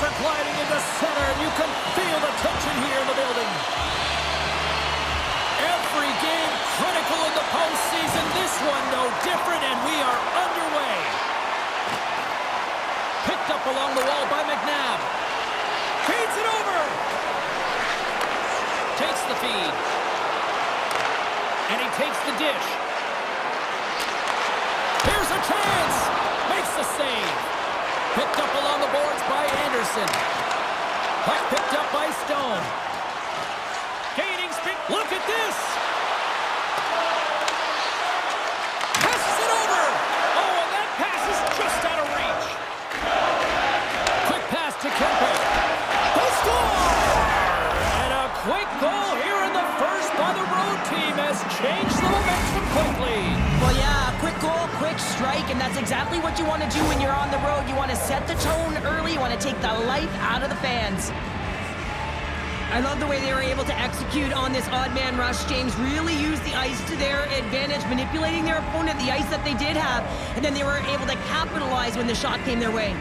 are gliding into center. You can feel the tension here in the building. Every game critical in the postseason. This one no different, and we are underway. Picked up along the wall by McNabb. Feeds it over. Takes the feed. And he takes the dish. Here's a chance. Makes the save. Picked up along the boards by Anderson. Puck picked up by Stone. Gaining speed. Look at this. Passes it over. Oh, and that pass is just out of reach. Quick pass to Kempe. They score! And a quick goal here in the first by the road team has changed the momentum quickly. Well, yeah, quick goal, quick strike, and that's exactly what you want to do when you're on the road. You want to set the tone early. You want to take the life out of the fans. I love the way they were able to execute on this odd man rush. James really used the ice to their advantage, manipulating their opponent, the ice that they did have, and then they were able to capitalize when the shot came their way.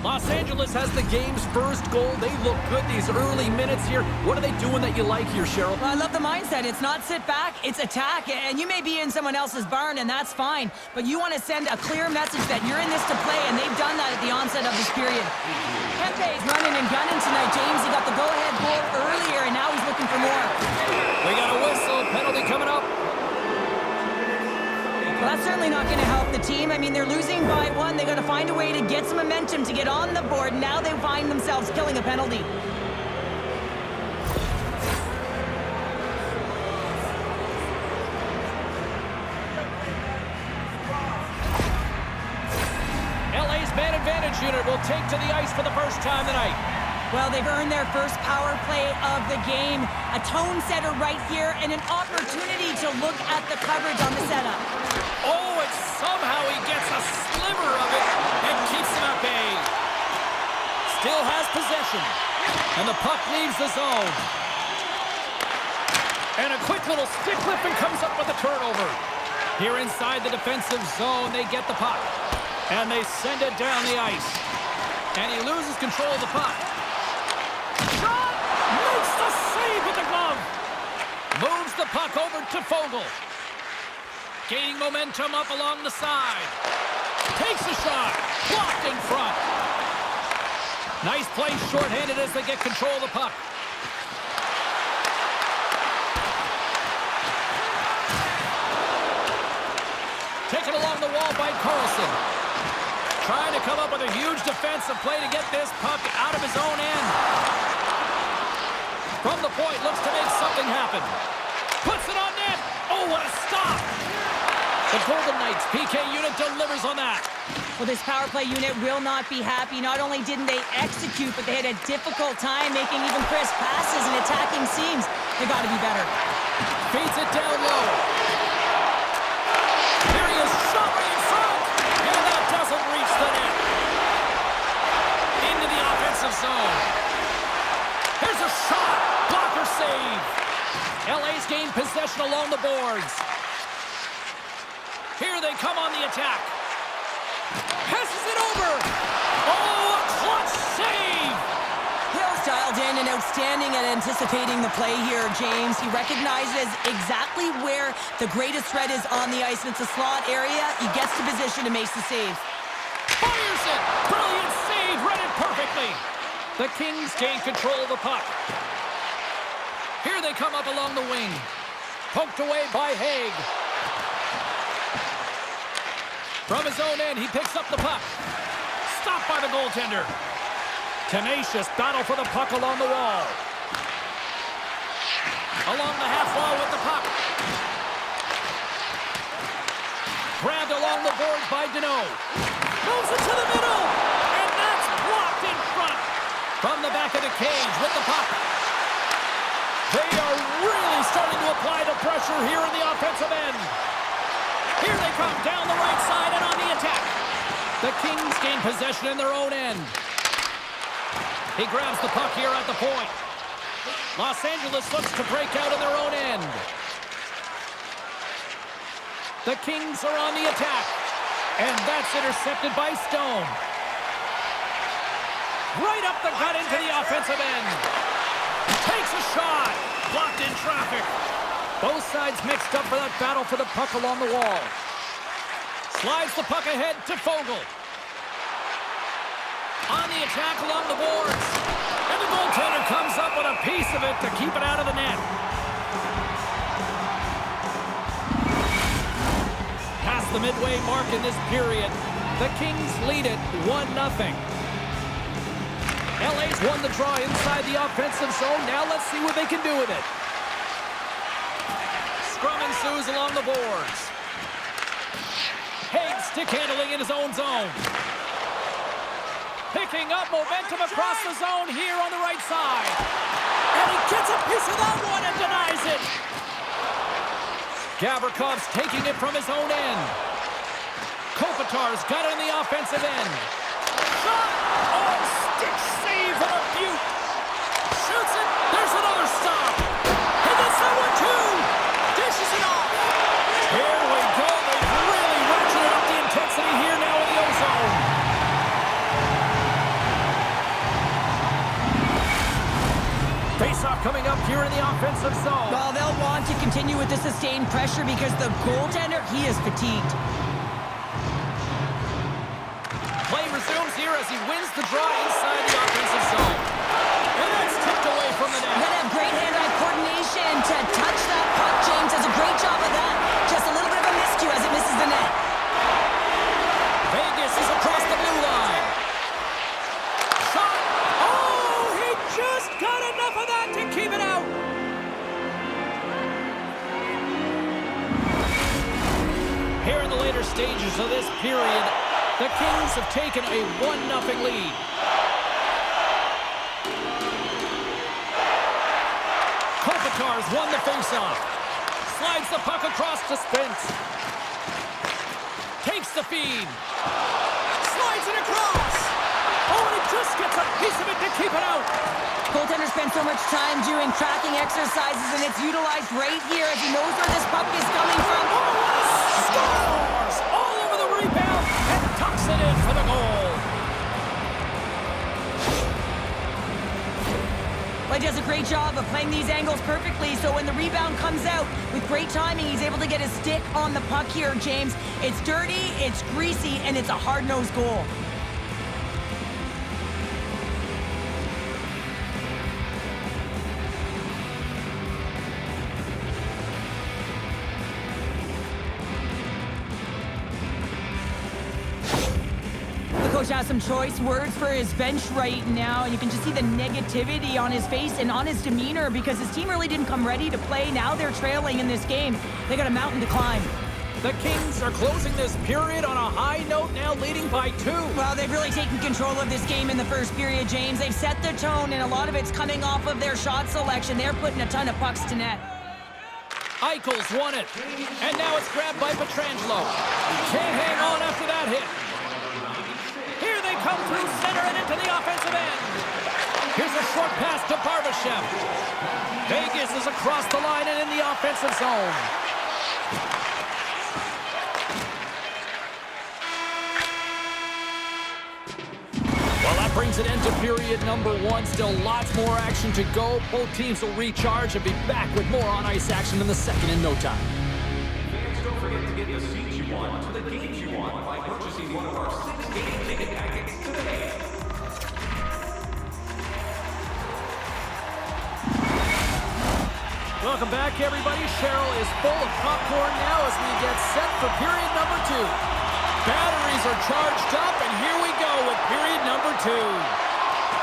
Los Angeles has the game's first goal. They look good these early minutes here. What are they doing that you like here, Cheryl? Well, I love the mindset. It's not sit back, it's attack. And you may be in someone else's barn, and that's fine. But you want to send a clear message that you're in this to play, and they've done that at the onset of this period. Kempe's running and gunning tonight, James. He got the go-ahead goal earlier, and now he's looking for more. We got a whistle. Penalty coming up. Well, that's certainly not going to help the team. I mean, they're losing by one. They got to find a way to get some momentum to get on the board. Now they find themselves killing a penalty. LA's man advantage unit will take to the ice for the first time tonight. Well, they've earned their first power play of the game. A tone setter right here and an opportunity to look at the coverage on the setup. Oh, and somehow he gets a sliver of it and keeps him at bay. Still has possession. And the puck leaves the zone. And a quick little stick lift and comes up with a turnover. Here inside the defensive zone, they get the puck. And they send it down the ice. And he loses control of the puck. Shot! Makes the save with the glove. Moves the puck over to Fogle. Gaining momentum up along the side. Takes a shot. Blocked in front. Nice play shorthanded as they get control of the puck. Taken along the wall by Carlson. Trying to come up with a huge defensive play to get this puck out of his own end. From the point, looks to make something happen. Puts it on net. Oh, what a stop. The Golden Knights PK unit delivers on that. Well, this power play unit will not be happy. Not only didn't they execute, but they had a difficult time making even crisp passes and attacking seams. They got to be better. Feeds it down low. Here he is, shot right in front. And that doesn't reach the net. Into the offensive zone. Here's a shot. Blocker save. LA's gained possession along the boards. Here they come on the attack. Passes it over. Oh, a clutch save. Hill's dialed in and outstanding at anticipating the play here, James. He recognizes exactly where the greatest threat is on the ice, and it's a slot area. He gets to position and makes the save. Fires it. Brilliant save. Read it perfectly. The Kings gain control of the puck. Here they come up along the wing. Poked away by Haig. From his own end, he picks up the puck. Stopped by the goaltender. Tenacious battle for the puck along the wall. Along the half wall with the puck. Grabbed along the boards by Deneau. Moves it to the middle. And that's blocked in front. From the back of the cage with the puck. They are really starting to apply the pressure here in the offensive end. Here they come down the right side and on the attack. The Kings gain possession in their own end. He grabs the puck here at the point. Los Angeles looks to break out in their own end. The Kings are on the attack. And that's intercepted by Stone. Right up the gut into the offensive end. Takes a shot. Blocked in traffic. Both sides mixed up for that battle for the puck along the wall. Slides the puck ahead to Fogle. On the attack along the boards. And the goaltender comes up with a piece of it to keep it out of the net. Past the midway mark in this period, the Kings lead it 1-0. LA's won the draw inside the offensive zone. Now let's see what they can do with it. Scrum ensues along the boards. Haig stick handling in his own zone. Picking up momentum across the zone here on the right side. And he gets a piece of that one and denies it. Gavrikoff's taking it from his own end. Kopitar's got it in the offensive end. Shot! Oh, stick save and a beaut. Shoots it. There's another stop. He gets that one too. Dishes it off. Here we go. They've really ratcheted up the intensity here now in the O-zone. Face-off coming up here in the offensive zone. Well, they'll want to continue with the sustained pressure because the goaltender, he is fatigued. Play resumes here as he wins the draw inside the offensive zone. And that's tipped away from the net. Then have great hand-eye coordination to touch that puck. James does a great job of that. Just a little bit of a miscue as it misses the net. Vegas is across the blue line. Shot. Oh, he just got enough of that to keep it out. Here in the later stages of this period, the Kings have taken a 1-0 lead. Kopitar's won the faceoff. Slides the puck across to Spence. Takes the feed. Slides it across. Oh, and he just gets a piece of it to keep it out. Goaltender spends so much time doing tracking exercises, and it's utilized right here as he knows where this puck is coming from. Scores all over the rebound and tucks it in for the goal. He does a great job of playing these angles perfectly, so when the rebound comes out with great timing, he's able to get his stick on the puck here, James. It's dirty, it's greasy, and it's a hard-nosed goal. Coach has some choice words for his bench right now, and you can just see the negativity on his face and on his demeanor because his team really didn't come ready to play. Now they're trailing in this game. They got a mountain to climb. The Kings are closing this period on a high note, now leading by 2. Well, they've really taken control of this game in the first period, James. They've set the tone, and a lot of it's coming off of their shot selection. They're putting a ton of pucks to net. Eichel's won it, and now it's grabbed by Pietrangelo. Can't hang on after that hit. Here they come through center and into the offensive end. Here's a short pass to Barbashev. Vegas is across the line and in the offensive zone. Well, that brings an end to period number 1. Still lots more action to go. Both teams will recharge and be back with more on-ice action in the second in no time. Fans, don't forget to get the seats you want to the games you want by purchasing one of our 6 game ticket packets today. Welcome back, everybody. Cheryl is full of popcorn now as we get set for period number 2. Batteries are charged up, and here we go with period number 2.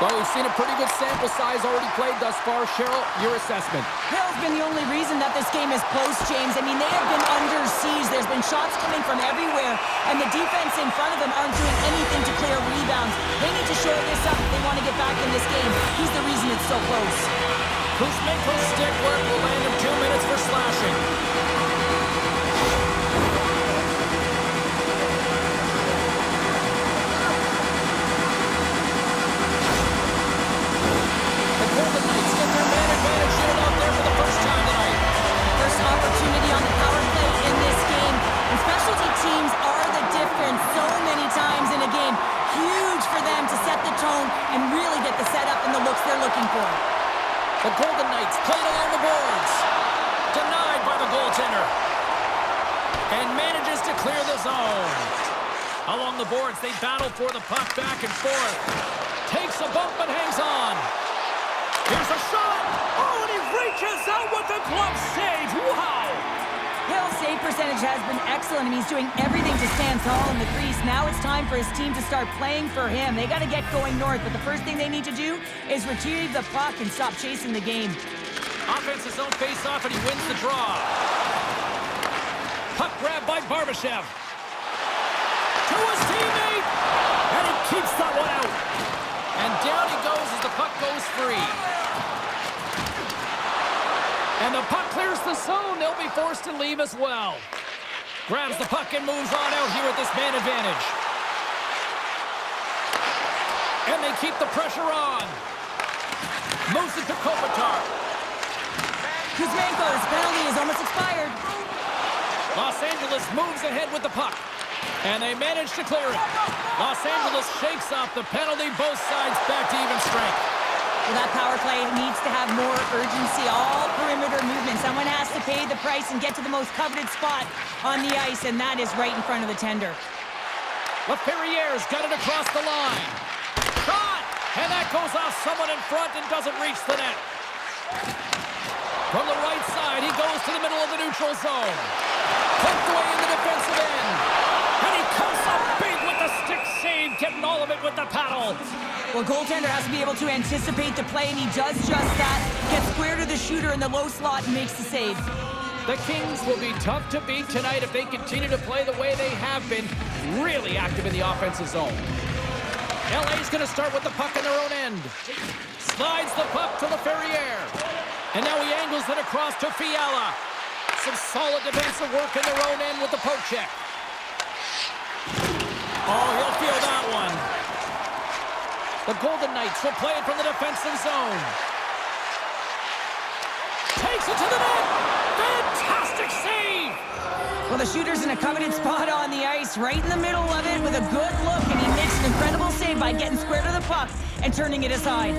Well, we've seen a pretty good sample size already played thus far. Cheryl, your assessment. Hill's been the only reason that this game is close, James. I mean, they have been under siege. There's been shots coming from everywhere, and the defense in front of them aren't doing anything to clear rebounds. They need to shore this up if they want to get back in this game. He's the reason it's so close. Kuzmenko's stick work will land him 2 minutes for slashing. The Golden Knights get their man advantage hit out there for the first time tonight. First opportunity on the power play in this game. And clear the zone. Along the boards, they battle for the puck back and forth. Takes a bump and hangs on. Here's a shot. Oh, and he reaches out with the glove save. Wow. Hill's save percentage has been excellent, and he's doing everything to stand tall in the crease. Now it's time for his team to start playing for him. They got to get going north, but the first thing they need to do is retrieve the puck and stop chasing the game. Offensive zone face-off, and he wins the draw. Puck grab by Barbashev. To his teammate, and he keeps that one out. And down he goes as the puck goes free. And the puck clears the zone. They'll be forced to leave as well. Grabs the puck and moves on out here with this man advantage. And they keep the pressure on. Moves it to Kopitar. Kuzmenko's penalty is almost expired. Los Angeles moves ahead with the puck. And they manage to clear it. Los Angeles shakes off the penalty. Both sides back to even strength. Well, that power play needs to have more urgency. All perimeter movement. Someone has to pay the price and get to the most coveted spot on the ice, and that is right in front of the tender. LaFerriere's got it across the line. Shot! And that goes off someone in front and doesn't reach the net. From the right side, he goes to the middle of the neutral zone. Tucked away in the defensive end. And he comes up big with the stick save, getting all of it with the paddle. Well, goaltender has to be able to anticipate the play, and he does just that. Gets square to the shooter in the low slot and makes the save. The Kings will be tough to beat tonight if they continue to play the way they have been, really active in the offensive zone. LA's going to start with the puck in their own end. Slides the puck to LaFerriere. And now he angles it across to Fiala. Some solid defensive work in their own end with the poke check. Oh, he'll feel that one. The Golden Knights will play it from the defensive zone. Takes it to the net. Fantastic save. Well, the shooter's in a coveted spot on the ice, right in the middle of it with a good look, and he makes an incredible save by getting square to the puck and turning it aside.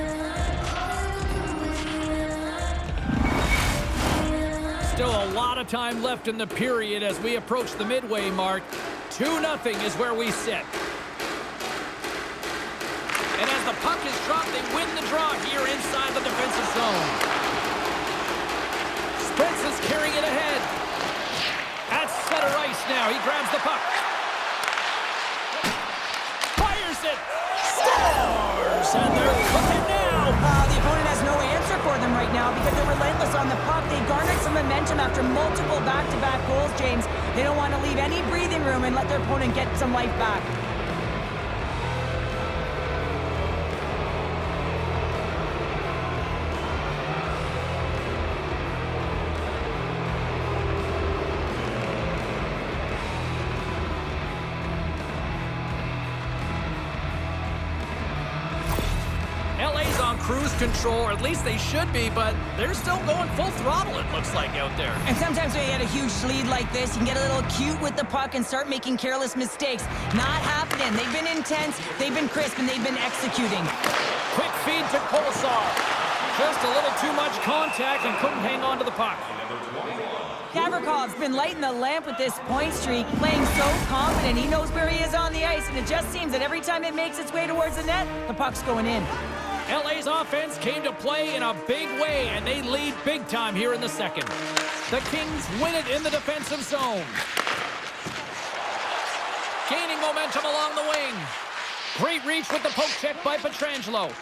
Still a lot of time left in the period as we approach the midway mark. 2-0 is where we sit. And as the puck is dropped, they win the draw here inside the defensive zone. Spence is carrying it ahead. At center ice now. He grabs the puck. Fires it. Scores! And they're cooking now. The opponent has no answer for them right now because they're relentless on the puck. They garnered some momentum after multiple back-to-back goals, James. They don't want to leave any breathing room and let their opponent get some life back. LA's on cruise control, or at least they should be, but they're still going full throttle, it looks like, out there. And sometimes when you get a huge lead like this, you can get a little cute with the puck and start making careless mistakes. Not happening. They've been intense, they've been crisp, and they've been executing. Quick feed to Kolesar. Just a little too much contact and couldn't hang on to the puck. Gavrikhov's been lighting the lamp with this point streak, playing so confident. He knows where he is on the ice, and it just seems that every time it makes its way towards the net, the puck's going in. LA's offense came to play in a big way, and they lead big time here in the second. The Kings win it in the defensive zone. Gaining momentum along the wing. Great reach with the poke check by Pietrangelo.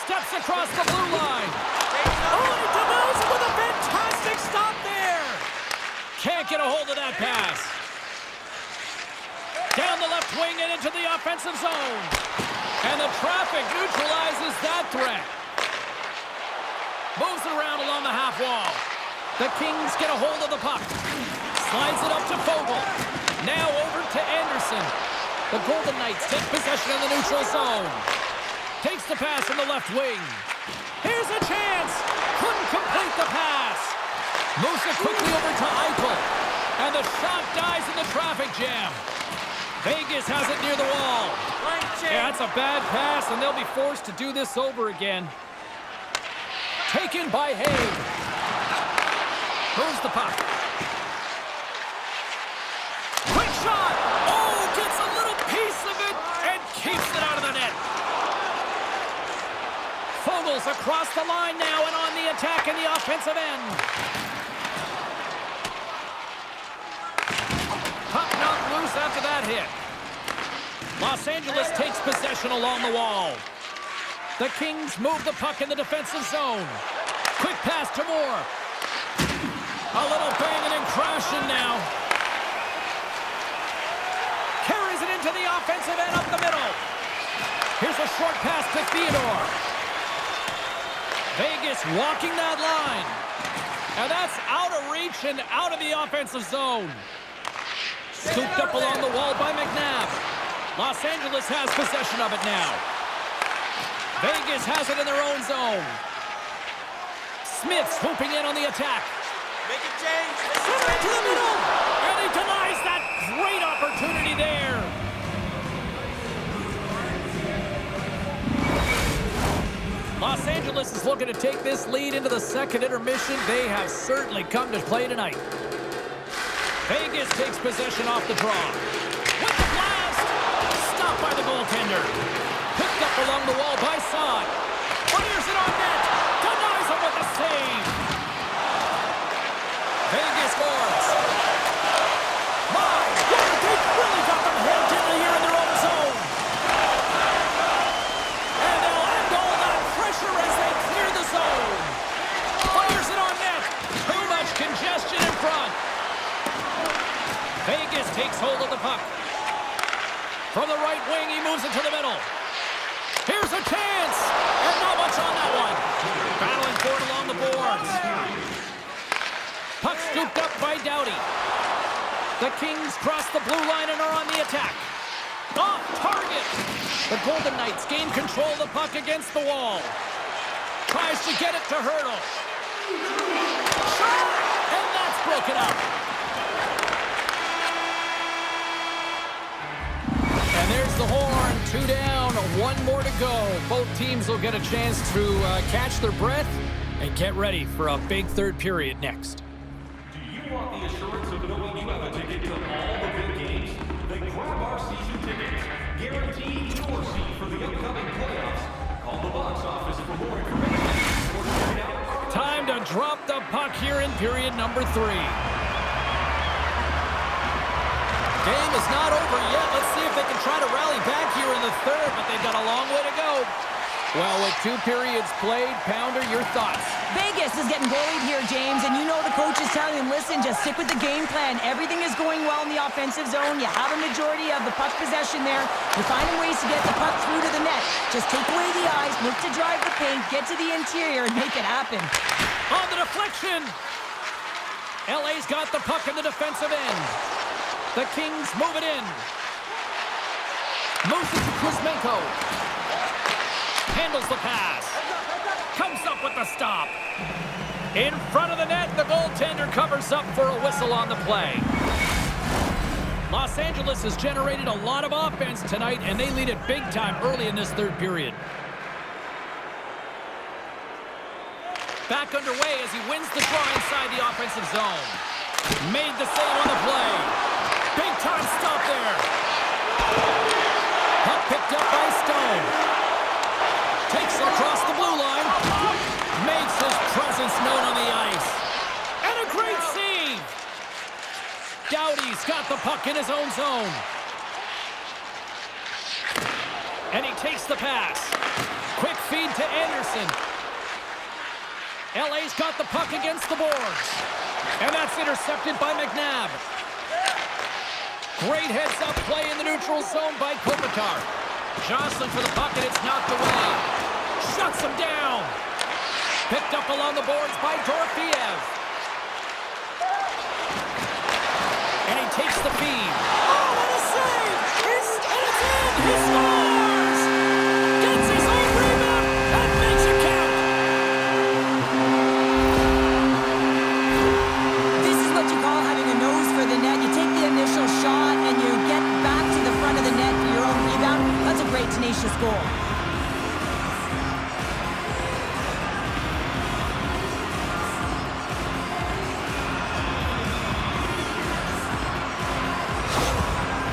Steps across the blue line. Oh, and he denies it with a fantastic stop there. Can't get a hold of that pass. Down the left wing and into the offensive zone. And the traffic neutralizes that threat. Moves it around along the half wall. The Kings get a hold of the puck. Slides it up to Fogle. Now over to Anderson. The Golden Knights take possession of the neutral zone. Takes the pass from the left wing. Here's a chance. Couldn't complete the pass. Moves it quickly over to Eichel. And the shot dies in the traffic jam. Vegas has it near the wall. Yeah, that's a bad pass, and they'll be forced to do this over again. Taken by Hay. Moves the puck. Vegas across the line now and on the attack in the offensive end. Puck knocked loose after that hit. Los Angeles takes possession along the wall. The Kings move the puck in the defensive zone. Quick pass to Moore. A little banging and crashing now. Carries it into the offensive end up the middle. Here's a short pass to Theodore. Vegas walking that line. And that's out of reach and out of the offensive zone. Scooped up along the wall by McNabb. Los Angeles has possession of it now. Vegas has it in their own zone. Smith swooping in on the attack. Make a change. Into the middle. And he denies that great opportunity there. Los Angeles is looking to take this lead into the second intermission. They have certainly come to play tonight. Vegas takes possession off the draw. With the blast! Stopped by the goaltender. Picked up along the wall by Saad. Fires it on net. Denies him with a save. Vegas scores. My God, they really got them held in here in their own zone. And they'll end all that pressure as they clear the zone. Fires it on net. Too much congestion in front. Vegas takes hold of the puck. From the right wing, he moves it to the middle. Here's a chance. And not much on that one. Battling for it along the boards. Puck scooped up by Doughty. The Kings cross the blue line and are on the attack. Off target. The Golden Knights gain control of the puck against the wall. Tries to get it to Hurdle. Shot! And that's broken up. And there's the horn. 2 down, 1 more to go. Both teams will get a chance to catch their breath and get ready for a big third period next. Do you want the assurance of knowing you have a ticket to all the big games? Then grab our season tickets. Guaranteed your seat for the upcoming playoffs. Call the box office for more information. Or check out Time to drop the puck here in period number 3. Game is not over yet. Let's see if they can try to rally back here in the third, but they've got a long way to go. Well, with 2 periods played, Pounder, your thoughts? Vegas is getting bullied here, James, and you know the coach is telling him, listen, just stick with the game plan. Everything is going well in the offensive zone. You have a majority of the puck possession there. You're finding ways to get the puck through to the net. Just take away the eyes, look to drive the paint, get to the interior, and make it happen. On the deflection. LA's got the puck in the defensive end. The Kings move it in. Moves it to Kuzmenko. Handles the pass. Comes up with the stop. In front of the net, the goaltender covers up for a whistle on the play. Los Angeles has generated a lot of offense tonight, and they lead it big time early in this third period. Back underway as he wins the draw inside the offensive zone. Made the save on the play. Big time stop there. Puck picked up by Stone. Takes it across the blue line. Makes his presence known on the ice. And a great save. Doughty's got the puck in his own zone. And he takes the pass. Quick feed to Anderson. LA's got the puck against the boards. And that's intercepted by McNabb. Great heads-up play in the neutral zone by Kopitar. Jostling for the puck, and it's knocked away. Shuts him down. Picked up along the boards by Dorofiev. And he takes the feed. Oh, what a save! And it's in! He scores! Gets his own rebound and makes it count. This is what you call having a nose for the net. You take the initial shot and you get back to the front of the net for your own rebound. That's a great, tenacious goal.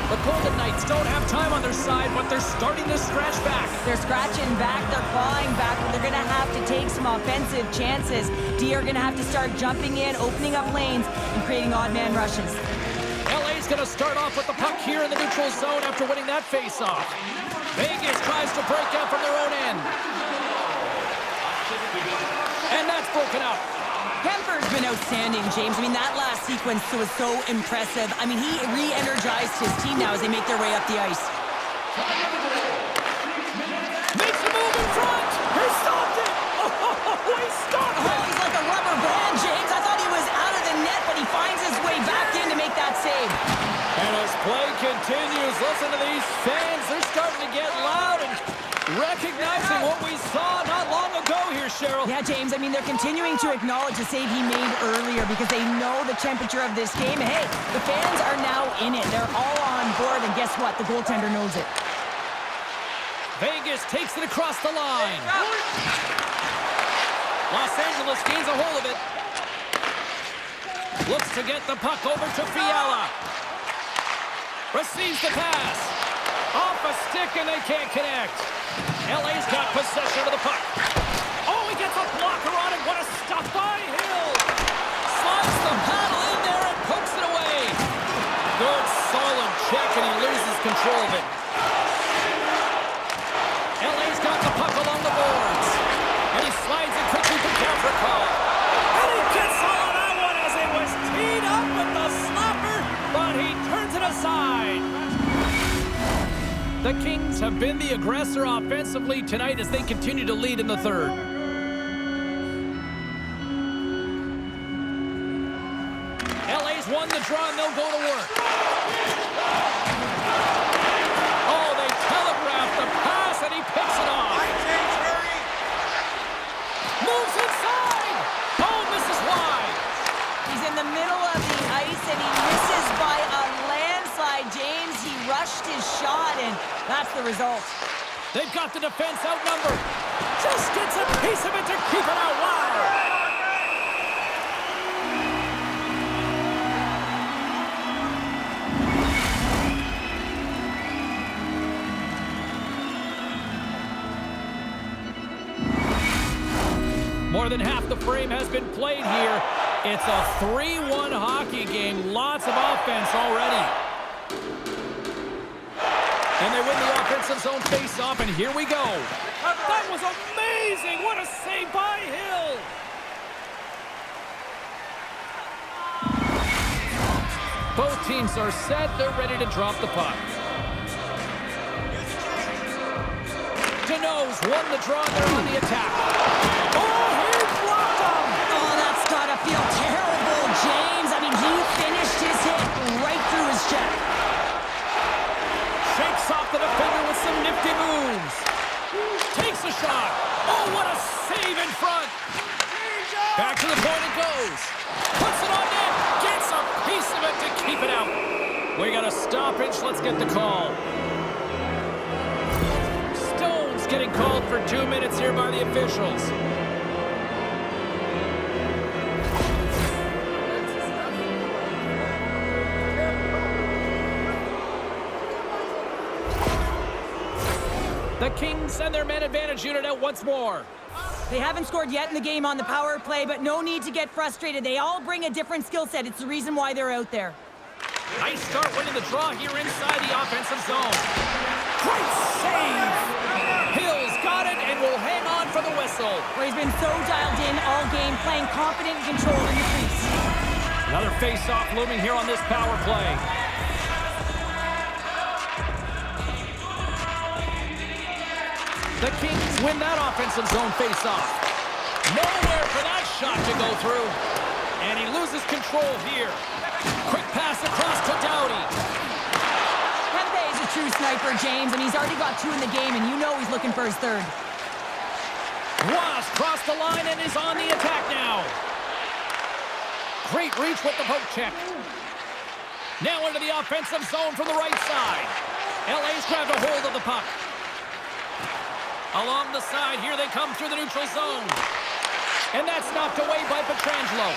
The Golden Knights don't have time on their side, but they're starting to scratch back. They're scratching back, they're clawing back, but they're going to have to take some offensive chances. D are going to have to start jumping in, opening up lanes, and creating odd man rushes. LA's going to start off with the puck here in the neutral zone after winning that face-off. Vegas tries to break out from their own end. And that's broken up. Kemper's been outstanding, James. I mean, that last sequence was so impressive. I mean, he re-energized his team now as they make their way up the ice. Makes a move in front. He stopped it. Oh, he stopped it. Oh, he's like a rubber band, James. I thought he was out of the net, but he finds his way back in to make that save. And as play continues, listen to these fans. They're starting to get loud and recognizing what we saw not long ago here, Cheryl. Yeah, James, I mean, they're continuing to acknowledge the save he made earlier because they know the temperature of this game. And hey, the fans are now in it. They're all on board, and guess what? The goaltender knows it. Vegas takes it across the line. Los Angeles gains a hold of it. Looks to get the puck over to Fiala. Receives the pass. Off a stick, and they can't connect. LA's got possession of the puck. Oh, he gets a blocker on it. What a stop by Hill. Slides the paddle in there and pokes it away. Good, solid check, and he loses control of it. LA's got the puck along the boards. And he slides it quickly to Gavrikov. And he gets all of that one as it was teed up with the slapper, but he turns it aside. The Kings have been the aggressor offensively tonight as they continue to lead in the third. LA's won the draw and they'll go to work. Oh, they telegraphed the pass and he picks it off. Moves inside. Oh, misses wide. He's in the middle of the ice, and he misses by a landslide, James. He rushed his shot, and that's the result. They've got the defense outnumbered. Just gets a piece of it to keep it out wide. More than half the frame has been played here. It's a 3-1 hockey game. Lots of offense already. And they win the offensive zone face-off, and here we go. That was amazing! What a save by Hill! Both teams are set. They're ready to drop the puck. Denos won the draw. They're on the attack. Oh, he blocked him! Oh, that's gotta feel terrible, James. I mean, he finished his hit right through his check. Shakes off the defender with some nifty moves. Takes a shot. Oh, what a save in front. Back to the point it goes. Puts it on net. Gets a piece of it to keep it out. We got a stoppage. Let's get the call. Stone's getting called for 2 minutes here by the officials. The Kings send their man advantage unit out once more. They haven't scored yet in the game on the power play, but no need to get frustrated. They all bring a different skill set. It's the reason why they're out there. Nice start winning the draw here inside the offensive zone. Great save! Hill's got it and will hang on for the whistle. Well, he's been so dialed in all game, playing confident and controlled in the crease. Another face-off looming here on this power play. The Kings win that offensive zone face-off. Nowhere for that shot to go through. And he loses control here. Quick pass across to Doughty. Kempe is a true sniper, James, and he's already got 2 in the game, and you know he's looking for his third. Ross crossed the line and is on the attack now. Great reach with the poke check. Now into the offensive zone from the right side. LA's grabbed a hold of the puck. Along the side, here they come through the neutral zone. And that's knocked away by Pietrangelo.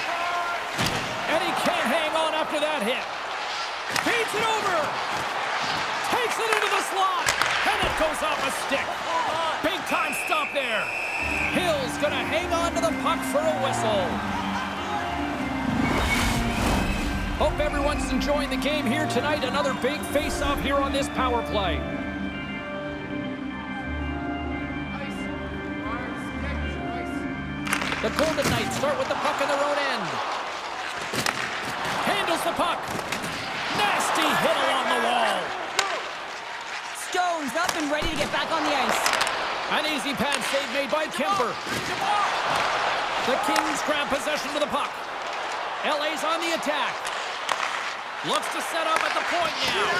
And he can't hang on after that hit. Feeds it over. Takes it into the slot. And it goes off a stick. Big time stop there. Hill's going to hang on to the puck for a whistle. Hope everyone's enjoying the game here tonight. Another big face-off here on this power play. The Golden Knights start with the puck in their own end. Handles the puck. Nasty hit along the wall. Stone's up and ready to get back on the ice. An easy pad save made by Kemper. The Kings grab possession to the puck. LA's on the attack. Looks to set up at the point now.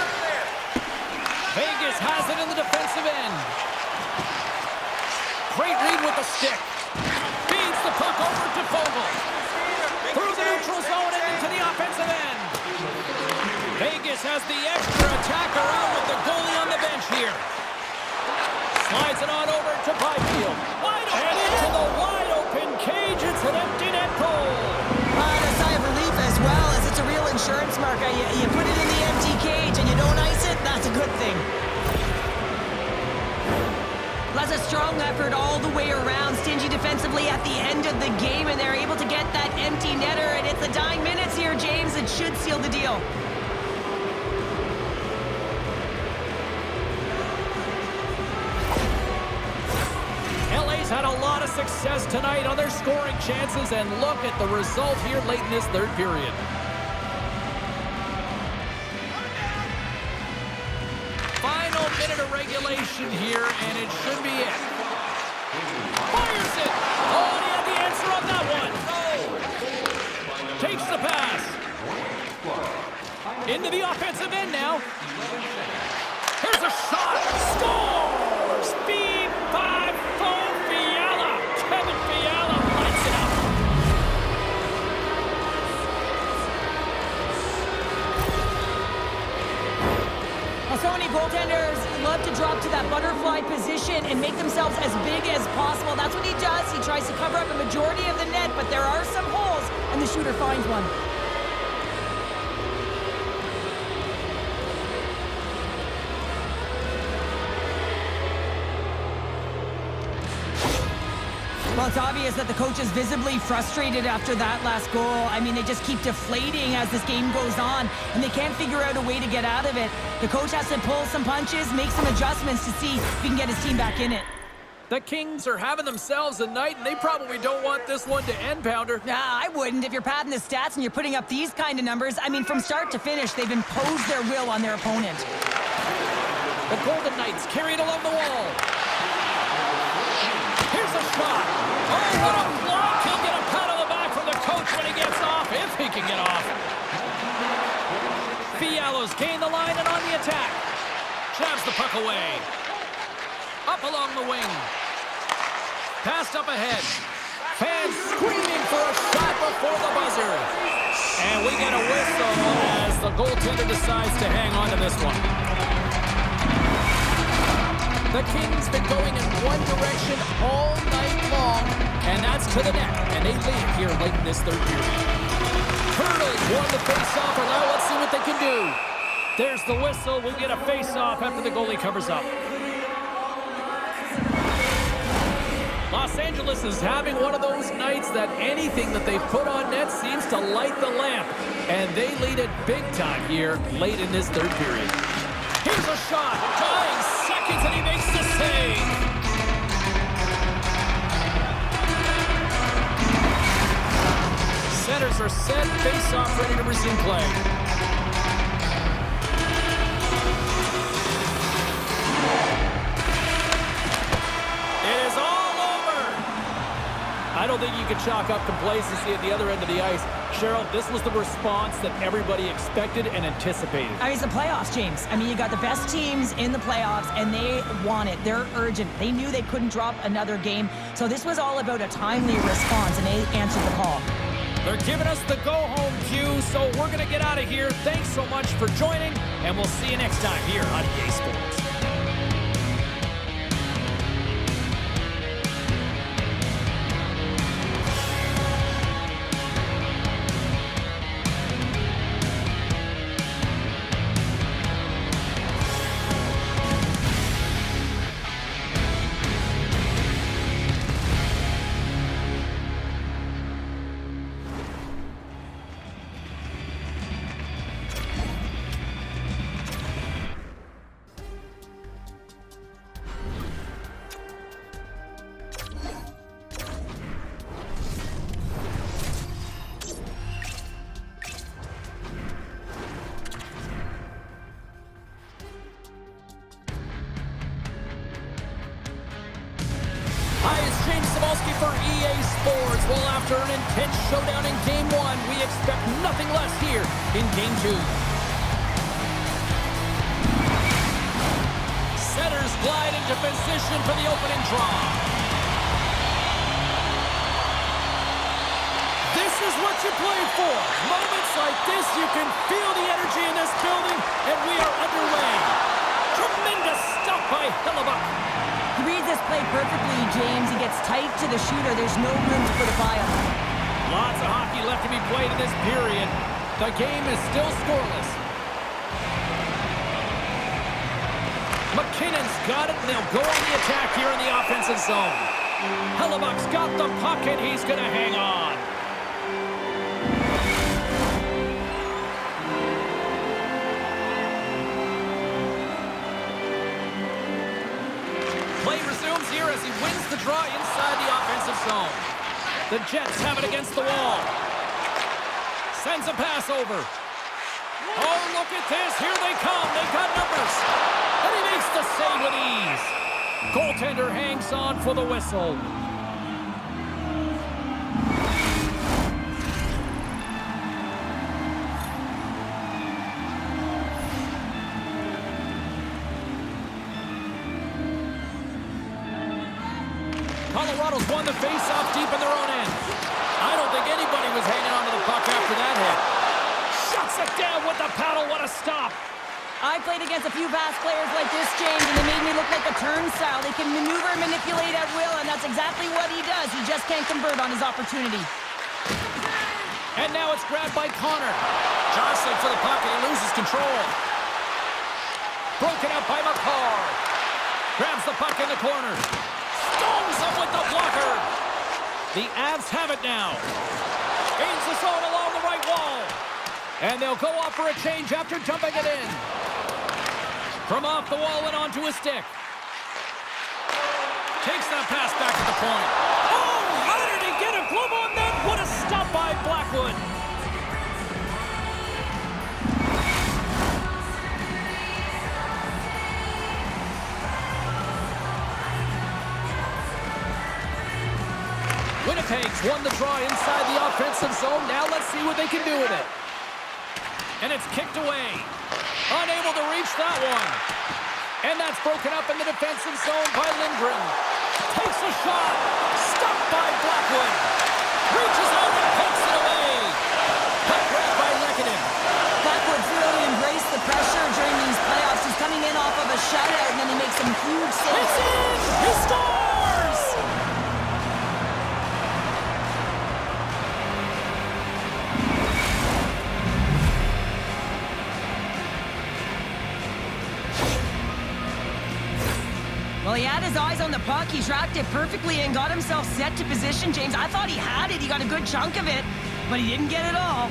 Vegas has it in the defensive end. Great read with the stick. Feeds the puck over to Fogle. Through the neutral zone and into the offensive end. Vegas has the extra attacker out with the goalie on the bench here. Slides it on over to Byfield. And into the wide open cage. It's an empty net goal. A sigh of relief as well, as it's a real insurance marker. You put it in the empty cage and you don't ice it, that's a good thing. That's a strong effort all the way around. Stingy defensively at the end of the game, and they're able to get that empty netter. And it's the dying minutes here, James. It should seal the deal. LA's had a lot of success tonight on their scoring chances, and look at the result here late in this third period. Final minute of regulation here, and it should be it. Fires it! Oh, and he had the answer on that one. Takes the pass. Into the offensive end now. Here's a shot. Scores! Speed 5-4 Fiala. Kevin Fiala lights it up. Well, so many goaltenders love to drop to that butterfly position and make themselves as big as possible. That's what he does. He tries to cover up a majority of the net, but there are some holes, and the shooter finds one. Well, it's obvious that the coach is visibly frustrated after that last goal. I mean, they just keep deflating as this game goes on, and they can't figure out a way to get out of it. The coach has to pull some punches, make some adjustments to see if he can get his team back in it. The Kings are having themselves a night, and they probably don't want this one to end, Pounder. Nah, I wouldn't. If you're padding the stats and you're putting up these kind of numbers, I mean, from start to finish, they've imposed their will on their opponent. The Golden Knights carry it along the wall. Here's a shot. Oh, what a block. He'll get a pat on the back from the coach when he gets off, if he can get off. Fiala's gained the line and on the attack. Jabs the puck away. Up along the wing. Passed up ahead. Fans screaming for a shot before the buzzer. And we get a whistle as the goaltender decides to hang on to this one. The Kings been going in one direction all night long, and that's to the net, and they lead here late in this third period. Turtles won the face-off, and now let's see what they can do. There's the whistle. We'll get a face-off after the goalie covers up. Los Angeles is having one of those nights that anything that they put on net seems to light the lamp, and they lead it big time here late in this third period. Here's a shot. Dying seconds, and he makes the save. Centers are set. Face-off ready to resume play. It is all over. I don't think you can chalk up complacency at the other end of the ice. Cheryl, this was the response that everybody expected and anticipated. I mean, it's the playoffs, James. I mean, you got the best teams in the playoffs, and they want it. They're urgent. They knew they couldn't drop another game. So this was all about a timely response, and they answered the call. They're giving us the go-home cue, so we're going to get out of here. Thanks so much for joining, and we'll see you next time here on EA Sports. Well, after an intense showdown in Game 1, we expect nothing less here in Game 2. Setters glide into position for the opening draw. This is what you played for. Moments like this, you can feel the energy in this building, and we are underway. Tremendous stuff by Hellebuyck. He reads this play perfectly, James. He gets tight to the shooter. There's no room to put a pile. Lots of hockey left to be played in this period. The game is still scoreless. McKinnon's got it, and they'll go on the attack here in the offensive zone. Hellebuyck's got the puck, and he's going to hang on. Play resumes here as he wins the draw inside the offensive zone. The Jets have it against the wall. Sends a pass over. Oh, look at this. Here they come. They've got numbers. And he makes the save with ease. Goaltender hangs on for the whistle. Colorado's won the face-off deep in their own end. I don't think anybody was hanging on to the puck after that hit. Shuts it down with the paddle. What a stop. I played against a few fast players like this, James, and they made me look like a turnstile. They can maneuver and manipulate at will, and that's exactly what he does. He just can't convert on his opportunity. And now it's grabbed by Connor. Jostling for the puck, and he loses control. Broken up by McCarr. Grabs the puck in the corner. Stones him with the blocker. The Avs have it now. Gains the zone along the right wall. And they'll go off for a change after dumping it in. From off the wall and onto a stick. Takes that pass back to the point. Oh, how did he get a glove on that? What a stop by Blackwood. Winnipeg's won the draw inside the offensive zone. Now let's see what they can do with it. And it's kicked away. Unable to reach that one. And that's broken up in the defensive zone by Lindgren. Takes a shot. Stopped by Blackwood. Reaches out and pokes it away. Puck grabbed by Lehkonen. Blackwood's really embraced the pressure during these playoffs. He's coming in off of a shutout, and then he makes some huge saves. It's in! He scores! Well, he had his eyes on the puck. He tracked it perfectly and got himself set to position, James. I thought he had it. He got a good chunk of it, but he didn't get it all.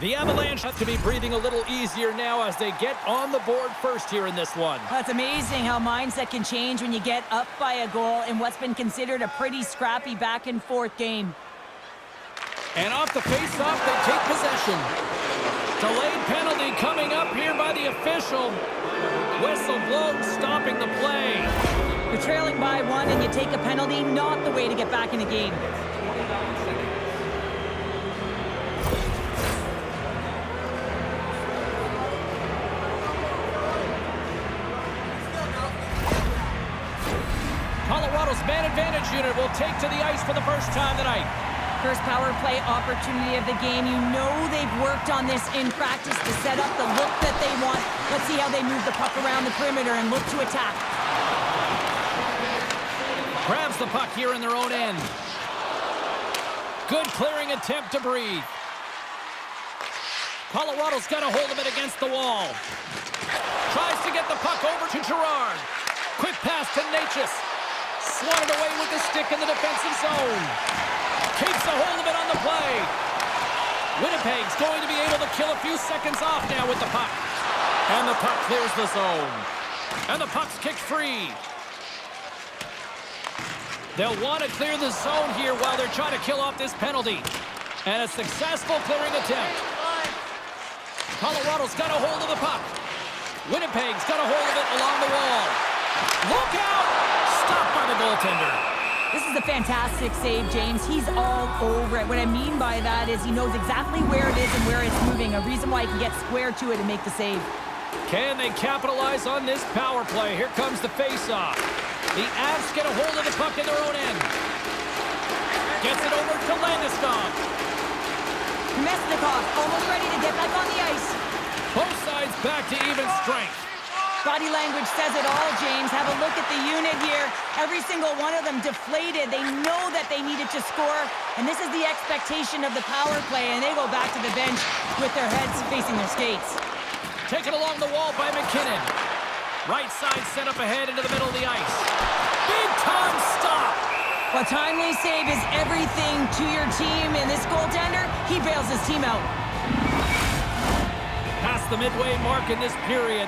The Avalanche have to be breathing a little easier now as they get on the board first here in this one. That's amazing how mindset can change when you get up by a goal in what's been considered a pretty scrappy back-and-forth game. And off the face-off, they take possession. Delayed penalty coming up here by the official. Whistle blown, stopping the play. You're trailing by one and you take a penalty, not the way to get back in the game. Colorado's man advantage unit will take to the ice for the first time tonight. First power play opportunity of the game. You know they've worked on this in practice to set up the look that they want. Let's see how they move the puck around the perimeter and look to attack. Grabs the puck here in their own end. Good clearing attempt to breathe. Colorado's got a hold of it against the wall. Tries to get the puck over to Girard. Quick pass to Natchez. Swatted away with the stick in the defensive zone. Keeps a hold of it on the play. Winnipeg's going to be able to kill a few seconds off now with the puck. And the puck clears the zone. And the puck's kicked free. They'll want to clear the zone here while they're trying to kill off this penalty. And a successful clearing attempt. Colorado's got a hold of the puck. Winnipeg's got a hold of it along the wall. Look out! Stopped by the goaltender. This is a fantastic save, James. He's all over it. What I mean by that is he knows exactly where it is and where it's moving. A reason why he can get square to it and make the save. Can they capitalize on this power play? Here comes the face-off. The Avs get a hold of the puck in their own end. Gets it over to Landeskog. Mesnikov almost ready to get back on the ice. Both sides back to even strength. Body language says it all, James. Have a look at the unit here. Every single one of them deflated. They know that they needed to score, and this is the expectation of the power play, and they go back to the bench with their heads facing their skates. Taken along the wall by McKinnon. Right side set up ahead into the middle of the ice. Big time stop. A timely save is everything to your team, and this goaltender, he bails his team out. Past the midway mark in this period,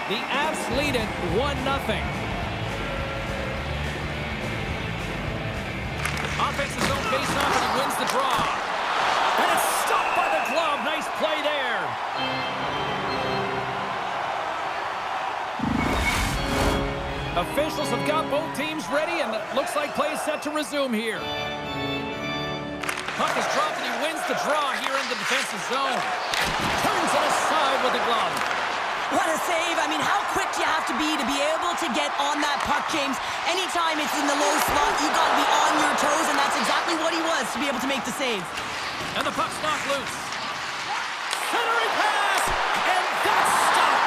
the Avs lead it 1-0. Offensive zone face-off, and he wins the draw. And it's stopped by the glove. Nice play there. Officials have got both teams ready, and it looks like play is set to resume here. Puck is dropped, and he wins the draw here in the defensive zone. Turns it aside with the glove. What a save. I mean, how quick do you have to be able to get on that puck, James? Anytime it's in the low slot, you got to be on your toes, and that's exactly what he was to be able to make the save. And the puck's knocked loose. Centering pass, and that's stopped.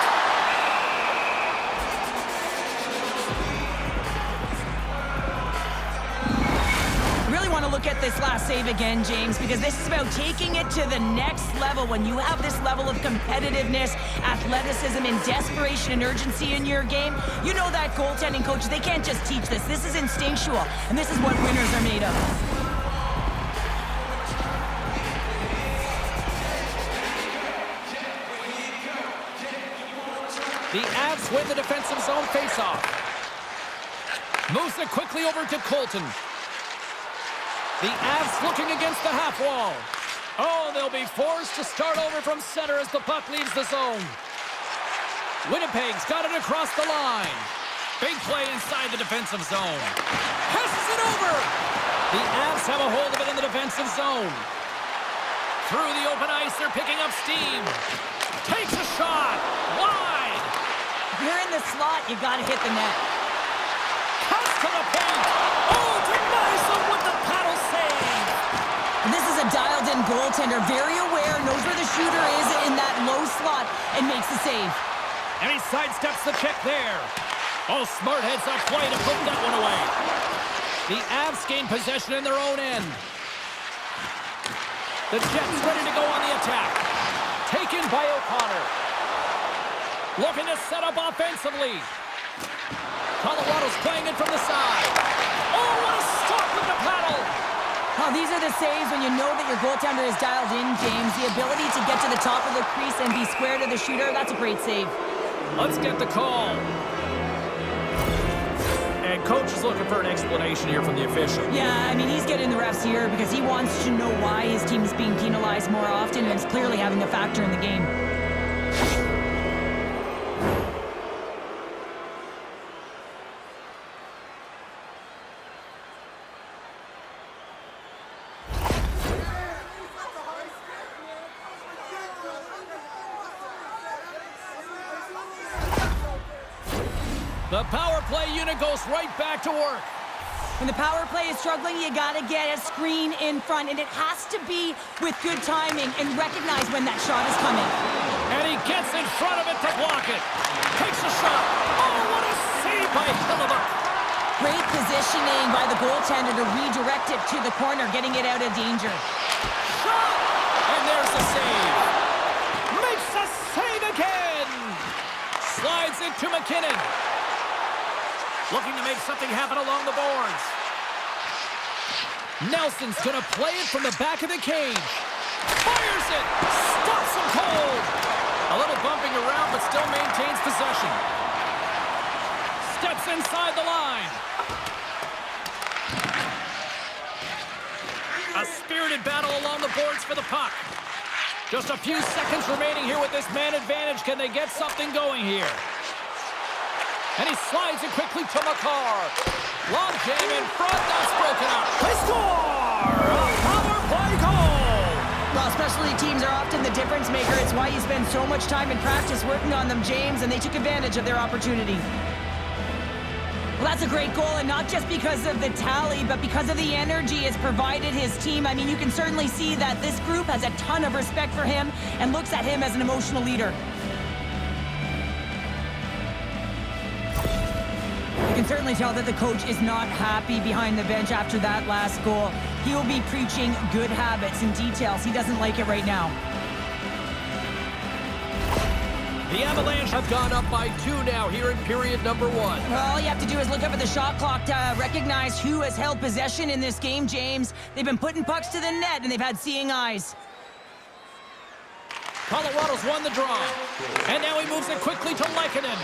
Really want to look at this last save again, James, because this is about taking it to the next level. When you have this level of competitiveness, athleticism, and desperation and urgency in your game, you know that goaltending coaches, they can't just teach this. This is instinctual, and this is what winners are made of. The Avs win the defensive zone faceoff. Moves it quickly over to Colton. The Avs looking against the half wall. Oh, they'll be forced to start over from center as the puck leaves the zone. Winnipeg's got it across the line. Big play inside the defensive zone. Passes it over. The Avs have a hold of it in the defensive zone. Through the open ice, they're picking up steam. Takes a shot. Wide. If you're in the slot, you got to hit the net. Cuts to the paint. Oh, denies him with the paddle save. And this is a dialed-in goaltender, very aware, knows where the shooter is in that low slot, and makes the save. And he sidesteps the check there. Oh, smart heads up play to put that one away. The Avs gain possession in their own end. The Jets ready to go on the attack. Taken by O'Connor. Looking to set up offensively. Colorado's playing it from the side. Oh, what a stop with the paddle. Oh, these are the saves when you know that your goaltender is dialed in, James. The ability to get to the top of the crease and be square to the shooter, that's a great save. Let's get the call. And coach is looking for an explanation here from the official. Yeah, I mean, he's getting the refs here because he wants to know why his team is being penalized more often, and it's clearly having a factor in the game. The power play unit goes right back to work. When the power play is struggling, you got to get a screen in front, and it has to be with good timing and recognize when that shot is coming. And he gets in front of it to block it. Takes a shot. Oh, what a save by Hillebuck. Great positioning by the goaltender to redirect it to the corner, getting it out of danger. Shot! And there's the save. Makes the save again. Slides it to McKinnon. Looking to make something happen along the boards. Nelson's going to play it from the back of the cage. Fires it. Stops him cold. A little bumping around, but still maintains possession. Steps inside the line. A A spirited battle along the boards for the puck. Just a few seconds remaining here with this man advantage. Can they get something going here? And he slides it quickly to Makar. Long jam in front, that's broken up. They score! A power play goal! Well, specialty teams are often the difference maker. It's why you spend so much time in practice working on them, James, and they took advantage of their opportunity. Well, that's a great goal, and not just because of the tally, but because of the energy it's provided his team. I mean, you can certainly see that this group has a ton of respect for him and looks at him as an emotional leader. You can certainly tell that the coach is not happy behind the bench after that last goal. He will be preaching good habits and details. He doesn't like it right now. The Avalanche have gone up by 2 now here in period number 1. Well, all you have to do is look up at the shot clock to recognize who has held possession in this game, James. They've been putting pucks to the net, and they've had seeing eyes. Colorado's won the draw. And now he moves it quickly to Lehkonen.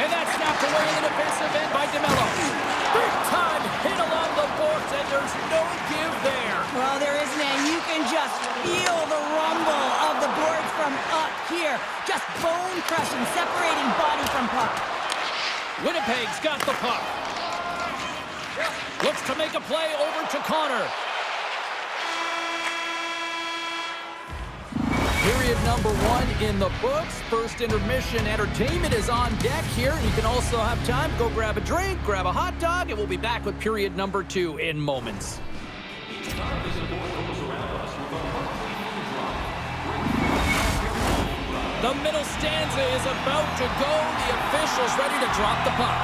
And that's snapped away in the defensive end by DeMello. Big time hit along the boards, and there's no give there. Well, there isn't, and you can just feel the rumble of the boards from up here. Just bone-crushing, separating body from puck. Winnipeg's got the puck. Looks to make a play over to Connor. Period number 1 in the books. First intermission entertainment is on deck here. You can also have time to go grab a drink, grab a hot dog, and we'll be back with period number 2 in moments. The middle stanza is about to go. The officials ready to drop the puck.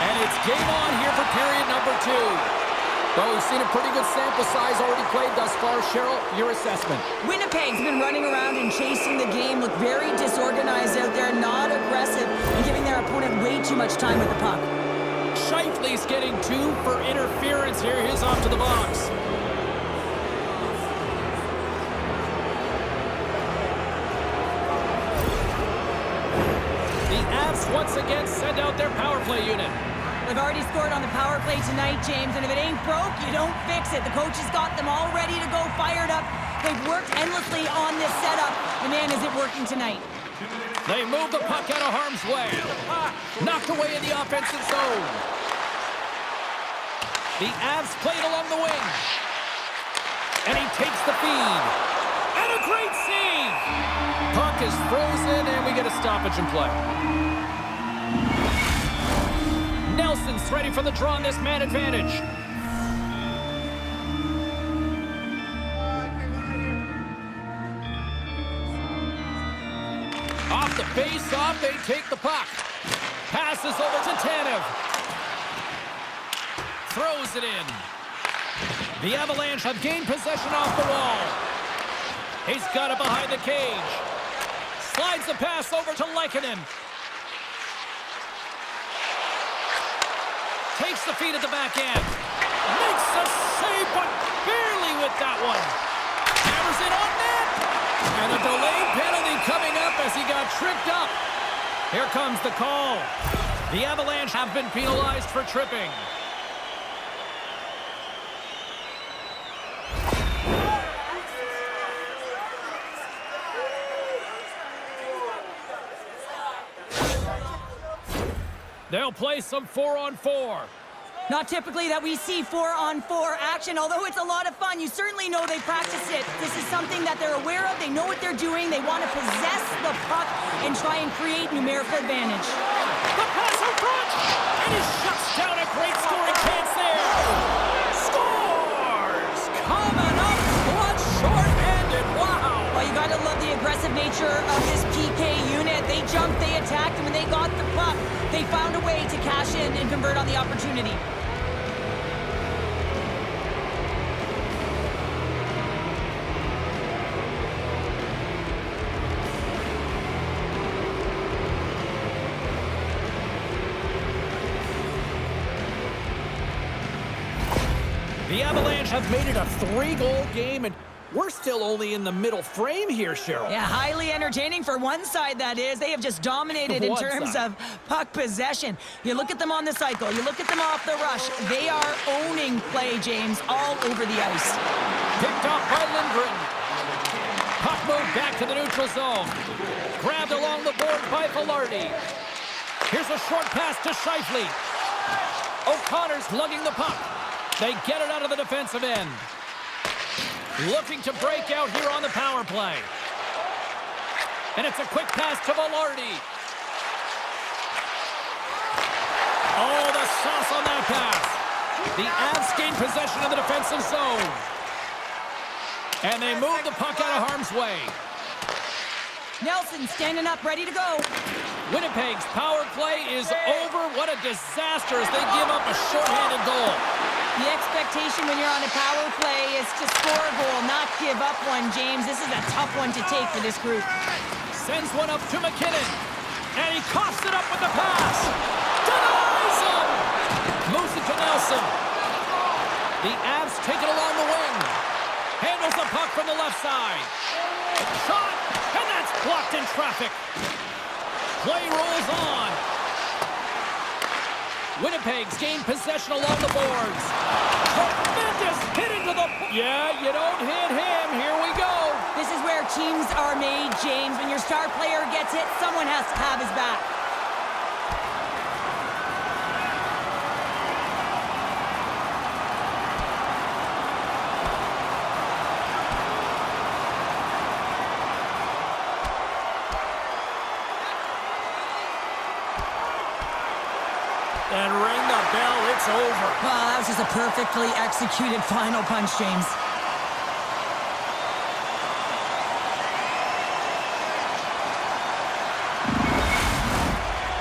And it's game on here for period number 2. Well, we've seen a pretty good sample size already played thus far. Cheryl, your assessment. Winnipeg's been running around and chasing the game, look very disorganized out there, not aggressive, and giving their opponent way too much time with the puck. Scheifele's getting 2 for interference here. He's off to the box. The Avs once again send out their power play unit. They've already scored on the power play tonight, James, and if it ain't broke, you don't fix it. The coach has got them all ready to go, fired up. They've worked endlessly on this setup, and man, is it working tonight. They move the puck out of harm's way. Knocked away in the offensive zone. The Avs played along the wing. And he takes the feed. And a great save! Puck is frozen, and we get a stoppage in play. Nelson's ready for the draw on this man advantage. Off the face-off, they take the puck. Passes over to Tanev. Throws it in. The Avalanche have gained possession off the wall. He's got it behind the cage. Slides the pass over to Lehkonen. Takes the feed at the back end. Makes a save, but barely with that one. Hammers it on net. And a delayed penalty coming up as he got tripped up. Here comes the call. The Avalanche have been penalized for tripping. They'll play some 4-on-4. Not typically that we see 4-on-4 action, although it's a lot of fun. You certainly know they practice it. This is something that they're aware of. They know what they're doing. They want to possess the puck and try and create numerical advantage. The pass in front! And he shuts down a great scoring chance there. Scores! Coming up, blood short-handed. Wow! Well, you got to love the aggressive nature of this PK unit. They jumped, they attacked, and when they got the puck, they found a way to cash in and convert on the opportunity. The Avalanche have made it a 3-goal game, and We're still only in the middle frame here, Cheryl. Yeah, highly entertaining for one side, that is. They have just dominated in terms of puck possession. You look at them on the cycle. You look at them off the rush. They are owning play, James, all over the ice. Picked off by Lindgren. Puck moved back to the neutral zone. Grabbed along the board by Velarde. Here's a short pass to Scheifele. O'Connor's lugging the puck. They get it out of the defensive end. Looking to break out here on the power play. And it's a quick pass to Velarde. Oh, the sauce on that pass. The Avs gain possession of the defensive zone. And they move the puck out of harm's way. Nelson standing up, ready to go. Winnipeg's power play is over. What a disaster as they give up a shorthanded goal. The expectation when you're on a power play is to score a goal, not give up one, James. This is a tough one to take for this group. Sends one up to McKinnon. And he coughs it up with the pass. Denies him! Moves it to Nelson. The Avs take it along the wing. Handles the puck from the left side. Shot! And that's blocked in traffic. Play rolls on. Winnipeg's gained possession along the boards. Tremendous hit into the... Yeah, you don't hit him. Here we go. This is where teams are made, James. When your star player gets hit, someone has to have his back. And ring the bell, it's over. Well, that was just a perfectly executed final punch, James.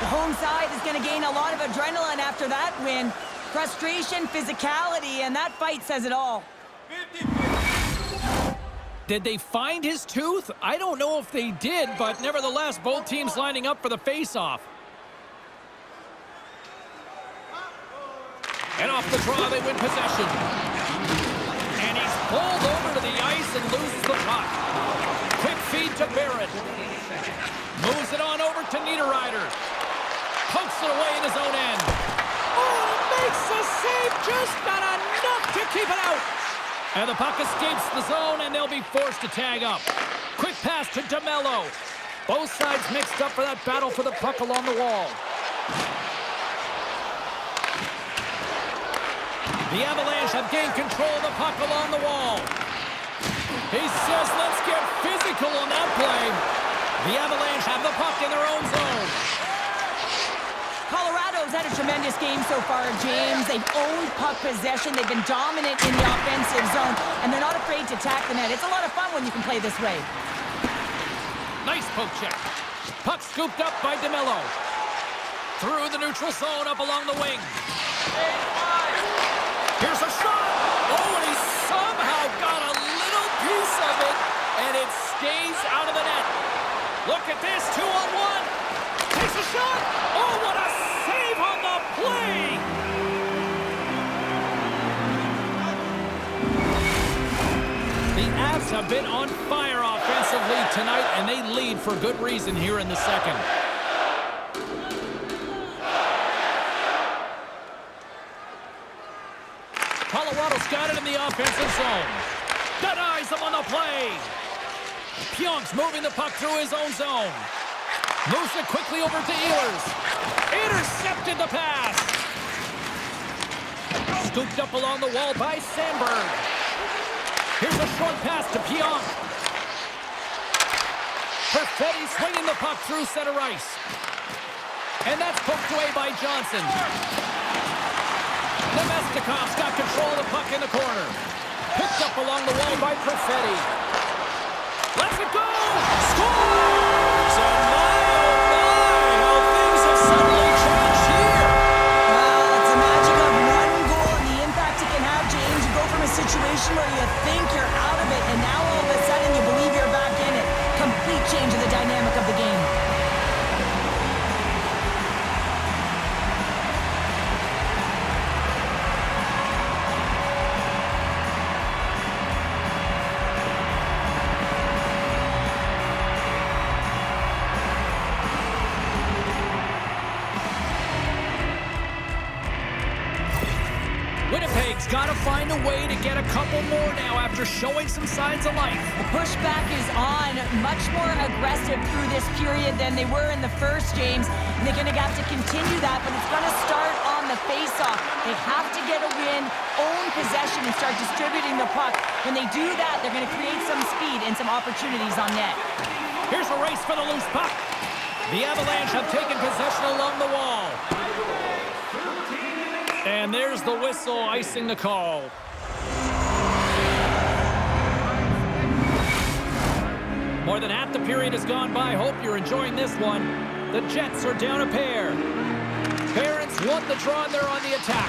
The home side is going to gain a lot of adrenaline after that win. Frustration, physicality, and that fight says it all. Did they find his tooth? I don't know if they did, but nevertheless, both teams lining up for the face-off. And off the draw, they win possession. And he's pulled over to the ice and loses the puck. Quick feed to Barrett. Moves it on over to Niederreiter. Pokes it away in his own end. Oh, makes the save, just not enough to keep it out. And the puck escapes the zone, and they'll be forced to tag up. Quick pass to DeMello. Both sides mixed up for that battle for the puck along the wall. The Avalanche have gained control of the puck along the wall. He says, let's get physical on that play. The Avalanche have the puck in their own zone. Colorado's had a tremendous game so far, James. They've owned puck possession. They've been dominant in the offensive zone, and they're not afraid to attack the net. It's a lot of fun when you can play this way. Nice poke check. Puck scooped up by DeMello. Through the neutral zone, up along the wing. Here's a shot. Oh, and he somehow got a little piece of it, and it stays out of the net. Look at this, 2-on-1. Takes a shot. Oh, what a save on the play. The Avs have been on fire offensively tonight, and they lead for good reason here in the second. Colorado's got it in the offensive zone. Denies them on the play. Pionk's moving the puck through his own zone. Moves it quickly over to Ehlers. Intercepted the pass. Scooped up along the wall by Sandberg. Here's a short pass to Pionk. Perfetti swinging the puck through center ice. And that's poked away by Johnson. Nemestikov's got control of the puck in the corner. Picked up along the wall by Perfetti. Let's it go! Scores! And my, oh my, how things have suddenly changed here. Well, it's a magic of one goal and the impact it can have, James. You go from a situation where you think you're out of it, and now all of a sudden you believe you're back in it. Complete change of the dynamic of the game. Bucks got to find a way to get a couple more now after showing some signs of life. The pushback is on, much more aggressive through this period than they were in the first, James. And they're going to have to continue that, but it's going to start on the face-off. They have to get a win, own possession, and start distributing the puck. When they do that, they're going to create some speed and some opportunities on net. Here's a race for the loose puck. The Avalanche have taken possession along the wall. And there's the whistle icing the call. More than half the period has gone by. Hope you're enjoying this one. The Jets are down a pair. Barons won the draw and they're on the attack.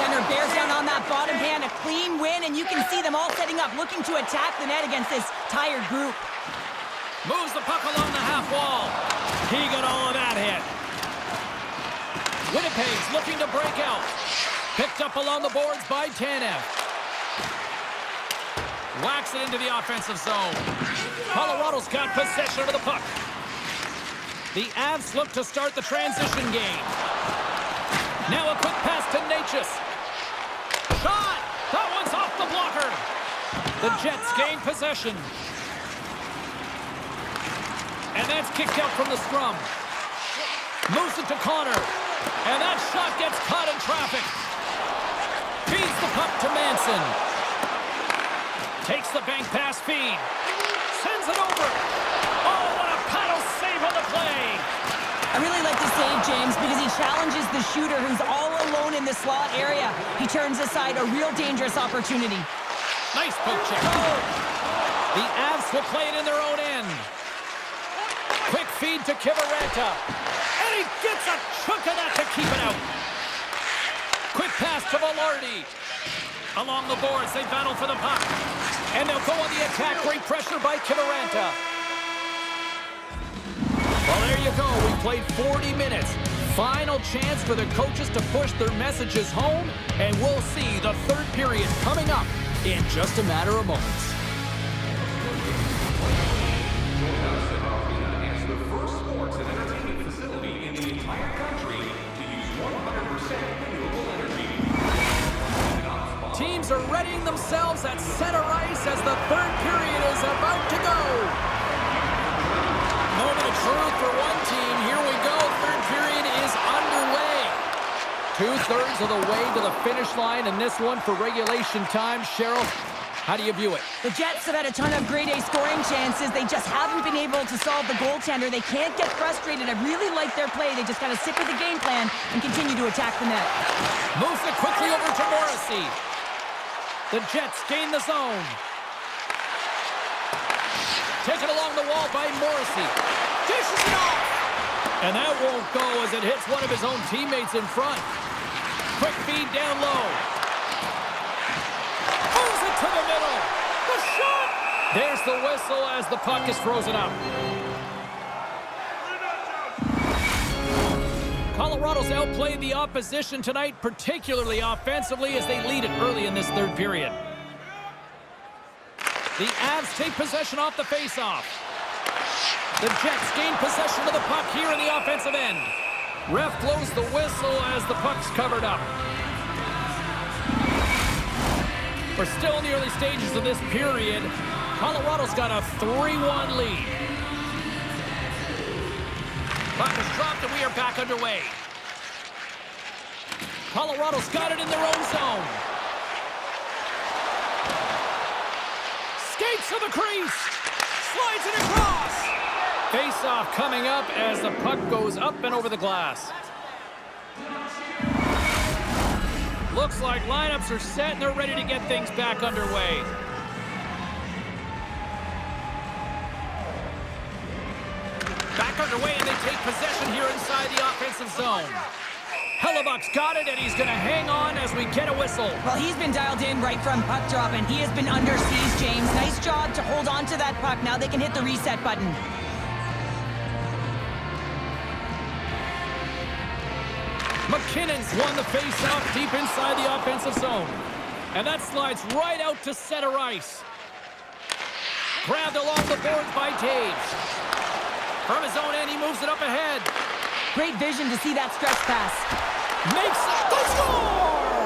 Center bears down on that bottom hand, a clean win, and you can see them all setting up, looking to attack the net against this tired group. Moves the puck along the half wall. He got all of that hit. Winnipeg's looking to break out. Picked up along the boards by Tanev. Whacks it into the offensive zone. Colorado's got possession of the puck. The Avs look to start the transition game. Now a quick pass to Natchez. Shot! That one's off the blocker. The Jets gain possession. And that's kicked out from the scrum. Moves it to Connor. And that shot gets caught in traffic. Feeds the puck to Manson. Takes the bank pass feed. Sends it over. Oh, what a paddle save on the play. I really like the save, James, because he challenges the shooter who's all alone in the slot area. He turns aside a real dangerous opportunity. Nice poke check. The Avs will play it in their own end. Quick feed to Kiviranta. And he gets a chunk of that to keep it out. Quick pass to Velarde. Along the boards, they battle for the puck. And they'll go on the attack. Great pressure by Kiviranta. Well, there you go. We played 40 minutes. Final chance for the coaches to push their messages home. And we'll see the third period coming up in just a matter of moments. Teams are readying themselves at center ice as the third period is about to go. Moment of truth for one team. Here we go. Third period is underway. 2/3 of the way to the finish line in this one for regulation time. Cheryl, how do you view it? The Jets have had a ton of grade A scoring chances. They just haven't been able to solve the goaltender. They can't get frustrated. I really like their play. They just got to stick with the game plan and continue to attack the net. Moves it quickly over to Morrissey. The Jets gain the zone. Taken along the wall by Morrissey. Dishes it off. And that won't go as it hits one of his own teammates in front. Quick feed down low. Moves it to the middle. The shot. There's the whistle as the puck is frozen up. Colorado's outplayed the opposition tonight, particularly offensively, as they lead it early in this third period. The Avs take possession off the faceoff. The Jets gain possession of the puck here in the offensive end. Ref blows the whistle as the puck's covered up. We're still in the early stages of this period. Colorado's got a 3-1 lead. Puck is dropped and we are back underway. Colorado's got it in their own zone. Skates to the crease. Slides it across. Face-off coming up as the puck goes up and over the glass. Looks like lineups are set and they're ready to get things back underway. Back underway and they take possession here inside the offensive zone. Hellebuck's got it and he's going to hang on as we get a whistle. Well, he's been dialed in right from puck drop and he has been under siege, James. Nice job to hold on to that puck. Now they can hit the reset button. McKinnon's won the face-off deep inside the offensive zone. And that slides right out to center ice. Grabbed along the boards by Taves. From his own end, he moves it up ahead. Great vision to see that stretch pass. Makes it the score!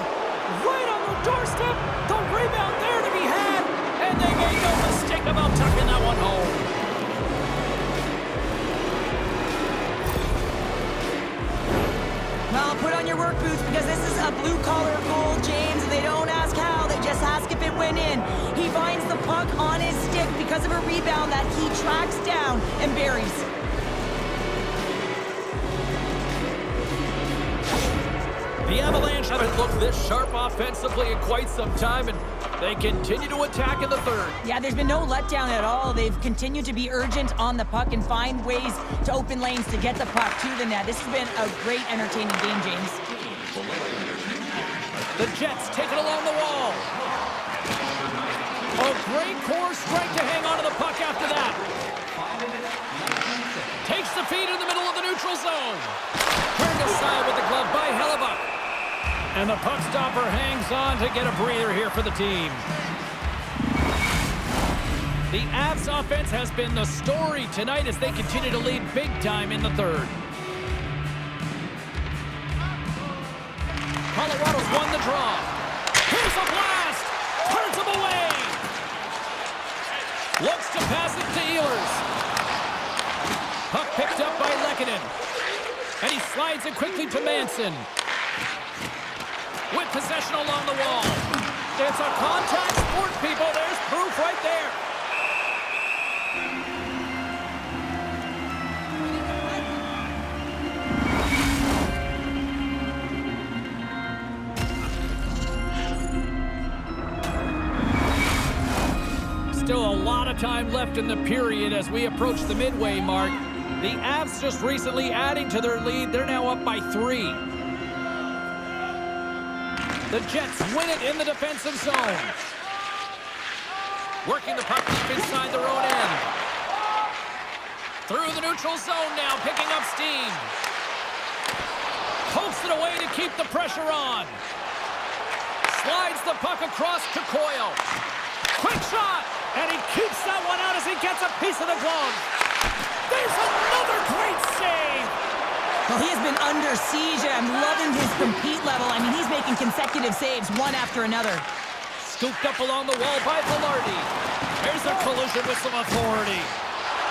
Right on the doorstep. The rebound there to be had. And they made no mistake about tucking that one home. Well, put on your work boots because this is a blue-collar goal, James. And they don't ask how, they just ask if it went in. He finds the puck on his stick because of a rebound that he tracks down and buries. The Avalanche haven't looked this sharp offensively in quite some time, and they continue to attack in the third. Yeah, there's been no letdown at all. They've continued to be urgent on the puck and find ways to open lanes to get the puck to the net. This has been a great, entertaining game, James. The Jets take it along the wall. A great core strike to hang on to the puck after that. Takes the feed in the middle of the neutral zone. Turned aside with the glove by Hellebuck. And the puck stopper hangs on to get a breather here for the team. The Avs offense has been the story tonight as they continue to lead big time in the third. Colorado's won the draw. Here's a blast! Turns him away! Looks to pass it to Ehlers. Puck picked up by Lehkonen. And he slides it quickly to Manson. With possession along the wall. It's a contact sport, people. There's proof right there. Still a lot of time left in the period as we approach the midway mark. The Avs just recently adding to their lead. They're now up by 3. The Jets win it in the defensive zone. Working the puck deep inside their own end. Through the neutral zone now, picking up steam. Pokes it away to keep the pressure on. Slides the puck across to Coyle. Quick shot! And he keeps that one out as he gets a piece of the glove. There's another great save! Well, he has been under siege. I'm loving his compete level. I mean, he's making consecutive saves, one after another. Scooped up along the wall by Velarde. There's a collision with some authority.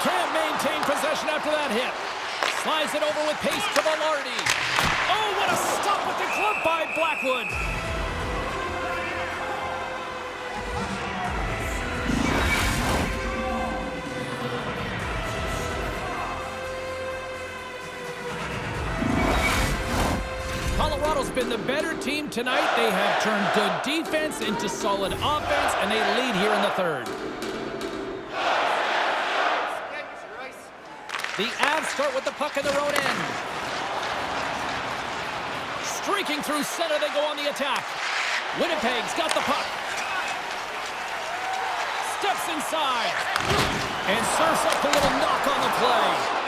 Can't maintain possession after that hit. Slides it over with pace to Velarde. Oh, what a stop with the glove by Blackwood. Colorado's been the better team tonight. They have turned good defense into solid offense, and they lead here in the third. The Avs start with the puck in their own end. Streaking through center, they go on the attack. Winnipeg's got the puck. Steps inside. And serves up a little knock on the play.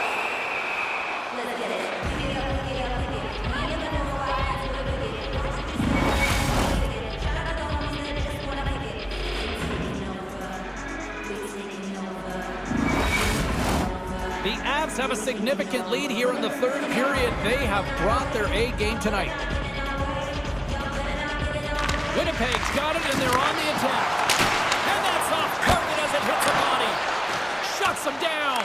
The Avs have a significant lead here in the third period. They have brought their A game tonight. Winnipeg's got it, and they're on the attack. And that's off target as it hits the body. Shuts them down.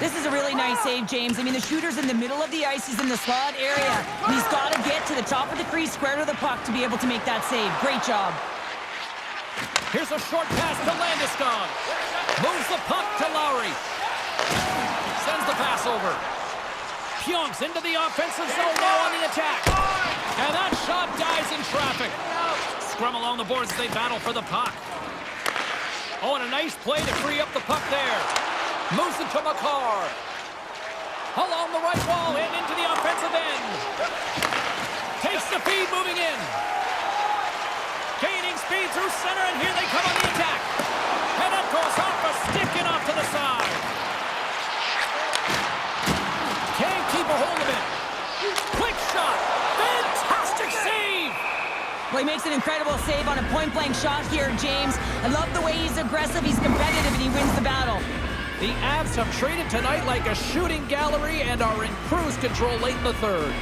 This is a really nice save, James. I mean, the shooter's in the middle of the ice. He's in the slot area. And he's got to get to the top of the crease, square to the puck to be able to make that save. Great job. Here's a short pass to Landeskog. Moves the puck to Lowry. Sends the pass over. Pionks into the offensive zone now on the attack. And that shot dies in traffic. Scrum along the boards as they battle for the puck. Oh, and a nice play to free up the puck there. Moves it to Makar. Along the right wall and into the offensive end. Takes the feed moving in. Gaining speed through center, and here they come on the attack. And that goes off a stick and off to the side. Can't keep a hold of it. Quick shot. Fantastic save. Well, he makes an incredible save on a point-blank shot here, James. I love the way he's aggressive, he's competitive, and he wins the battle. The Avs have traded tonight like a shooting gallery and are in cruise control late in the third.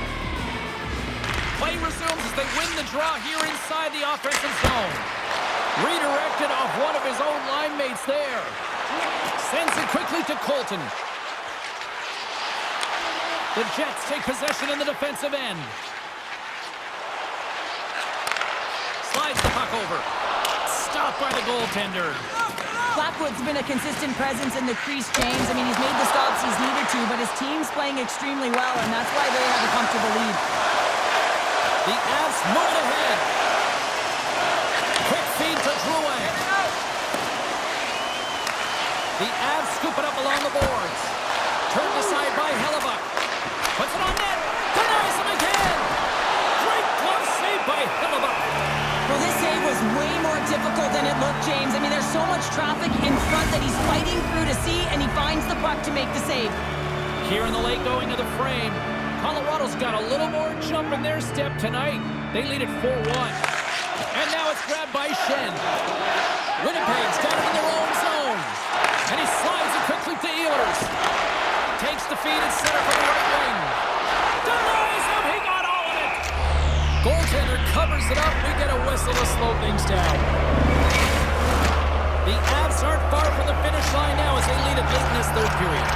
Play resumes as they win the draw here inside the offensive zone. Redirected off one of his own line mates there. Sends it quickly to Colton. The Jets take possession in the defensive end. Slides the puck over. Stopped by the goaltender. Blackwood's been a consistent presence in the crease, James. I mean, he's made the stops he's needed to, but his team's playing extremely well, and that's why they have a comfortable lead. The Avs move ahead. Quick feed to Drouin. The Avs scoop it up along the boards. Turned aside by Hellebuck. Puts it on net. Denies him again. Great glove save by Hellebuck. Well, this save was way more difficult than it looked, James. I mean, there's so much traffic in front that he's fighting through to see, and he finds the puck to make the save. Here in the late going of the frame, Colorado's got a little more jump in their step tonight. They lead at 4-1. And now it's grabbed by Shen. Winnipeg's got it in their own zone. And he slides it quickly to Ehlers. Takes the feed at center for the right wing. Denies him! He got all of it! Goaltender covers it up. We get a whistle to slow things down. The Avs aren't far from the finish line now as they lead it late in this third period.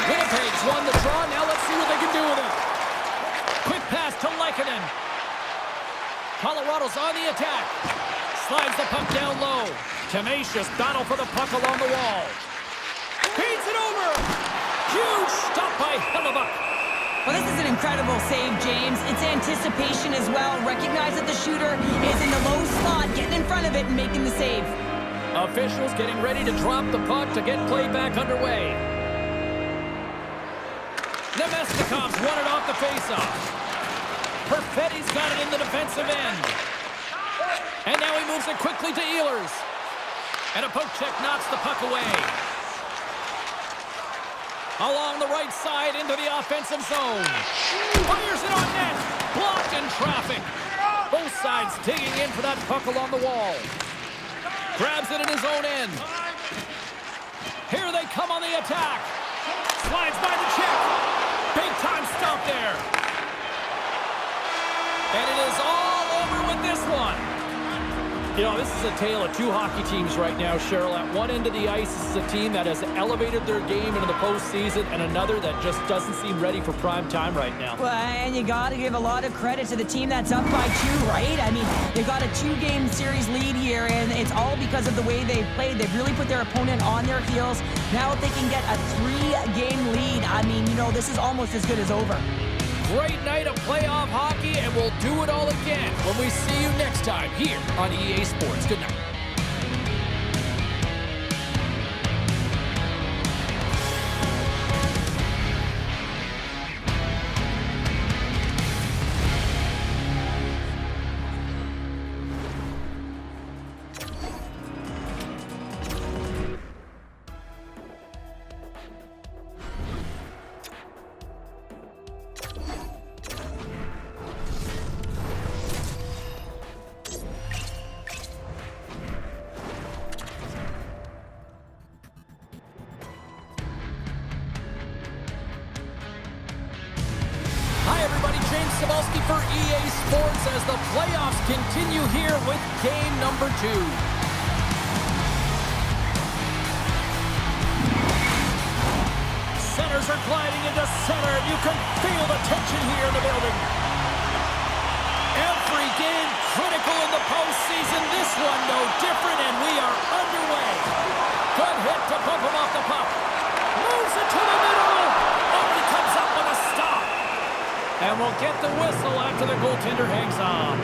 Winnipeg's won the draw. Now let's see what they can do with it. Quick pass to Lehkonen. Colorado's on the attack. Slides the puck down low. Tenacious battle for the puck along the wall. Feeds it over. Huge stop by Hellebuck. Well, this is an incredible save, James. It's anticipation as well. Recognize that the shooter is in the low slot, getting in front of it and making the save. Officials getting ready to drop the puck to get play back underway. Nemestikov's won it off the faceoff. Perfetti's got it in the defensive end. And now he moves it quickly to Ehlers. And a poke check knocks the puck away. Along the right side into the offensive zone. Fires it on net. Blocked in traffic. Both sides digging in for that puck along the wall. Grabs it in his own end. Here they come on the attack. Slides by the check. Big time stop there. And it is all over with this one. You know, this is a tale of two hockey teams right now, Cheryl. At one end of the ice, this is a team that has elevated their game into the postseason, and another that just doesn't seem ready for prime time right now. Well, and you got to give a lot of credit to the team that's up by 2, right? I mean, they got a 2-game series lead here, and it's all because of the way they've played. They've really put their opponent on their heels. Now if they can get a 3-game lead, I mean, you know, this is almost as good as over. Great night of playoff hockey, and we'll do it all again when we see you next time here on EA Sports. Good night. For EA Sports as the playoffs continue here with game number 2. Centers are gliding into center. You can feel the tension here in the building. Every game critical in the postseason. This one no different, and we are underway. Good hit to bump him off the puck. Moves it to the middle. Oh, he comes up with a stop. And we'll get the whistle after the goaltender hangs on.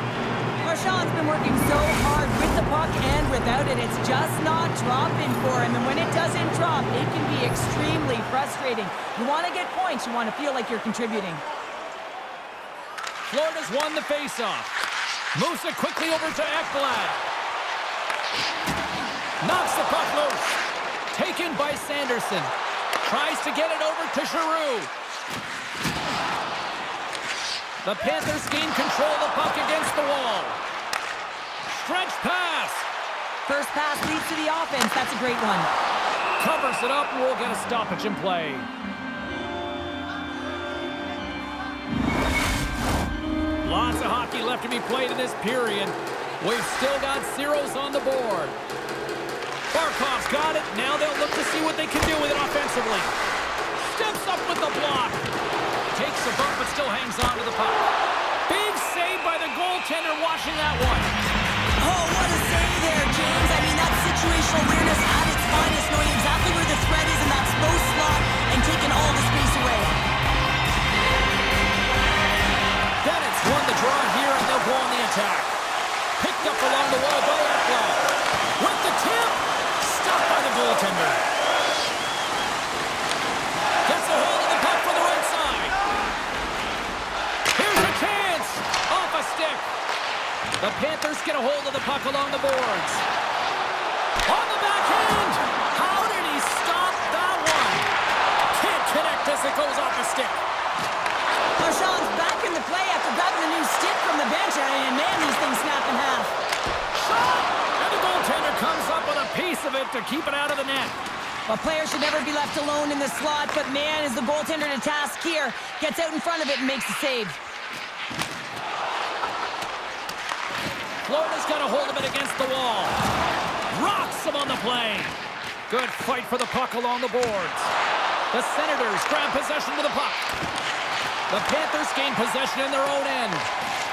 Marchand's been working so hard with the puck and without it. It's just not dropping for him. And when it doesn't drop, it can be extremely frustrating. You want to get points. You want to feel like you're contributing. Florida's won the faceoff. Moves it quickly over to Ekblad. Knocks the puck loose. Taken by Sanderson. Tries to get it over to Giroux. The Panthers gain control of the puck against the wall. Stretch pass. First pass leads to the offense. That's a great one. Covers it up. We'll get a stoppage in play. left to be played in this period. We've still got zeros on the board. Barkov's got it. Now they'll look to see what they can do with it offensively. Steps up with the block. Takes a bump but still hangs on to the puck. Big save by the goaltender watching that one. Oh, what a save there, James. I mean, that's situational awareness at its finest, knowing exactly where the threat is in that slow slot and taking all the space away. Bennett's won the draw here, and they'll go on the attack. Picked up along the wall by Ekblad. With the tip, stopped by the goaltender. Gets a hold of the puck for the right side. Here's a chance. Off a stick. The Panthers get a hold of the puck along the boards. On the backhand. How did he stop that one? Can't connect as it goes off a stick. Marchand's back in the play after grabbing a new stick from the bench, and man, these things snap in half. Shot! And the goaltender comes up with a piece of it to keep it out of the net. Well, players should never be left alone in the slot, but man, is the goaltender to task here. Gets out in front of it and makes the save. Florida's got a hold of it against the wall. Rocks him on the play. Good fight for the puck along the boards. The Senators grab possession with the puck. The Panthers gain possession in their own end.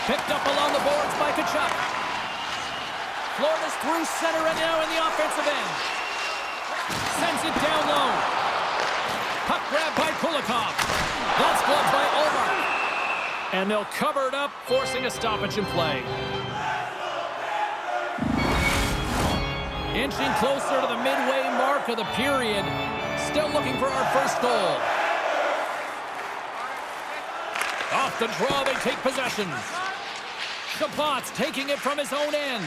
Picked up along the boards by Tkachuk. Florida's through center and now in the offensive end. Sends it down low. Puck grab by Kulikov. That's blocked by Omar. And they'll cover it up, forcing a stoppage in play. Inching closer to the midway mark of the period. Still looking for our first goal. Off the draw, they take possession. Chabot's taking it from his own end.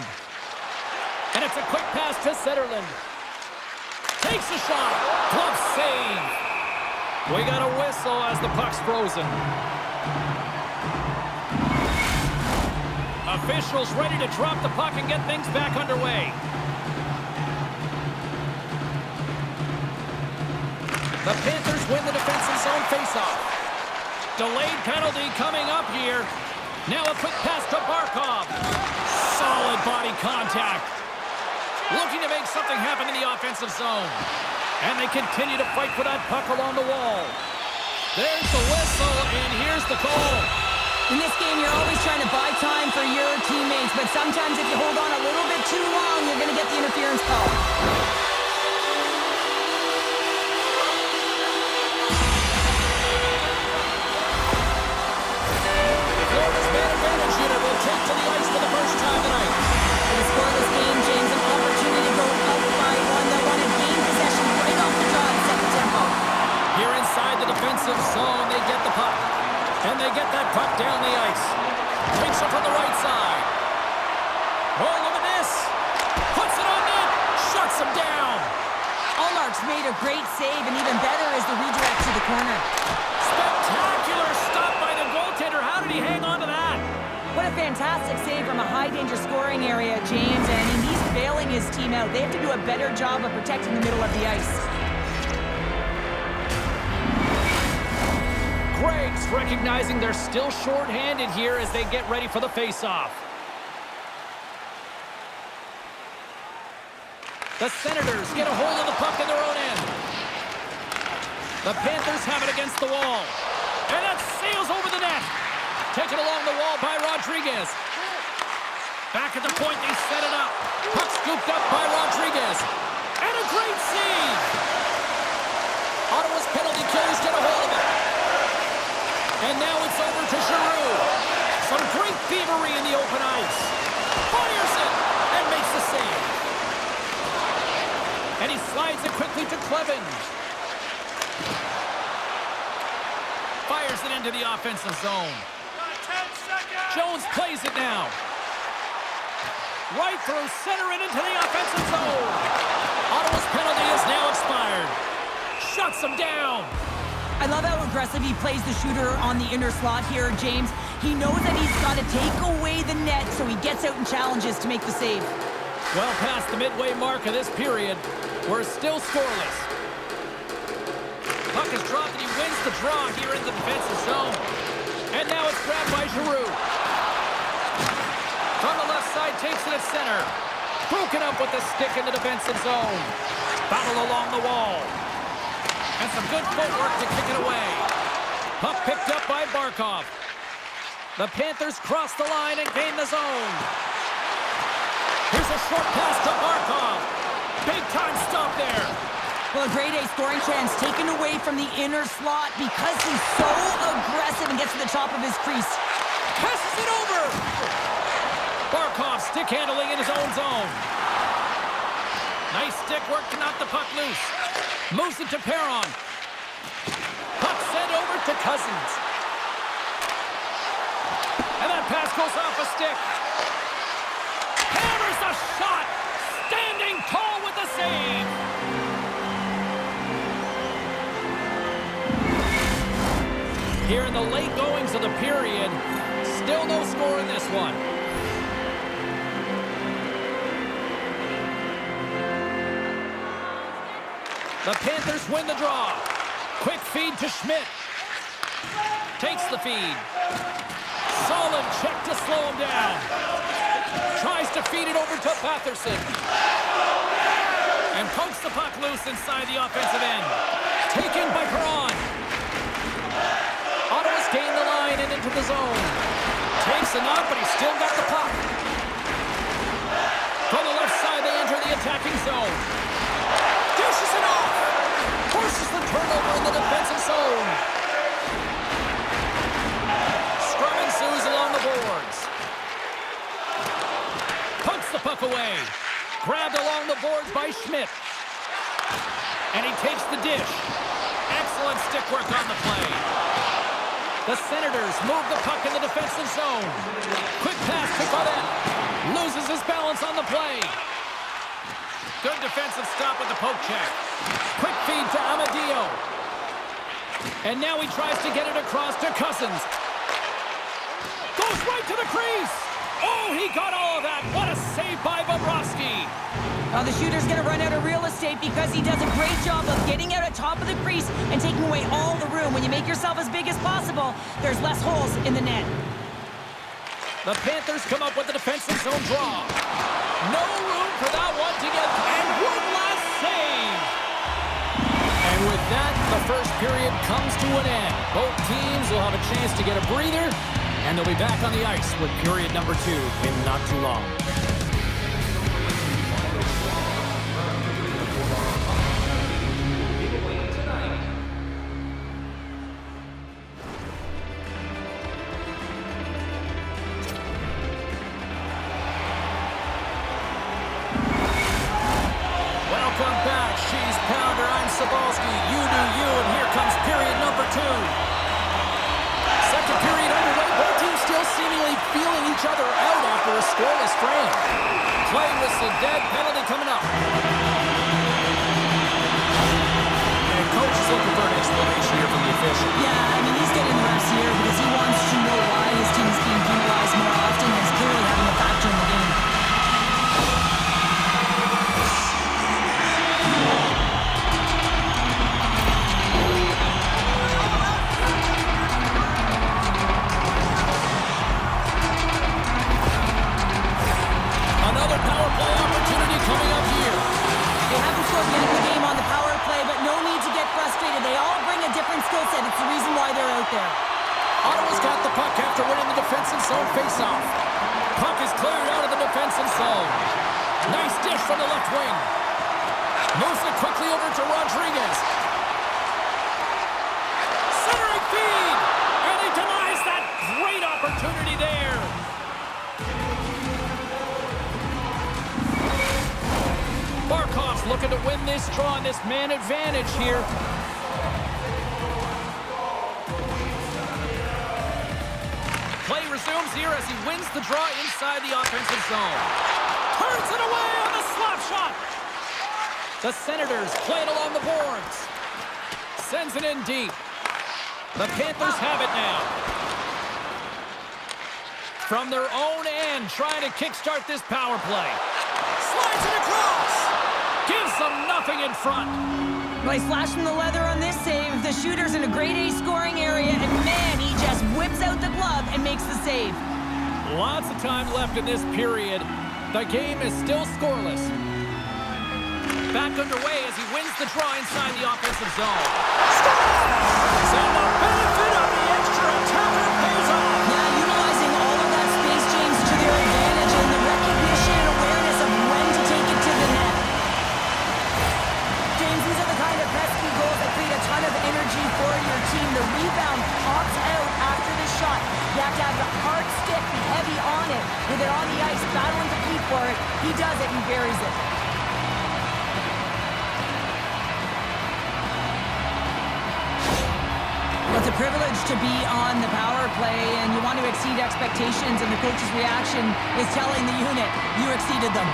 And it's a quick pass to Zetterlund. Takes a shot. Glove save. We got a whistle as the puck's frozen. Officials ready to drop the puck and get things back underway. The Panthers win the defensive zone faceoff. Delayed penalty coming up here. Now a quick pass to Barkov. Solid body contact. Looking to make something happen in the offensive zone. And they continue to fight for that puck along the wall. There's the whistle, and here's the call. In this game, you're always trying to buy time for your teammates, but sometimes if you hold on a little bit too long, you're going to get the interference call. Take to the ice for the first time tonight. In a scoreless game, James, an opportunity to go up by one. They want to gain possession right off the draw and set the tempo. Here inside the defensive zone, they get the puck. And they get that puck down the ice. Takes it from the right side. Oh, look at this. Puts it on net. Shuts him down. Allmark's made a great save, and even better is the redirect to the corner. Spectacular stop by the goaltender. How did he hang on to that? What a fantastic save from a high-danger scoring area, James. And I mean, he's bailing his team out. They have to do a better job of protecting the middle of the ice. Greg's recognizing they're still short-handed here as they get ready for the face-off. The Senators get a hold of the puck in their own end. The Panthers have it against the wall. And that sails over the net. Taken along the wall by Rodriguez. Back at the point, they set it up. Puck scooped up by Rodriguez. And a great save. Ottawa's penalty killers get a hold of it. And now it's over to Giroux. Some great thievery in the open ice. Fires it and makes the save. And he slides it quickly to Clevin. Fires it into the offensive zone. Jones plays it now. Right through center and into the offensive zone. Ottawa's penalty is now expired. Shuts him down. I love how aggressive he plays the shooter on the inner slot here, James. He knows that he's got to take away the net, so he gets out and challenges to make the save. Well past the midway mark of this period, we're still scoreless. Puck is dropped and he wins the draw here in the defensive zone. And now it's grabbed by Giroux. side takes it at center. Broken up with the stick in the defensive zone. Battle along the wall. And some good footwork to kick it away. Puck picked up by Barkov. The Panthers cross the line and gain the zone. Here's a short pass to Barkov. Big time stop there. Well, a grade A scoring chance taken away from the inner slot because he's so aggressive and gets to the top of his crease. Passes it over. Barkov stick handling in his own zone. Nice stick work to knock the puck loose. Moves it to Perron. Puck sent over to Cousins. And that pass goes off a stick. Hammers the shot. Standing tall with the save. Here in the late goings of the period, still no score in this one. The Panthers win the draw. Quick feed to Schmidt. Takes the feed. Solid check to slow him down. Tries to feed it over to Patherson. And pokes the puck loose inside the offensive end. Taken by Perron. Ottawa's gained the line and into the zone. Takes a knock, but he's still got the puck. From the left side, they enter the attacking zone. Dishes it off. Forces the turnover in the defensive zone. Scrum ensues along the boards. Punts the puck away. Grabbed along the boards by Schmidt. And he takes the dish. Excellent stick work on the play. The Senators move the puck in the defensive zone. Quick pass to Gaudette. Loses his balance on the play. Good defensive stop with the poke check. Quick feed to Amadio. And now he tries to get it across to Cousins. Goes right to the crease. Oh, he got all of that. What a save by Bobrovsky. The shooter's going to run out of real estate because he does a great job of getting out at top of the crease and taking away all the room. When you make yourself as big as possible, there's less holes in the net. The Panthers come up with the defensive zone draw. No room for that one to get, and one last save. And with that, the first period comes to an end. Both teams will have a chance to get a breather, and they'll be back on the ice with period number 2 in not too long. Welcome back, She's Pounder. I'm Sabalski. You do you, and here comes period number 2. Second period underway. Both teams still seemingly feeling each other out after a scoreless frame. Play whistle dead. Penalty coming up. And coach is looking for an explanation here from the official. Yeah, I mean, he's getting the refs here because he wants to know why his team is being penalized more often. He's clearly having a factor in the game. Another power play opportunity coming up here. They haven't scored yet in the game on the power play, but no need to get frustrated. They all bring a different skill set. It's the reason why they're out there. Ottawa's got the puck after winning the defensive zone faceoff. Puck is cleared out of the defensive zone. Nice dish from the left wing. Moves it quickly over to Rodriguez. Centering feed! And he denies that great opportunity there. Barkov's looking to win this draw on this man advantage here. Play resumes here as he wins the draw inside the offensive zone. Turns it away on the slap shot. The Senators play it along the boards. Sends it in deep. The Panthers have it now. From their own end, trying to kickstart this power play. Slides it across. Gives them nothing in front. Well, he's flashing the leather on this save. The shooter's in a grade A scoring area, and man, he just whips out the glove and makes the save. Lots of time left in this period. The game is still scoreless. Back underway as he wins the draw inside the offensive zone. So the benefit of the extra attacker pays off. Yeah, utilizing all of that space, James, to their advantage, and the recognition and awareness of when to take it to the net. James, these are the kind of pesky goals that create a ton of energy for your team. The rebound pops out after the shot. You have to have the hard stick, be heavy on it. With it on the ice, battling to keep for it. He does it, he buries it. Well, it's a privilege to be on the power play, and you want to exceed expectations, and the coach's reaction is telling the unit, you exceeded them.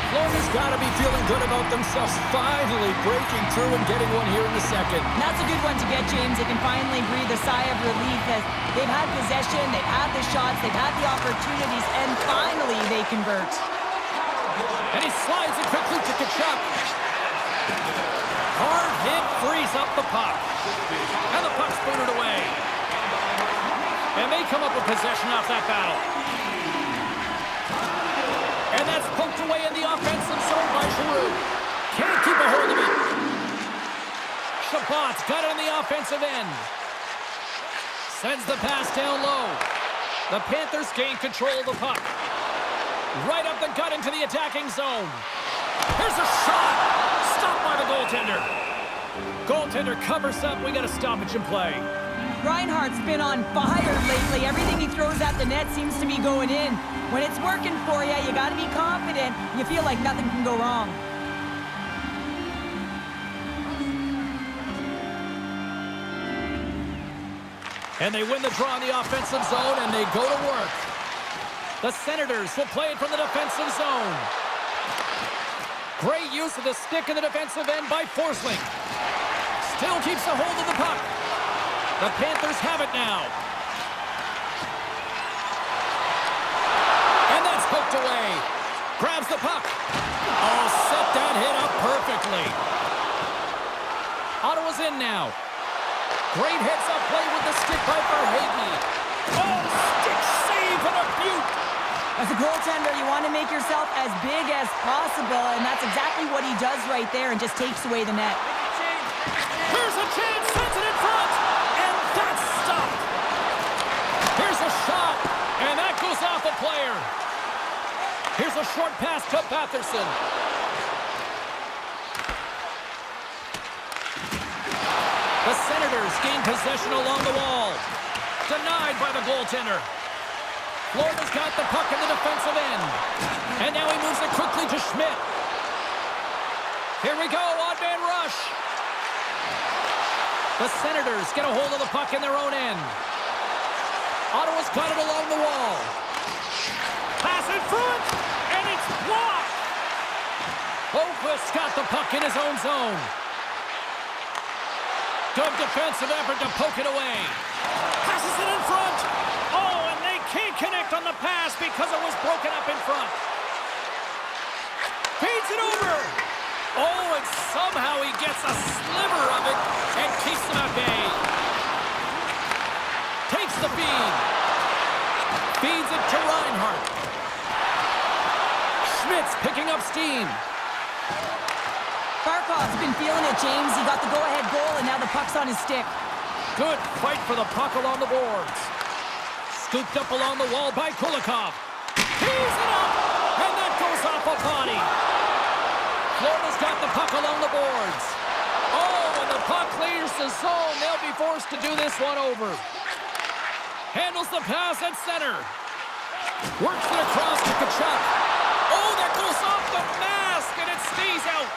Florida's got to be feeling good about themselves, finally breaking through and getting one here in the second. And that's a good one to get, James. They can finally breathe a sigh of relief as they've had possession, they've had the shots, they've had the opportunities, and finally they convert. And he slides it quickly to Kachuk. Hard hit frees up the puck. And the puck's booted away. And they come up with possession off that battle. And that's poked away in the offensive zone by Giroux. Can't keep a hold of it. Chabot's got it on the offensive end. Sends the pass down low. The Panthers gain control of the puck. Right up the gut into the attacking zone. Here's a shot. Stopped by the goaltender. Goaltender covers up. We got a stoppage in play. Reinhardt's been on fire lately. Everything he throws at the net seems to be going in. When it's working for you, you got to be confident. You feel like nothing can go wrong. And they win the draw in the offensive zone, and they go to work. The Senators will play it from the defensive zone. Great use of the stick in the defensive end by Forsling. Still keeps a hold of the puck. The Panthers have it now. And that's poked away. Grabs the puck. Oh, set that hit up perfectly. Ottawa's in now. Great heads-up play with the stick by Verhaeghe. Oh, stick save and a beaut. As a goaltender, you want to make yourself as big as possible, and that's exactly what he does right there and just takes away the net. Here's a chance, sends it in front, and that's stopped. Here's a shot, and that goes off a player. Here's a short pass to Batherson. The Senators gain possession along the wall. Denied by the goaltender. Florida's got the puck in the defensive end. And now he moves it quickly to Schmidt. Here we go, odd man rush. The Senators get a hold of the puck in their own end. Ottawa's got it along the wall. Pass in front, and it's blocked. Boquist's got the puck in his own zone. Good defensive effort to poke it away. Passes it in front. Oh, and they can't connect on the pass because it was broken up in front. Feeds it over. Oh, and somehow he gets a sliver of it and keeps them at bay. Takes the feed. Feeds it to Reinhardt. Schmidt's picking up steam. Barkov's been feeling it, James. He got the go-ahead goal, and now the puck's on his stick. Good fight for the puck along the boards. Scooped up along the wall by Kulikov. He's it up, and that goes off a body. Florida's got the puck along the boards. Oh, when the puck clears the zone, they'll be forced to do this one over. Handles the pass at center. Works it across to Kachuk. Oh, that goes off the mask, and it stays out.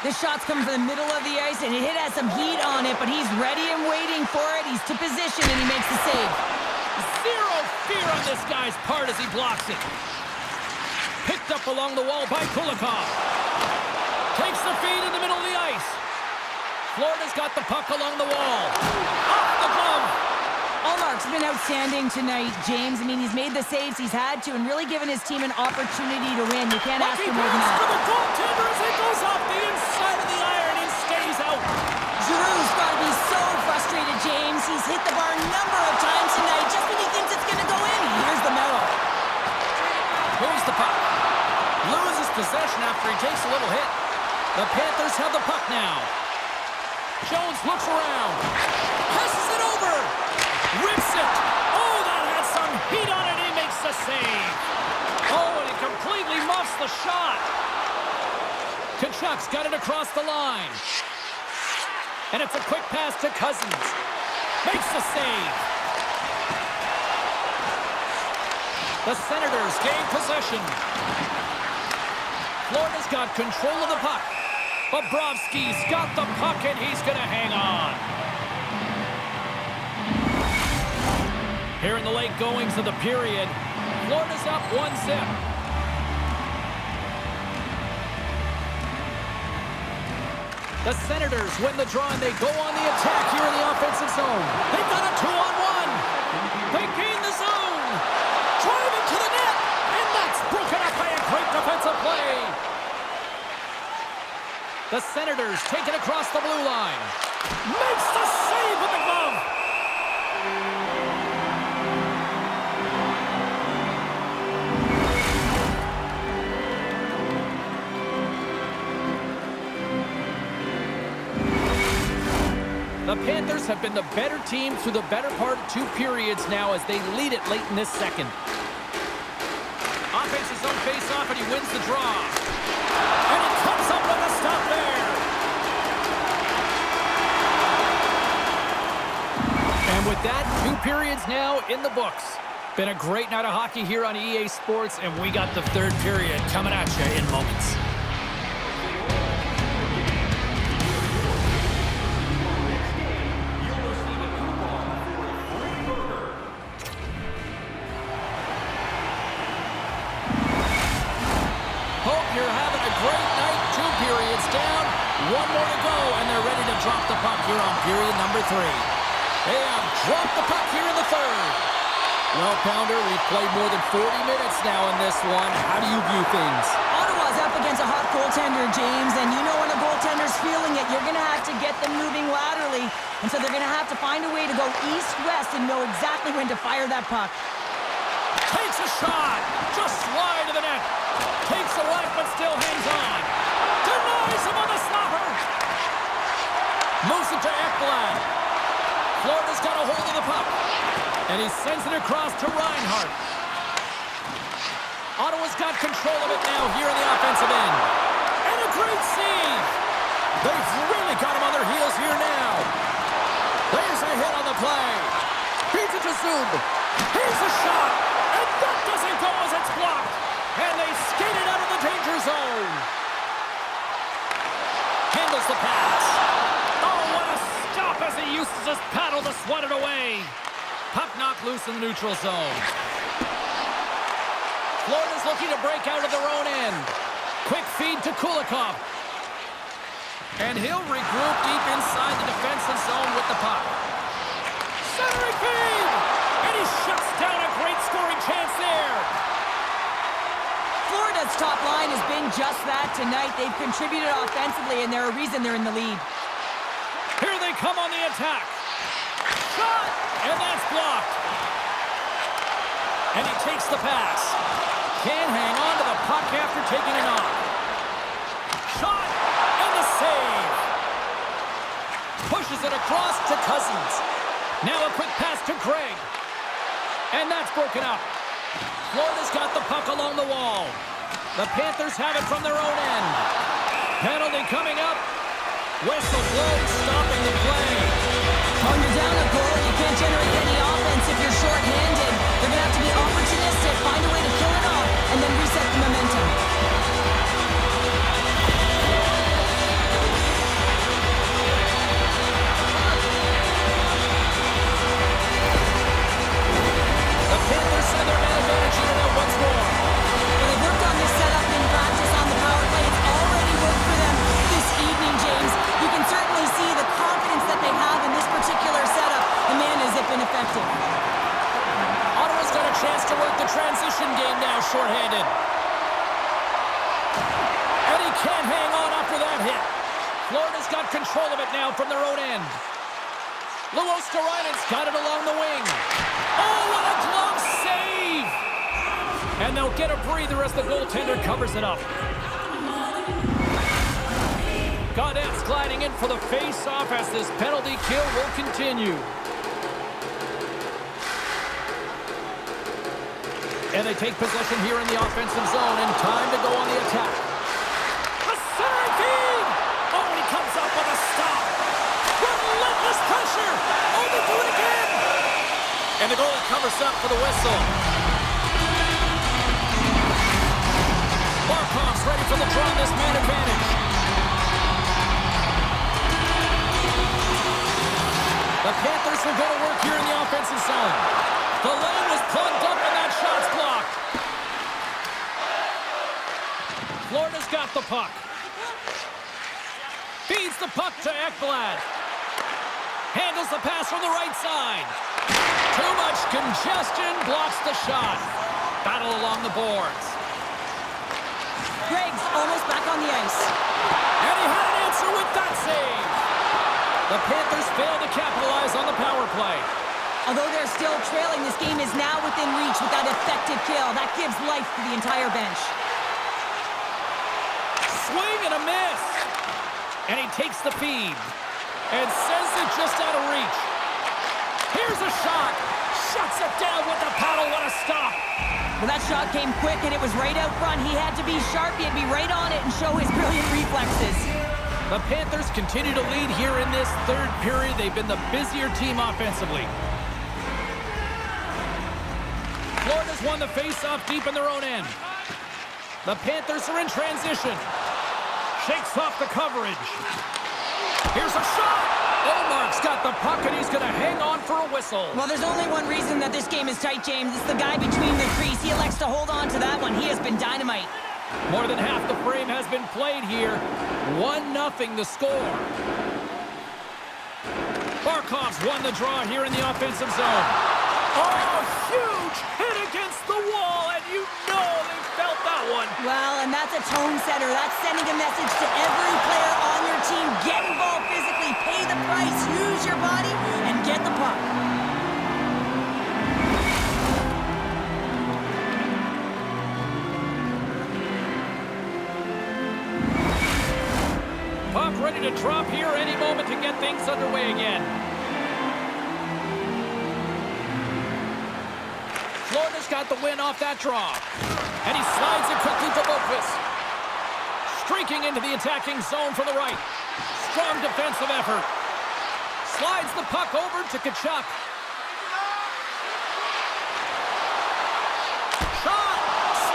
This shot's coming from the middle of the ice, and it has some heat on it, but he's ready and waiting for it. He's to position, and he makes the save. Zero fear on this guy's part as he blocks it. Picked up along the wall by Kulikov. Takes the feed in the middle of the ice. Florida's got the puck along the wall. Off the glove. Ullmark's been outstanding tonight, James. I mean, he's made the saves he's had to and really given his team an opportunity to win. You can't ask for more than that. For the goaltender as it goes off the inside of the iron and stays out. Giroux's got to be so frustrated, James. He's hit the bar a number of times after he takes a little hit. The Panthers have the puck now. Jones looks around. Passes it over. Rips it. Oh, that had some heat on it. He makes the save. Oh, and he completely muffs the shot. Tkachuk's got it across the line. And it's a quick pass to Cousins. Makes the save. The Senators gain possession. Florida's got control of the puck. Bobrovsky's got the puck, and he's going to hang on. Here in the late goings of the period, Florida's up 1-0. The Senators win the draw, and they go on the attack here in the offensive zone. They've got a 2-on-1. They gain the zone. Driving to the net, and that's broken up by a great defensive play. The Senators take it across the blue line. Makes the save with the glove. The Panthers have been the better team through the better part of 2 periods now as they lead it late in this second. Offense his own face-off, and he wins the draw. And he comes up with a stop there. And with that, 2 periods now in the books. Been a great night of hockey here on EA Sports, and we got the 3rd period coming at you in moments. One more to go, and they're ready to drop the puck here on period number 3. They have dropped the puck here in the 3rd. Well, Pounder, we've played more than 40 minutes now in this one. How do you view things? Ottawa's up against a hot goaltender, James, and you know when a goaltender's feeling it, you're going to have to get them moving laterally. And so they're going to have to find a way to go east-west and know exactly when to fire that puck. Takes a shot. Just slide to the net. Takes a whack, but still hangs on. Denies him on the stopper. Moves it to Ekblad. Florida's got a hold of the puck. And he sends it across to Reinhart. Ottawa's got control of it now here in the offensive end. And a great save. They've really got him on their heels here now. There's a hit on the play. Beats it to Zub. Here's a shot. And that doesn't go as it's blocked. And they skate it out of the danger zone. Handles the pass. Oh, what a stop as he uses his paddle to swat it away. Puck knocked loose in the neutral zone. Florida's looking to break out of their own end. Quick feed to Kulikov. And he'll regroup deep inside the defensive zone with the puck. Centering feed! And he shuts down a great scoring chance there. Florida's top line has been just that tonight. They've contributed offensively, and they're a reason they're in the lead. Here they come on the attack. Shot! And that's blocked. And he takes the pass. Can't hang on to the puck after taking it off. Shot! And the save. Pushes it across to Cousins. Now a quick pass to Craig. And that's broken up. Florida's got the puck along the wall. The Panthers have it from their own end. Penalty coming up. Whistle blows, stopping the play. When you're down a goal, you can't generate any offense if you're short-handed. They're going to have to be opportunistic, find a way to kill it off, and then reset the momentum. The Panthers have their man advantage here now once more. Well, they've worked on this setup in practice on the power play. It's already worked for them this evening, James. You can certainly see the confidence that they have in this particular setup. And man, has it been effective. Ottawa's got a chance to work the transition game now, shorthanded. And he can't hang on after that hit. Florida's got control of it now from their own end. Luostarinen got it along the wing. Oh, what a glove save! And they'll get a breather as the goaltender covers it up. Gaudette's gliding in for the face-off as this penalty kill will continue. And they take possession here in the offensive zone, and time to go on the attack. A centering feed! Oh, and he comes up with a stop. Relentless pressure! Oh, they do it again! And the goalie covers up for the whistle. Barkov's ready for the draw, this man advantage. The Panthers will go to work here in the offensive zone. The lane was plugged up and that shot's blocked. Florida's got the puck. Feeds the puck to Ekblad. Handles the pass from the right side. Too much congestion, blocks the shot. Battle along the boards. Greg's almost back on the ice. And he had an answer with that save. The Panthers fail to capitalize on the power play. Although they're still trailing, this game is now within reach with that effective kill. That gives life to the entire bench. Swing and a miss. And he takes the feed. And sends it just out of reach. Here's a shot. Shuts it down with the paddle. What a stop. Well, that shot came quick, and it was right out front. He had to be sharp. He had to be right on it and show his brilliant reflexes. The Panthers continue to lead here in this third period. They've been the busier team offensively. Florida's won the face-off deep in their own end. The Panthers are in transition. Shakes off the coverage. Here's a shot. Omark's got the puck, and he's going to hang on for a whistle. Well, there's only one reason that this game is tight, James. It's the guy between the crease. He elects to hold on to that one. He has been dynamite. More than half the frame has been played here. 1-0 the score. Barkov's won the draw here in the offensive zone. Oh, huge hit against the wall, and you know they felt that one. Well, and that's a tone setter. That's sending a message to every player on your team. Get involved physically, pay the price, use your body, and get the puck. Puck ready to drop here any moment to get things underway again. Florida's got the win off that draw. And he slides it quickly to Boqvist. Streaking into the attacking zone from the right. Strong defensive effort. Slides the puck over to Tkachuk. Shot!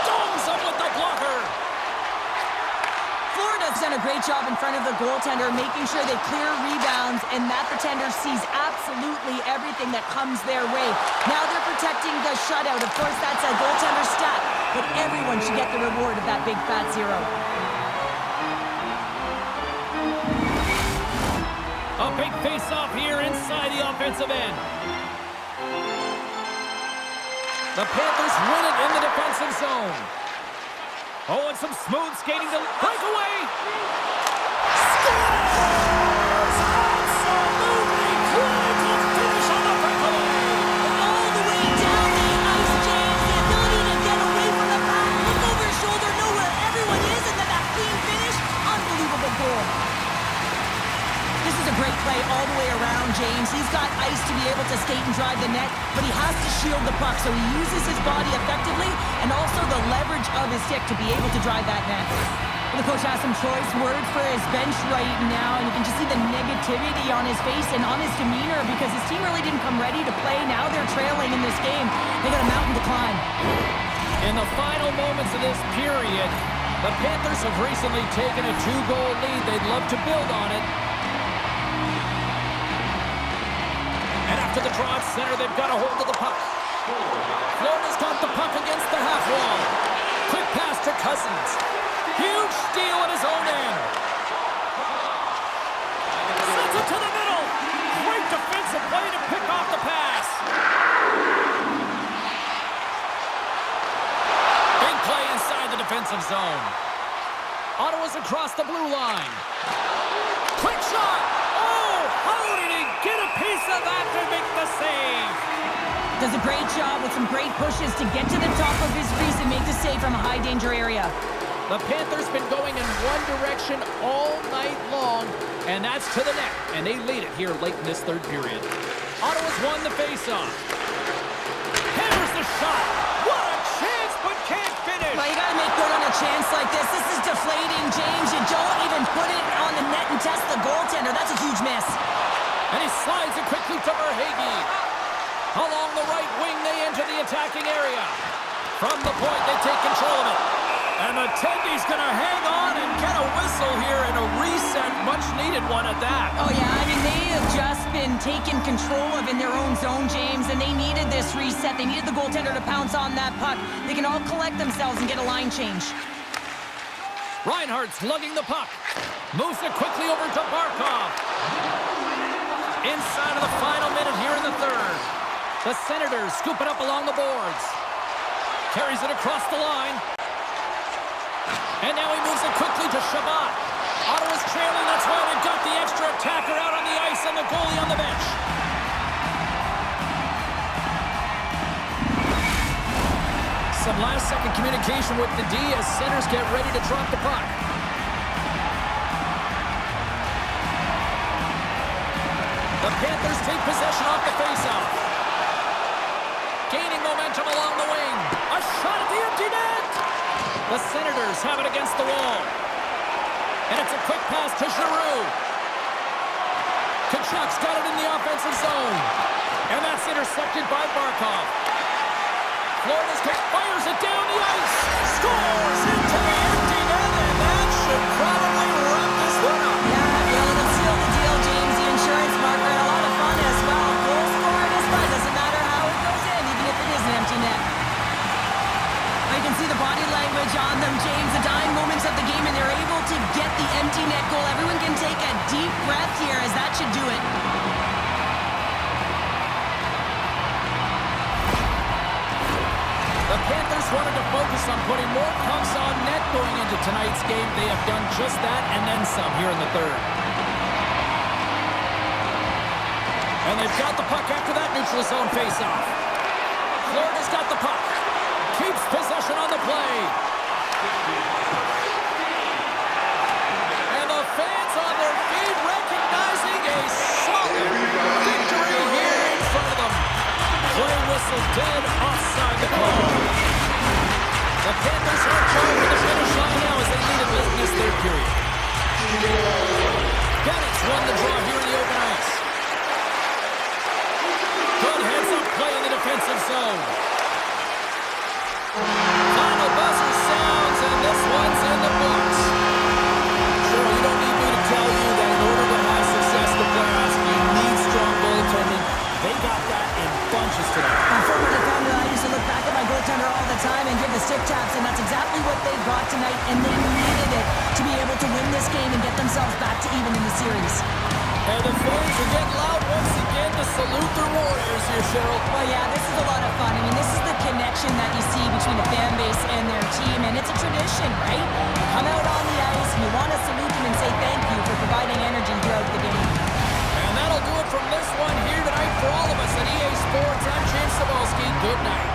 Stones him with the blocker. Florida's done a great job in front of the goaltender, making sure they clear rebounds, and that pretender sees absolutely everything that comes their way. Now they're protecting the shutout. Of course, that's a goaltender stat, but everyone should get the reward of that big fat zero. A big face-off here inside the offensive end. The Panthers win it in the defensive zone. Oh, and some smooth skating to breakaway. Scores! Absolutely critical finish on the breakaway. All the way down the ice, James. The ability to get away from the back, look over his shoulder, know where everyone is, and then that clean finish. Unbelievable goal. This is a great play all the way around, James. He's got ice to be able to skate and drive the net, but he has to shield the puck, so he uses his body effectively and also the leverage of his stick to be able to drive that net. The coach has some choice words for his bench right now, and you can just see the negativity on his face and on his demeanor because his team really didn't come ready to play. Now they're trailing in this game. They got a mountain to climb. In the final moments of this period, the Panthers have recently taken a 2-goal lead. They'd love to build on it. And after the draw at center, they've got a hold of the puck. Florida's got the puck against the half wall. Quick pass to Cousins. Huge steal at his own end. Sends it to the middle. Great defensive play to pick off the pass. Big play inside the defensive zone. Ottawa's across the blue line. Quick shot. Oh, how did he get a piece of that to make the save? Does a great job with some great pushes to get to the top of his crease and make the save from a high danger area. The Panthers been going in one direction all night long, and that's to the net. And they lead it here late in this third period. Ottawa's won the faceoff. Hammers the shot. What a chance, but can't finish. Well, you got to make good on a chance like this. This is deflating, James. You don't even put it on the net and test the goaltender. That's a huge miss. And he slides it quickly to Verhaeghe. Along the right wing, they enter the attacking area. From the point, they take control of it. And the Tendy's going to hang on and get a whistle here and a reset, much needed one at that. Oh, yeah, I mean, they have just been taken control of in their own zone, James, and they needed this reset. They needed the goaltender to pounce on that puck. They can all collect themselves and get a line change. Reinhart's lugging the puck. Moves it quickly over to Barkov. Inside of the final minute here in the third. The Senators scoop it up along the boards. Carries it across the line. And now he moves it quickly to Shabbat. Ottawa's trailing, that's why they've got the extra attacker out on the ice and the goalie on the bench. Some last-second communication with the D as centers get ready to drop the puck. The Panthers take possession off the faceoff. Gaining momentum along the wing. A shot at the empty net! The Senators have it against the wall. And it's a quick pass to Giroux. Kachuk's got it in the offensive zone. And that's intercepted by Barkov. Florida's kick fires it down the ice. Scores into the empty net, and that should probably wrap this one up. Yeah, it'll seal the deal, James. The insurance marker, and a lot of fun as well. Goal scoring is fun. Doesn't matter how it goes in, even if it is an empty net. You can see the body language on them, James. The dying moments of the game, and they're able to get the empty net goal. Everyone can take a deep breath here, as that should do it. The Panthers wanted to focus on putting more pucks on net going into tonight's game. They have done just that and then some here in the third. And they've got the puck after that neutral zone faceoff. Florida's got the puck. Keeps possession on the play. And the fans on their feet recognizing a solid victory here in front of them. Play whistle dead offside the call. The Panthers are trying to the finish line now as they lead it late in this third period. Bennett's won the draw here in the open ice. Good heads-up play in the defensive zone. Final buzzer sounds, and this one's in the books. Sure, you don't need me to tell you that in order to have success in the playoffs, you need strong goaltending. They got that in bunches tonight. And for when I found it, I used to look back at my goaltender all the time and give the stick taps, and that's exactly what they got tonight, and they needed it to be able to win this game and get themselves back to even in the series. And the fans are getting loud once again to salute their Warriors here, Cheryl. Well, yeah, this is a lot of fun. I mean, this is the connection that you see between the fan base and their team, and it's a tradition, right? You come out on the ice, and you want to salute them and say thank you for providing energy throughout the game. And that'll do it from this one here tonight for all of us at EA Sports. I'm James Cebulski. Good night.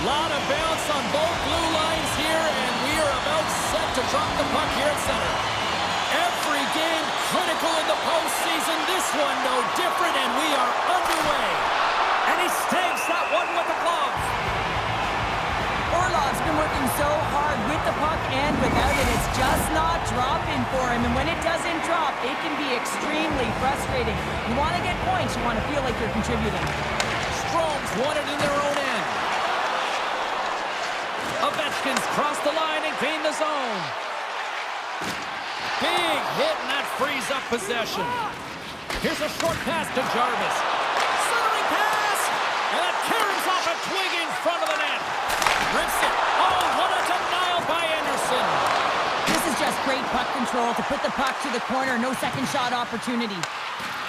Lot of bounce on both blue lines here, and we are about set to drop the puck here at center. Every game critical in the postseason. This one no different, and we are underway. And he stabs that one with a glove. Orlov's been working so hard with the puck and without it. It's just not dropping for him, and when it doesn't drop, it can be extremely frustrating. You want to get points, you want to feel like you're contributing. Strome's won it in their own end. Ovechkin's crossed the line and gained the zone. Big hit, and that frees up possession. Here's a short pass to Jarvis. Centering pass. And that carries off a twig in front of the net. Rips it. Oh, what a denial by Anderson. This is just great puck control to put the puck to the corner. No second shot opportunity.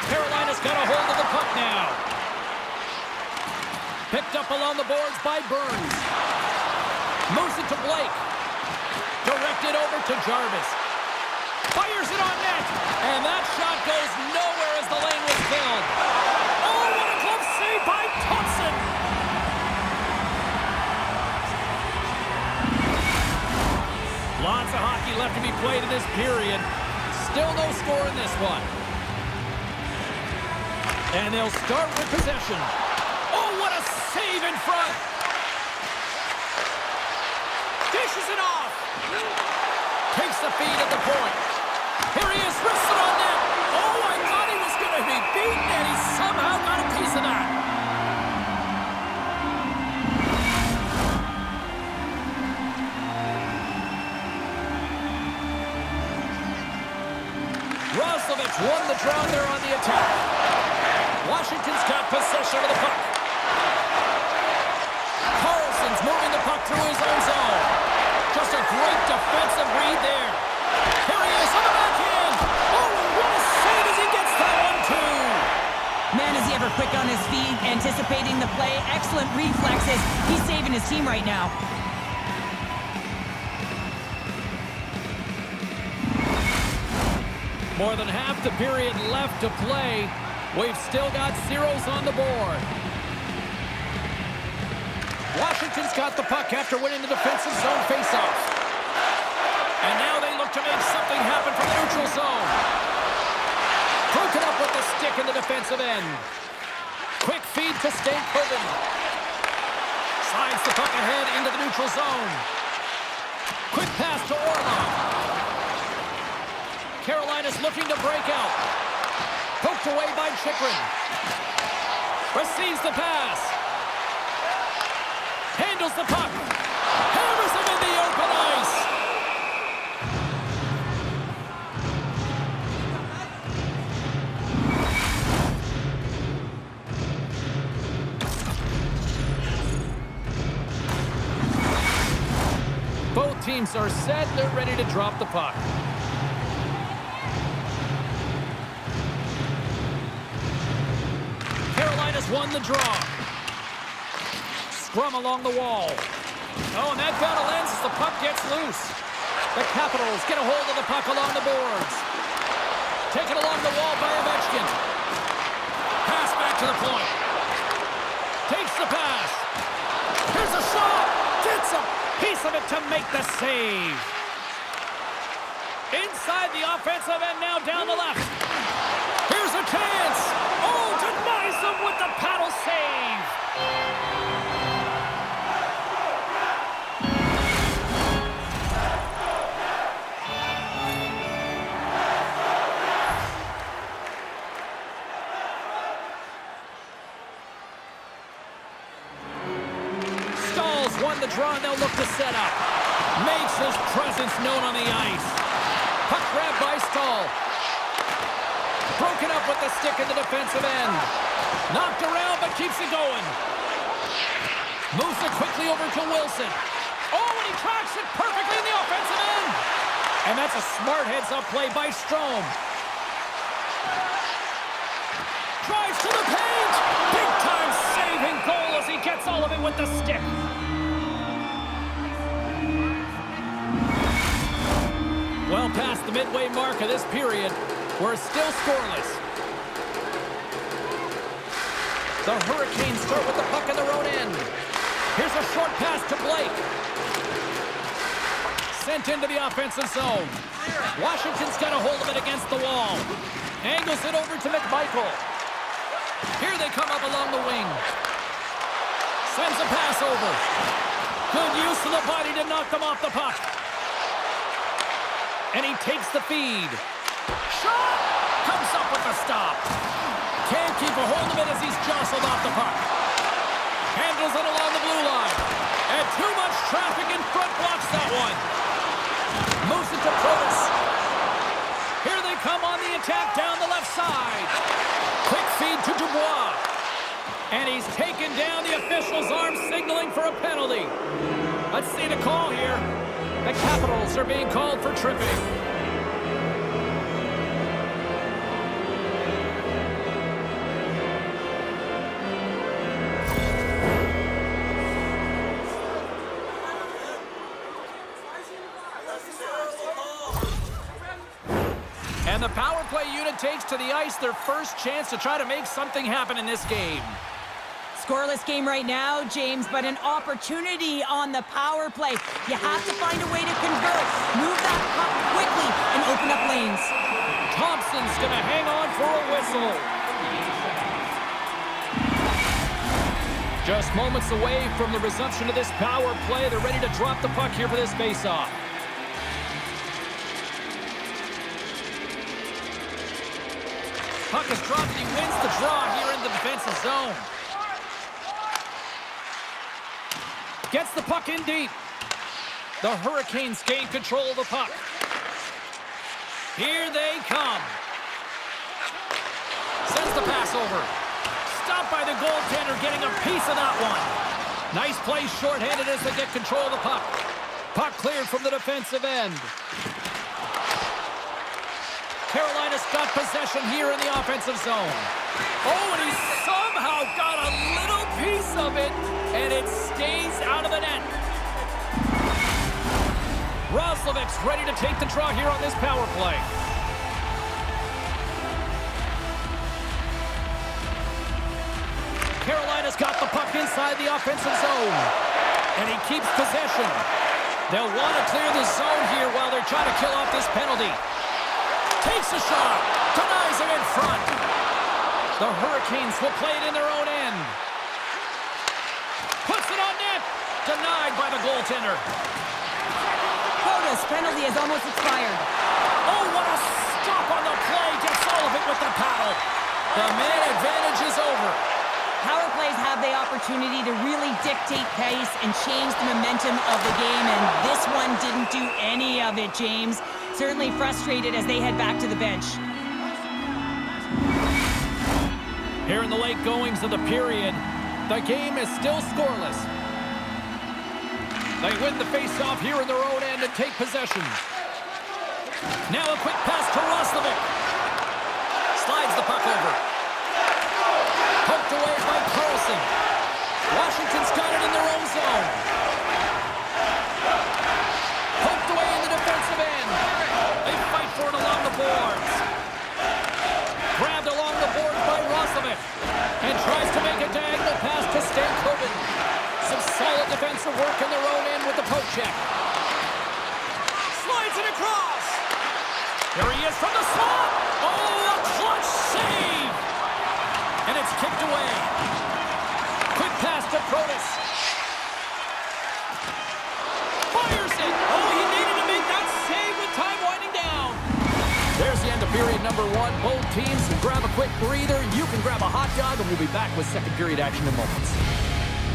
Carolina's got a hold of the puck now. Picked up along the boards by Burns. Moves it to Blake. Directed over to Jarvis. Fires it on net. And that shot goes nowhere as the lane was filled. Oh, what a glove save by Thompson. Lots of hockey left to be played in this period. Still no score in this one. And they'll start with possession. Oh, what a save in front. Dishes it off. Takes the feed at the point. Here he is, wristed on net. Oh, I thought he was going to be beaten, and he somehow got a piece of that. Roslovic won the draw there on the attack. Washington's got possession of the puck. Carlson's moving the puck through his own zone. Just a great defensive read there. Here he is on the backhand. Oh, what a save as he gets that one, too. Man, is he ever quick on his feet, anticipating the play. Excellent reflexes. He's saving his team right now. More than half the period left to play. We've still got zeros on the board. Washington's got the puck after winning the defensive zone faceoff. And now they look to make something happen from the neutral zone. Broken up with the stick in the defensive end. Quick feed to Stankoven. Slides the puck ahead into the neutral zone. Quick pass to Orlov. Carolina's looking to break out. Poked away by Chychrun. Receives the pass. Handles the puck. Hammers him in the open ice. Both teams are set. They're ready to drop the puck. Carolina's won the draw. Scrum along the wall. Oh, and that battle ends as the puck gets loose. The Capitals get a hold of the puck along the boards. Taken along the wall by Ovechkin. Pass back to the point. Takes the pass. Here's a shot. Gets a piece of it to make the save. Inside the offensive end now down the left. Here's a chance. Oh, denies him with the paddle save. Won the draw, and they'll look to set up. Makes his presence known on the ice. Puck grab by Stahl. Broken up with the stick in the defensive end. Knocked around, but keeps it going. Moves it quickly over to Wilson. Oh, and he tracks it perfectly in the offensive end. And that's a smart heads-up play by Strome. Drives to the paint. Big-time saving goal as he gets all of it with the stick. Well past the midway mark of this period, we're still scoreless. The Hurricanes start with the puck in their own end. Here's a short pass to Blake. Sent into the offensive zone. Washington's got a hold of it against the wall. Angles it over to McMichael. Here they come up along the wing. Sends a pass over. Good use of the body to knock them off the puck. And he takes the feed. Shot! Comes up with a stop. Can't keep a hold of it as he's jostled off the puck. Handles it along the blue line. And too much traffic in front blocks that one. Moves it to Protas. come on the attack down the left side. Quick feed to Dubois. And he's taken down, the official's arm signaling for a penalty. Let's see the call here. The Capitals are being called for tripping. And the power play unit takes to the ice their first chance to try to make something happen in this game. Scoreless game right now, James, but an opportunity on the power play. You have to find a way to convert. Move that puck quickly and open up lanes. Thompson's going to hang on for a whistle. Just moments away from the resumption of this power play. They're ready to drop the puck here for this faceoff. Puck is dropped and he wins the draw here in the defensive zone. Gets the puck in deep. The Hurricanes gain control of the puck. Here they come. Sends the pass over. Stopped by the goaltender, getting a piece of that one. Nice play shorthanded as they get control of the puck. Puck cleared from the defensive end. Carolina's got possession here in the offensive zone. Oh, and he somehow got a little piece of it, and it stays out of the net. Roslovic's ready to take the draw here on this power play. Carolina's got the puck inside the offensive zone, and he keeps possession. They'll want to clear the zone here while they're trying to kill off this penalty. Takes a shot, denies him in front. The Hurricanes will play it in their own end. Puts it on net, denied by the goaltender. Quota's penalty has almost expired. Oh, what a stop on the play, gets all of it with the paddle. The man advantage is over. Power plays have the opportunity to really dictate pace and change the momentum of the game, and this one didn't do any of it, James. Certainly frustrated as they head back to the bench. Here in the late goings of the period, the game is still scoreless. They win the face-off here in their own end and take possession. Now a quick pass to Roslovic. Slides the puck over. Poked away by Carlson. Washington's got it in their own zone. Poked away in the defensive end. They fight for it along the boards. Grabbed along the boards by Roslovic. And tries to make a diagonal pass to Stan Coben. Some solid defensive work in their own end with the poke check. Slides it across. There he is from the slot. Oh, a clutch save. And it's kicked away. Quick pass to Protas. Fires it. Oh, he needed to make that save with time winding down. There's the end of period number one. Both teams can grab a quick breather. You can grab a hot dog, and we'll be back with second period action in moments.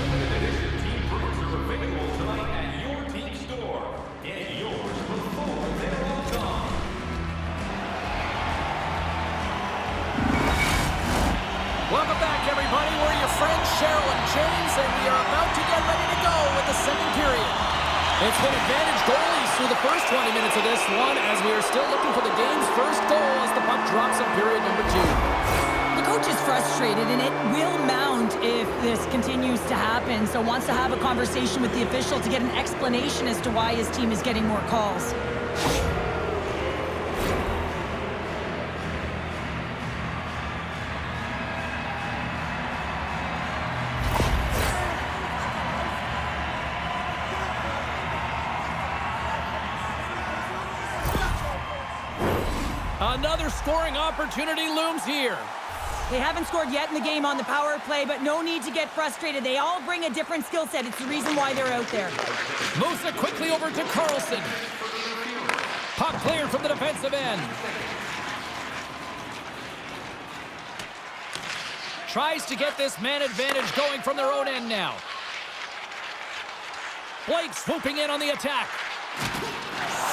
Limited edition team prints are available tonight at your team store. Get yours before they're all gone. Welcome back, everybody. We're your friends, Cheryl and James, and we are about to get ready to go with the second period. It's been advantage goalies through the first 20 minutes of this one, as we are still looking for the game's first goal as the puck drops in period number two. The coach is frustrated, and it will mount if this continues to happen, so wants to have a conversation with the official to get an explanation as to why his team is getting more calls. Another scoring opportunity looms here. They haven't scored yet in the game on the power play, but no need to get frustrated. They all bring a different skill set. It's the reason why they're out there. Moves it quickly over to Carlson. Puck cleared from the defensive end. Tries to get this man advantage going from their own end now. Blake swooping in on the attack.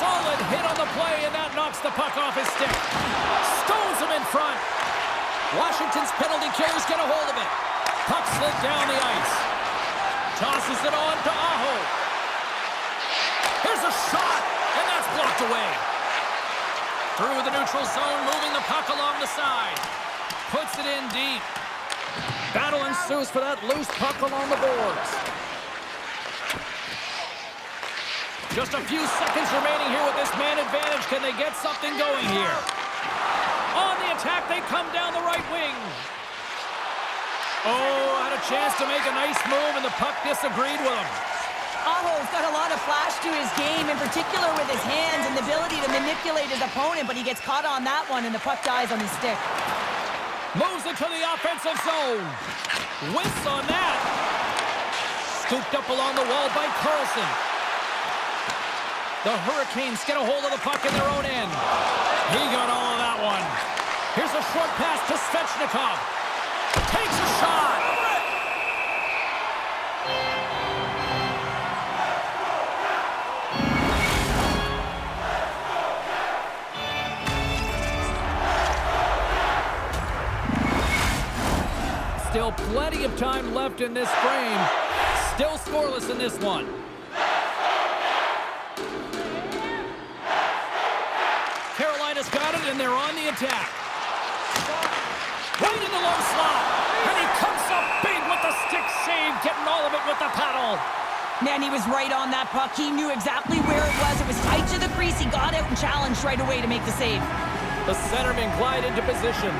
Solid hit on the play, and that knocks the puck off his stick. Stones him in front. Washington's penalty killers get a hold of it. Puck slid down the ice. Tosses it on to Aho. Here's a shot, and that's blocked away. Through the neutral zone, moving the puck along the side. Puts it in deep. Battle ensues for that loose puck along the boards. Just a few seconds remaining here with this man advantage. Can they get something going here? On the attack, they come down the right wing. Oh, had a chance to make a nice move, and the puck disagreed with him. Aho's got a lot of flash to his game, in particular with his hands and the ability to manipulate his opponent, but he gets caught on that one, and the puck dies on his stick. Moves it to the offensive zone. Whiffs on that. Scooped up along the wall by Carlson. The Hurricanes get a hold of the puck in their own end. He got all of that one. Here's a short pass to Svechnikov. Takes a shot. Still plenty of time left in this frame. Still scoreless in this one. Carolina's got it, and they're on the attack. Right in the low slot. And he comes up big with the stick save, getting all of it with the paddle. Man, he was right on that puck. He knew exactly where it was. It was tight to the crease. He got out and challenged right away to make the save. The centerman glide into position.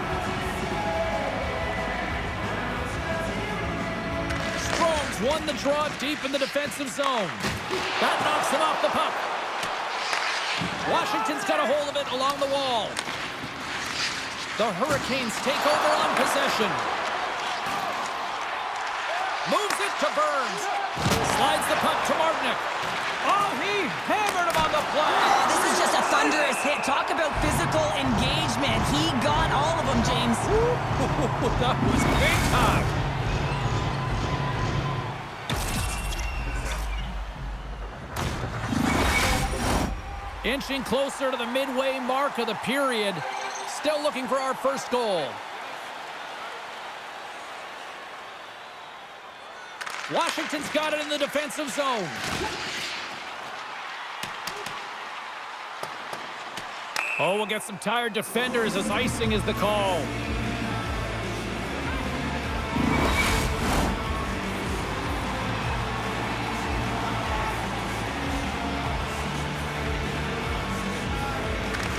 Strom's won the draw deep in the defensive zone. That knocks him off the puck. Washington's got a hold of it along the wall. The Hurricanes take over on possession. Moves it to Burns. Slides the puck to Martinick. Oh, he hammered him on the play. Oh, this is just a thunderous hit. Talk about physical engagement. He got all of them, James. That was big time. Inching closer to the midway mark of the period. Still looking for our first goal. Washington's got it in the defensive zone. Oh, we'll get some tired defenders as icing is the call.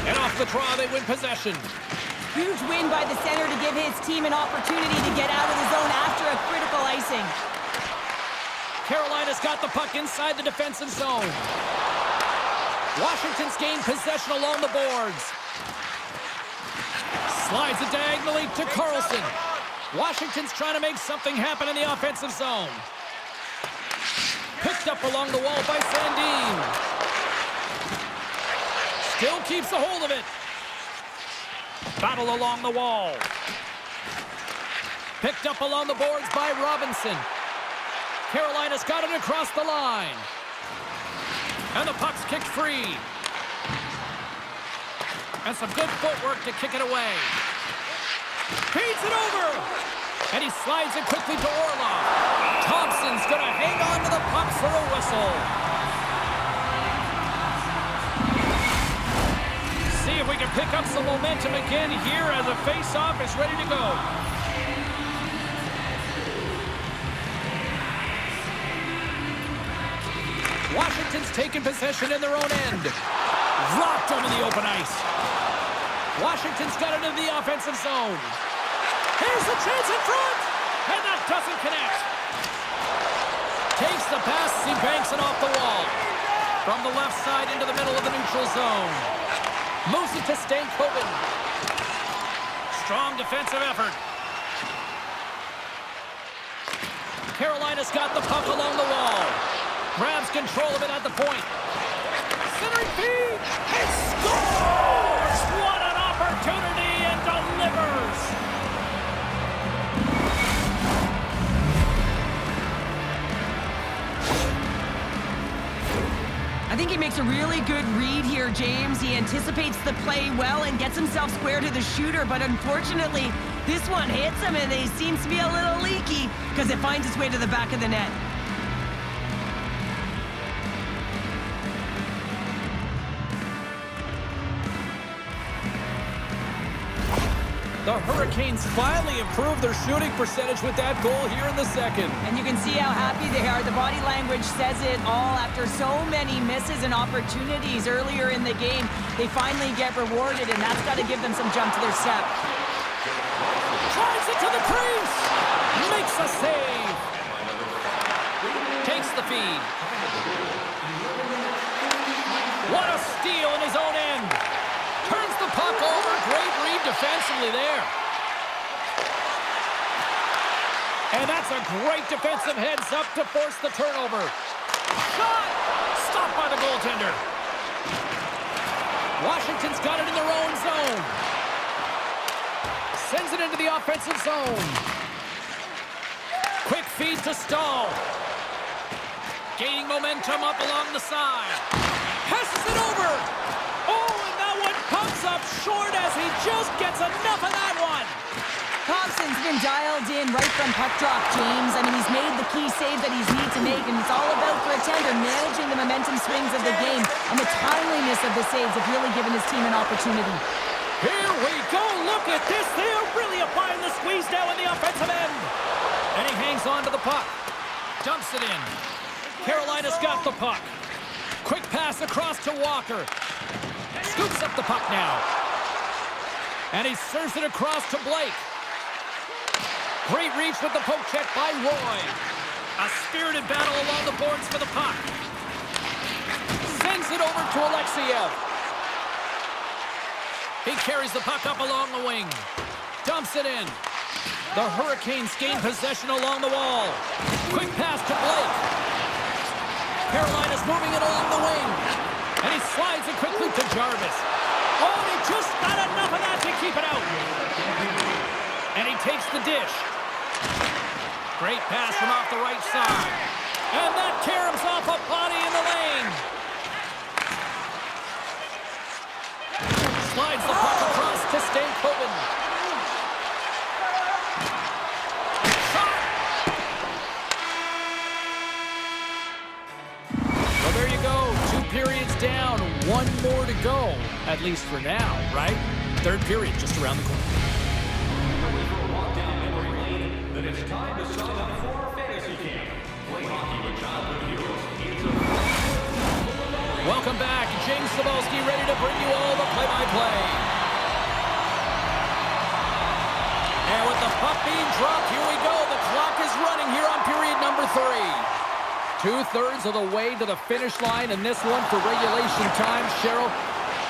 And off the draw, they win possession. Huge win by the center to give his team an opportunity to get out of the zone after a critical icing. Carolina's got the puck inside the defensive zone. Washington's gained possession along the boards. Slides it diagonally to Carlson. Washington's trying to make something happen in the offensive zone. Picked up along the wall by Sandin. Still keeps a hold of it. Battle along the wall. Picked up along the boards by Robinson. Carolina's got it across the line. And the puck's kicked free. And some good footwork to kick it away. Feeds it over. And he slides it quickly to Orlov. Thompson's going to hang on to the puck for a whistle. See if we can pick up some momentum again here as a face-off is ready to go. Washington's taken possession in their own end. Rocked him in the open ice. Washington's got it into the offensive zone. Here's the chance in front. And that doesn't connect. Takes the pass as he banks it off the wall. From the left side into the middle of the neutral zone. Moves it to Stankoven. Strong defensive effort. Carolina's got the puck along the wall. Grabs control of it at the point. Centering feed. And scores! What an opportunity and delivers! I think he makes makes a really good read here, James. He anticipates the play well and gets himself square to the shooter, but unfortunately, this one hits him and he seems to be a little leaky because it finds its way to the back of the net. The Hurricanes finally improved their shooting percentage with that goal here in the second. And you can see how happy they are. The body language says it all. After so many misses and opportunities earlier in the game, they finally get rewarded, and that's got to give them some jump to their step. Drives it to the crease. Makes a save. Takes the feed. What a steal in his own end. Turns the puck over. Great read defensively there. And that's a great defensive heads-up to force the turnover. Shot! Stopped by the goaltender. Washington's got it in their own zone. Sends it into the offensive zone. Quick feed to Stahl. Gaining momentum up along the side. Passes it over. Oh, and that one comes up short as he just gets enough of that one. Thompson's been dialed in right from puck drop, James. I mean, he's made the key save that he's needed to make, and it's all about for a tender managing the momentum swings of the game, and the timeliness of the saves have really given his team an opportunity. Here we go. Look at this. They are really applying the squeeze now in the offensive end. And he hangs on to the puck. Dumps it in. Carolina's got the puck. Quick pass across to Walker. Scoops up the puck now. And he serves it across to Blake. Great reach with the poke check by Roy. A spirited battle along the boards for the puck. Sends it over to Alexiev. He carries the puck up along the wing. Dumps it in. The Hurricanes gain possession along the wall. Quick pass to Blake. Carolina's moving it along the wing. And he slides it quickly to Jarvis. Oh, he just got enough of that to keep it out. And he takes the dish. Great pass from off the right side. And that caroms off a body in the lane. Slides the puck across to Stankoven. Shot! Well, there you go. 2 periods down. 1 more to go. At least for now, right? Third period just around the corner. Then it's time to sign up for our fantasy camp. Play hockey with childhood heroes. Welcome back. James Cebulski ready to bring you all the play-by-play. And with the puck being dropped, here we go. The clock is running here on period number 3. 2/3 of the way to the finish line, and this one for regulation time. Cheryl,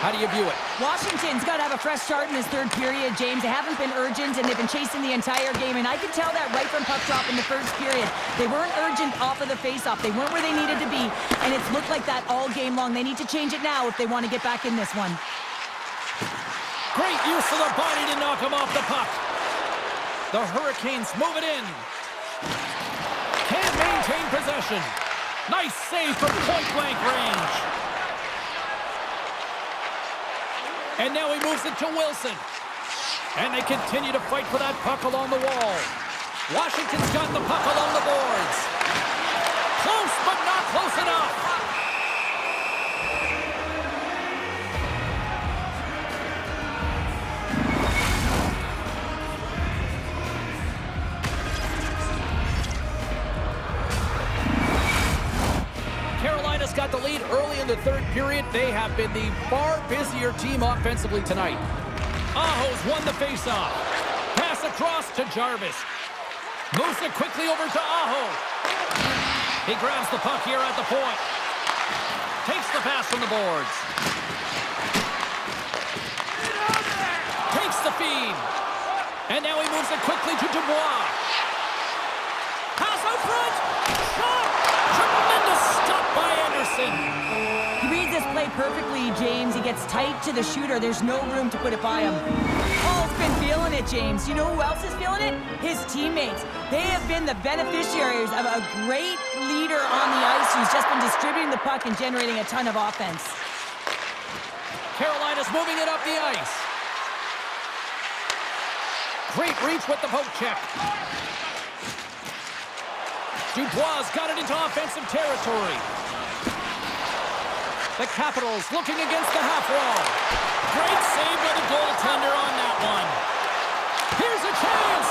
how do you view it? Washington's got to have a fresh start in this third period, James. They haven't been urgent, and they've been chasing the entire game, and I could tell that right from puck drop in the first period. They weren't urgent off of the faceoff. They weren't where they needed to be, and it's looked like that all game long. They need to change it now if they want to get back in this one. Great use of the body to knock him off the puck. The Hurricanes move it in. Can't maintain possession. Nice save from point-blank range. And now he moves it to Wilson. And they continue to fight for that puck along the wall. Washington's got the puck along the boards. Close, but not close enough. Carolina's got the lead early in the third period. They have been the far busier team offensively tonight. Aho's won the faceoff. Pass across to Jarvis. Moves it quickly over to Aho. He grabs the puck here at the point. Takes the pass from the boards. Takes the feed. And now he moves it quickly to Dubois. Pass out front. Shot. Tremendous stop by Anderson. He reads this play it perfectly, James. He gets tight to the shooter. There's no room to put it by him. Paul's been feeling it, James. You know who else is feeling it? His teammates. They have been the beneficiaries of a great leader on the ice who's just been distributing the puck and generating a ton of offense. Carolina's moving it up the ice. Great reach with the poke check. Dubois got it into offensive territory. The Capitals looking against the half wall. Great save by the goaltender on that one. Here's a chance.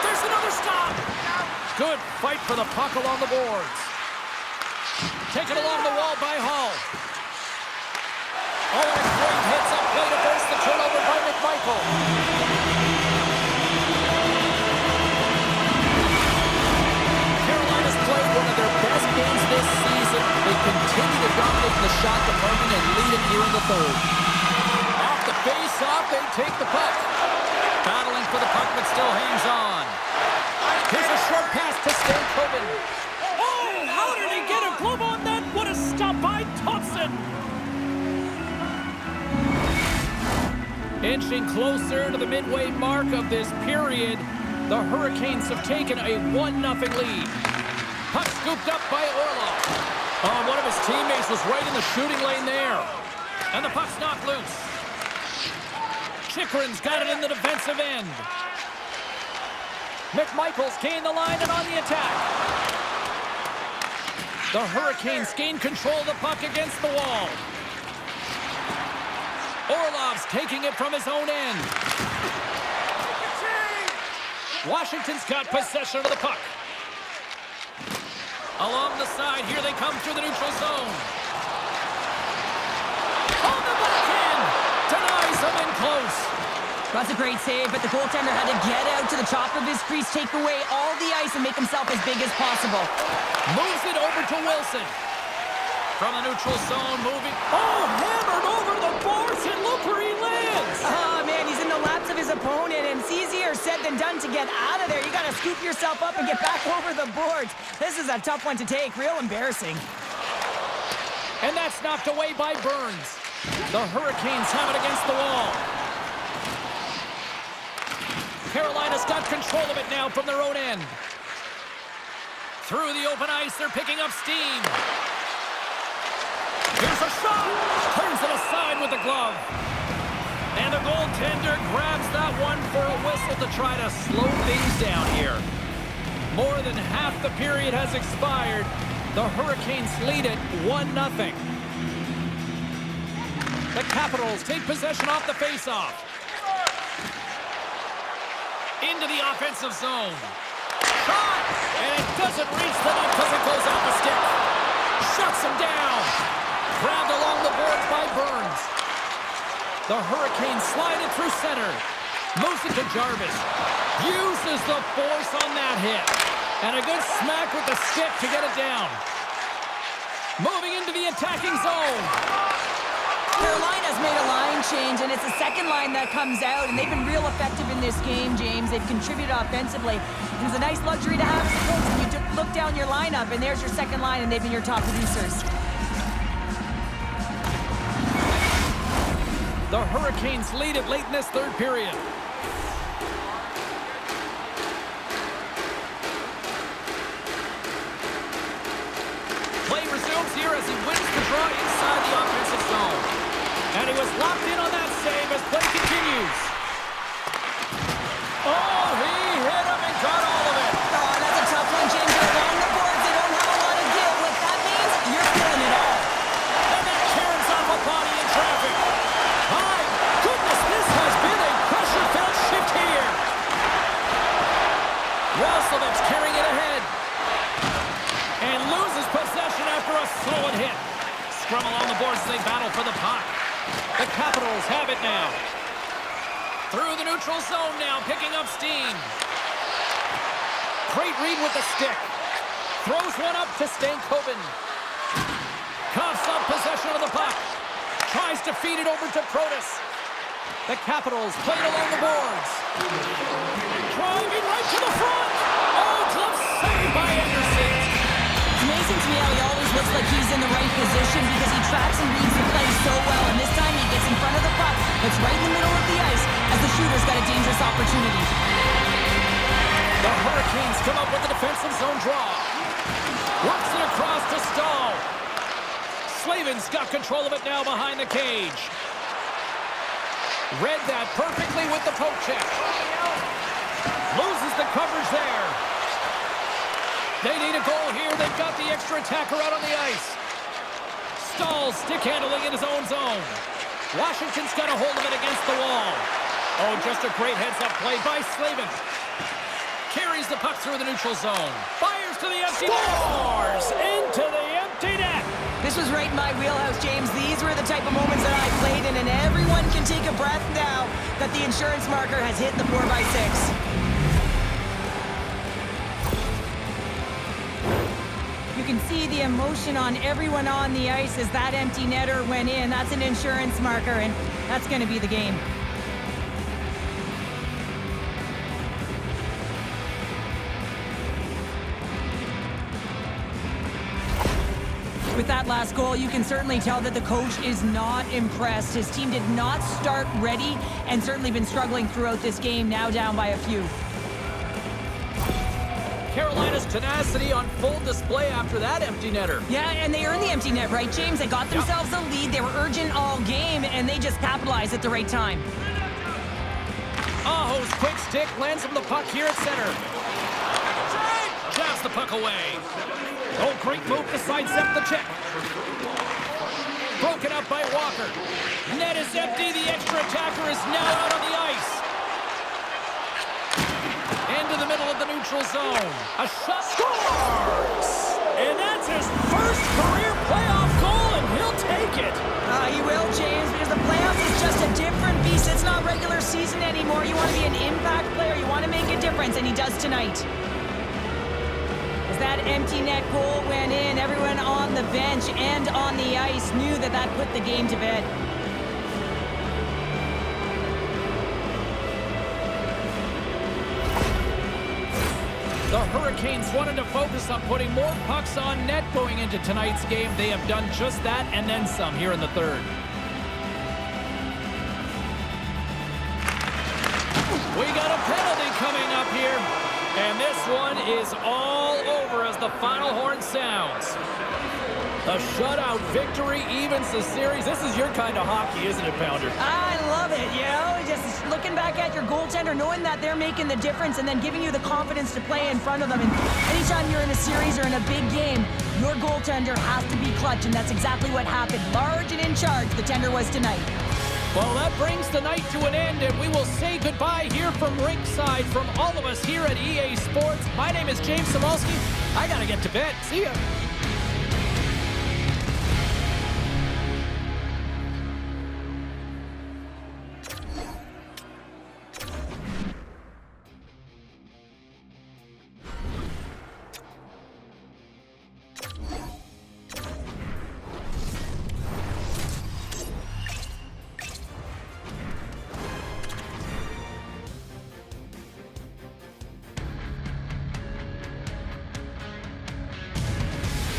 There's another stop. Good fight for the puck along the boards. Taken along the wall by Hall. Oh, and a great hits up play to force the turnover by McMichael. Carolina's played one of their best games this season. They continue to dominate the shot department and lead it here in the third. Off the face-off, they take the puck. Battling for the puck, but still hangs on. Here's a short pass to Stankoven. Oh, how did he get a glove on that? What a stop by Thompson. Inching closer to the midway mark of this period, the Hurricanes have taken a 1-0 lead. Puck scooped up by Orlov. Oh, one of his teammates was right in the shooting lane there. And the puck's knocked loose. Chikrin's got it in the defensive end. McMichael's gained the line and on the attack. The Hurricanes gain control of the puck against the wall. Orlov's taking it from his own end. Washington's got possession of the puck. Along the side, here they come through the neutral zone. On the backhand! Denies them in close. That's a great save, but the goaltender had to get out to the top of his crease, take away all the ice, and make himself as big as possible. Moves it over to Wilson. From the neutral zone, moving. Oh, hammered over the boards, and look where he lands. Oh, man, he's in the laps of his opponent, and it's easier said than done to get out of there. You got to scoop yourself up and get back over the boards. This is a tough one to take. Real embarrassing. And that's knocked away by Burns. The Hurricanes have it against the wall. Carolina's got control of it now from their own end. Through the open ice, they're picking up steam. Here's a shot! Turns it aside with the glove. And the goaltender grabs that one for a whistle to try to slow things down here. More than half the period has expired. The Hurricanes lead it 1-0. The Capitals take possession off the faceoff. Into the offensive zone. Shot! And it doesn't reach the net because it goes out the stick. Shuts him down. Grabbed along the boards by Burns. The Hurricanes slide it through center. Moves it to Jarvis. Uses the force on that hit. And a good smack with the stick to get it down. Moving into the attacking zone. Carolina's made a line change, and it's the second line that comes out, and they've been real effective in this game, James. They've contributed offensively. And it's a nice luxury to have as a coach when you look down your lineup, and there's your second line, and they've been your top producers. The Hurricanes lead it late in this third period. Play resumes here as he wins the draw inside the offensive zone. And he was locked in on that save as play continues. Oh, he hit him and got all of it. Oh, that's a tough one, James. They're along the boards. They don't have a lot of give. What that means, you're feeling it all. And that carries off a body in traffic. My goodness, this has been a pressure-filled shift here. Roslovic's carrying it ahead. And loses possession after a solid hit. Scrum along the boards as they battle for the puck. The Capitals have it now. Through the neutral zone now, picking up steam. Great read with the stick. Throws one up to Stankoven. Coughs up possession of the puck. Tries to feed it over to Protas. The Capitals play it along the boards. Driving right to the front. Oh, glove saved by Anderson. It's amazing to me how he always looks like he's in the right position because he tracks and reads the play so well. And this time he gets in front of the puck. It's right in the middle of the ice as the shooter's got a dangerous opportunity. The Hurricanes come up with a defensive zone draw. Works it across to Stahl. Slavin's got control of it now behind the cage. Read that perfectly with the poke check. Loses the coverage there. They need a goal here. They've got the extra attacker out on the ice. Stahl stick handling in his own zone. Washington's got a hold of it against the wall. Oh, just a great heads-up play by Slavin. Carries the puck through the neutral zone. Fires to the empty net. Scores into the empty net. This was right in my wheelhouse, James. These were the type of moments that I played in, and everyone can take a breath now that the insurance marker has hit the 4x6. You can see the emotion on everyone on the ice as that empty netter went in. That's an insurance marker, and that's going to be the game. With that last goal, you can certainly tell that the coach is not impressed. His team did not start ready and certainly been struggling throughout this game, now down by a few. Carolina's tenacity on full display after that empty netter. Yeah, and they earned the empty net, right, James? They got themselves a lead. They were urgent all game, and they just capitalized at the right time. Aho's quick stick lands him the puck here at center. Jabs the puck away. Oh, great move to sidestep the check. Broken up by Walker. Net is empty. The extra attacker is now out on the ice. Into the middle of the neutral zone. A shot. Scores! And that's his first career playoff goal, and he'll take it. He will, James, because the playoffs is just a different beast. It's not regular season anymore. You want to be an impact player. You want to make a difference, and he does tonight. As that empty net goal went in, everyone on the bench and on the ice knew that that put the game to bed. The Hurricanes wanted to focus on putting more pucks on net going into tonight's game. They have done just that and then some here in the third. We got a penalty coming up here. And this one is all over as the final horn sounds. A shutout victory evens the series. This is your kind of hockey, isn't it, Pounder? I love it, you know, just looking back at your goaltender, knowing that they're making the difference and then giving you the confidence to play in front of them. And anytime you're in a series or in a big game, your goaltender has to be clutch, and that's exactly what happened. Large and in charge, the tender was tonight. Well, that brings the night to an end, and we will say goodbye here from ringside from all of us here at EA Sports. My name is James Samolsky. I got to get to bed. See ya.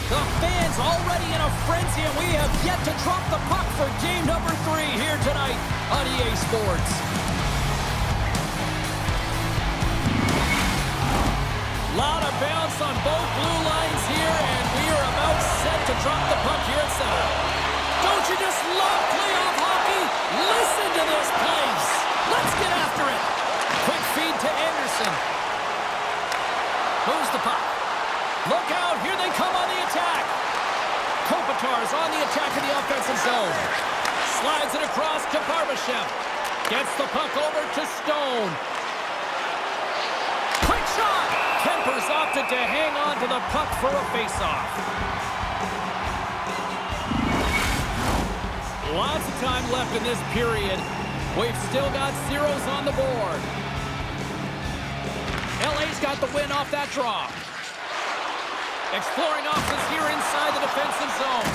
The fans already in a frenzy, and we have yet to drop the puck for game number 3 here tonight on EA Sports. Lot of bounce on both blue lines here, and we are about set to drop the puck here at center. Don't you just love playoff hockey? Listen to this place. Let's get after it. Quick feed to Anderson. Moves the puck. Look out, here they come on the attack. Kopitar's on the attack in the offensive zone. Slides it across to Barbashev. Gets the puck over to Stone. Quick shot! Kemper's opted to hang on to the puck for a faceoff. Lots of time left in this period. We've still got zeros on the board. LA's got the win off that draw. Exploring options here inside the defensive zone.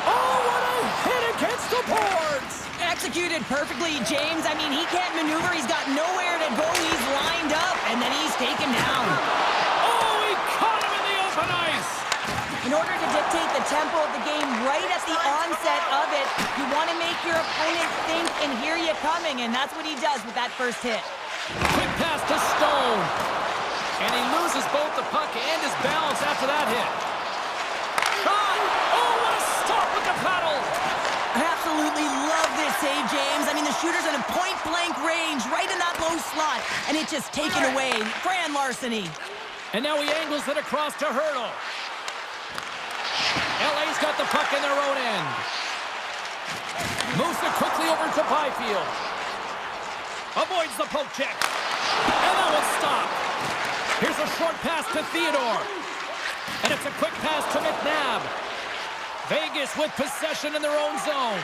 Oh, what a hit against the boards! Executed perfectly, James. I mean, he can't maneuver. He's got nowhere to go. He's lined up, and then he's taken down. Oh, he caught him in the open ice! In order to dictate the tempo of the game right at the onset of it. You want to make your opponent think and hear you coming, and that's what he does with that first hit. Quick pass to Stone. And he loses both the puck and his balance after that hit. Shot! Oh, what a stop with the paddle! I absolutely love this save, James. I mean, the shooter's in a point-blank range right in that low slot, and it's just taken away. Grand larceny. And now he angles it across to Hurdle. LA's got the puck in their own end. Moves it quickly over to Byfield. Avoids the poke check. And that one's stopped. Here's a short pass to Theodore. And it's a quick pass to McNabb. Vegas with possession in their own zone.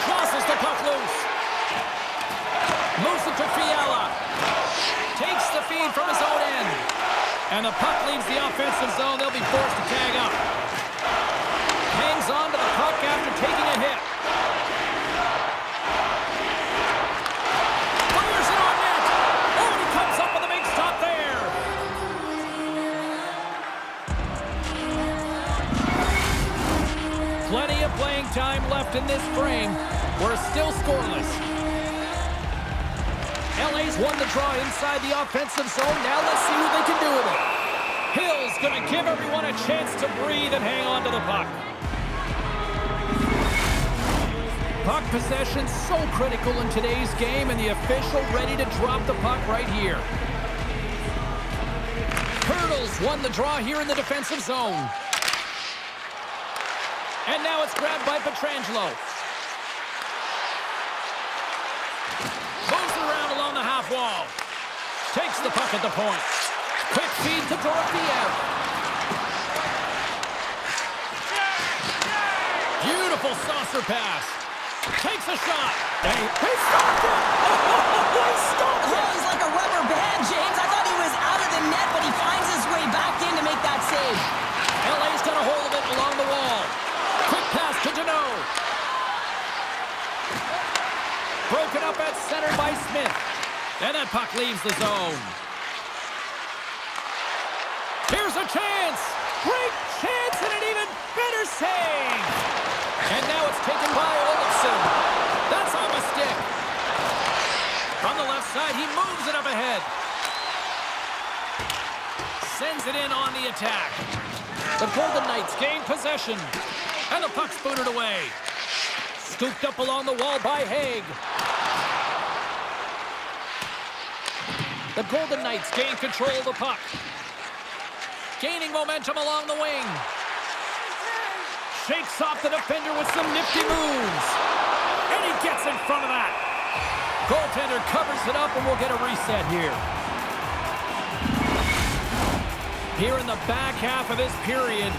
Crosses the puck loose. Moves it to Fiala. Takes the feed from his own end. And the puck leaves the offensive zone. They'll be forced to tag up. Hangs on to the puck after taking a hit. Fires it on net. Oh, and he comes up with a big stop there. Plenty of playing time left in this frame. We're still scoreless. LA's won the draw inside the offensive zone. Now let's see what they can do with it. Hill's going to give everyone a chance to breathe and hang on to the puck. Puck possession so critical in today's game, and the official ready to drop the puck right here. Hurdles won the draw here in the defensive zone. And now it's grabbed by Pietrangelo. Moves it around along the half wall. Takes the puck at the point. Quick feed to Dorofiev. Beautiful saucer pass. Takes a shot. He stopped it. Oh, he stopped it. Oh, he's like a rubber band, James. I thought he was out of the net, but he finds his way back in to make that save. LA's got a hold of it along the wall. Quick pass to Deneau. Broken up at center by Smith. And that puck leaves the zone. Here's a chance. Great chance and an even better save. And now it's taken by Olofsson. That's on the stick. From the left side, he moves it up ahead. Sends it in on the attack. The Golden Knights gain possession. And the puck's booted away. Scooped up along the wall by Haig. The Golden Knights gain control of the puck. Gaining momentum along the wing. Shakes off the defender with some nifty moves. And he gets in front of that. Goaltender covers it up, and we'll get a reset here. Here in the back half of this period,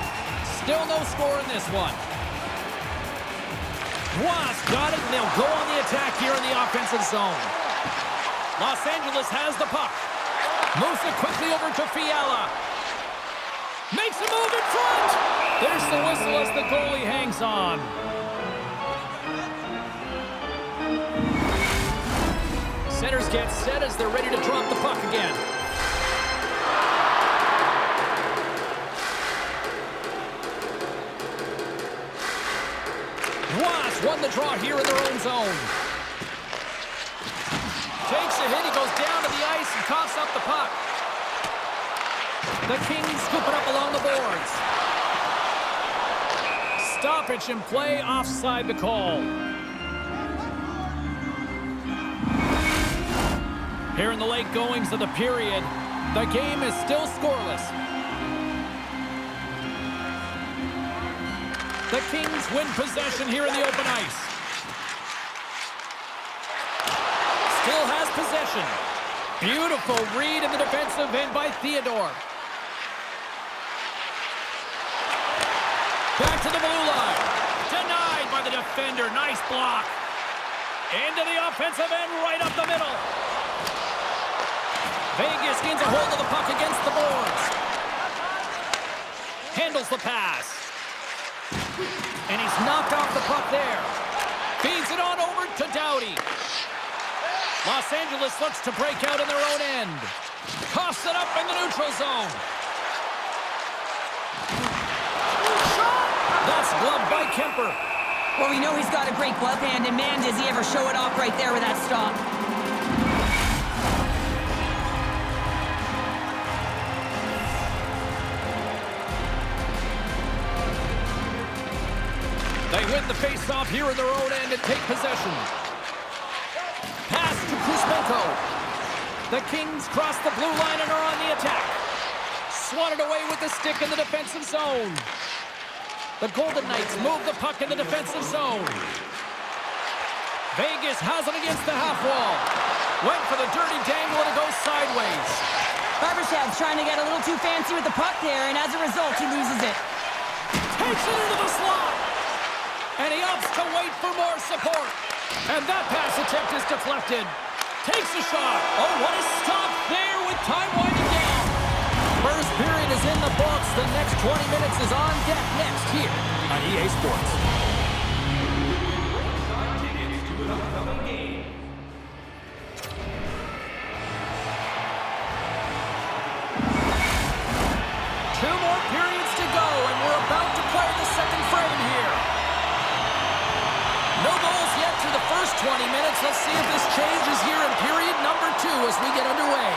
still no score in this one. Wasp got it, and they'll go on the attack here in the offensive zone. Los Angeles has the puck. Moves it quickly over to Fiala. Makes a move in front. There's the whistle as the goalie hangs on. Centers get set as they're ready to drop the puck again. Wasp won the draw here in their own zone. Takes a hit, he goes down to the ice and coughs up the puck. The Kings scoop it up along the boards. Stoppage in play, offside the call. Here in the late goings of the period, the game is still scoreless. The Kings win possession here in the open ice. Still has possession. Beautiful read in the defensive end by Theodore. Back to the blue line. Denied by the defender. Nice block. Into the offensive end, right up the middle. Vegas gains a hold of the puck against the boards. Handles the pass. And he's knocked off the puck there. Feeds it on over to Doughty. Los Angeles looks to break out in their own end. Coughs it up in the neutral zone. Shot! by Kemper. Well, we know he's got a great glove hand, and man, does he ever show it off right there with that stop. They win the face-off here in their own end and take possession. Pass to Kuzmenko. The Kings cross the blue line and are on the attack. Swatted away with the stick in the defensive zone. The Golden Knights move the puck in the defensive zone. Vegas has it against the half wall. Went for the dirty dangle and it goes sideways. Barbashev's trying to get a little too fancy with the puck there, and as a result, he loses it. Takes it into the slot. And he opts to wait for more support. And that pass attempt is deflected. Takes a shot. Oh, what a stop there with time winding down. First period is in the books. The next 20 minutes is on deck next here on EA Sports. Tickets to an upcoming game. Two more periods to go, and we're about to play the second frame here. No goals yet through the first 20 minutes. Let's see if this changes here in period number 2 as we get underway.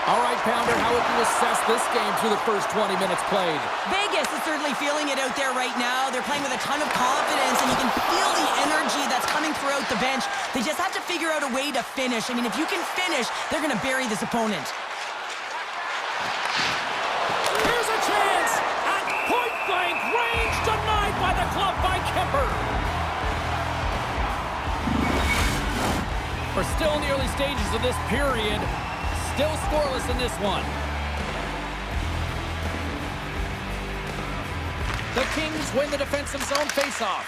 All right, Pounder, how would you assess this game through the first 20 minutes played? Vegas is certainly feeling it out there right now. They're playing with a ton of confidence, and you can feel the energy that's coming throughout the bench. They just have to figure out a way to finish. I mean, if you can finish, they're going to bury this opponent. Here's a chance at point-blank range, denied by the glove by Kemper. We're still in the early stages of this period. Still scoreless in this one. The Kings win the defensive zone faceoff.